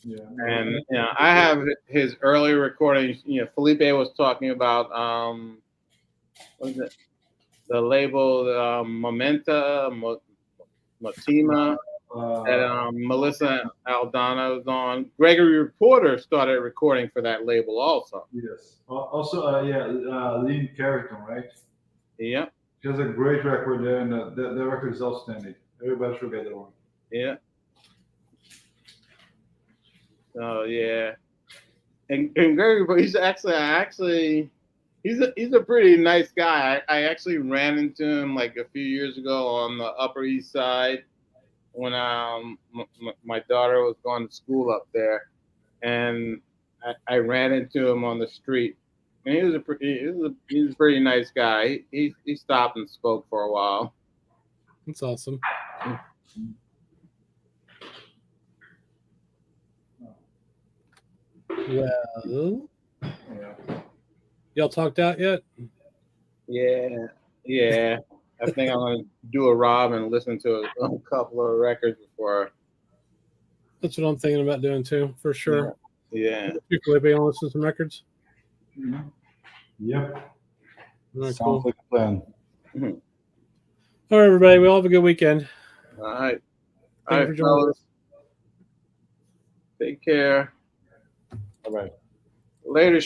Yeah. And I have his early recordings. Felipe was talking about what is it? The label Momenta Motima that Melissa Aldana was on. Gregory Porter started recording for that label also. Yes. Also, Lynn Carrington, right? Yeah. She has a great record there, and the record is outstanding. Everybody should get that one. Yeah. Oh yeah. And Gregory, he's actually he's a pretty nice guy. I actually ran into him like a few years ago on the Upper East Side when my daughter was going to school up there, and I ran into him on the street, and he was a pretty nice guy. He stopped and spoke for a while. That's awesome. Well, y'all talked out yet? Yeah. I think I'm gonna do a Rob and listen to a couple of records before. That's what I'm thinking about doing too, for sure. Yeah. You, Felipe, you want to listen to some records? Yep. All right, Sounds cool. like a plan. All right, everybody. We all have a good weekend. All right. Thank you for joining us. Take care. All right. Later.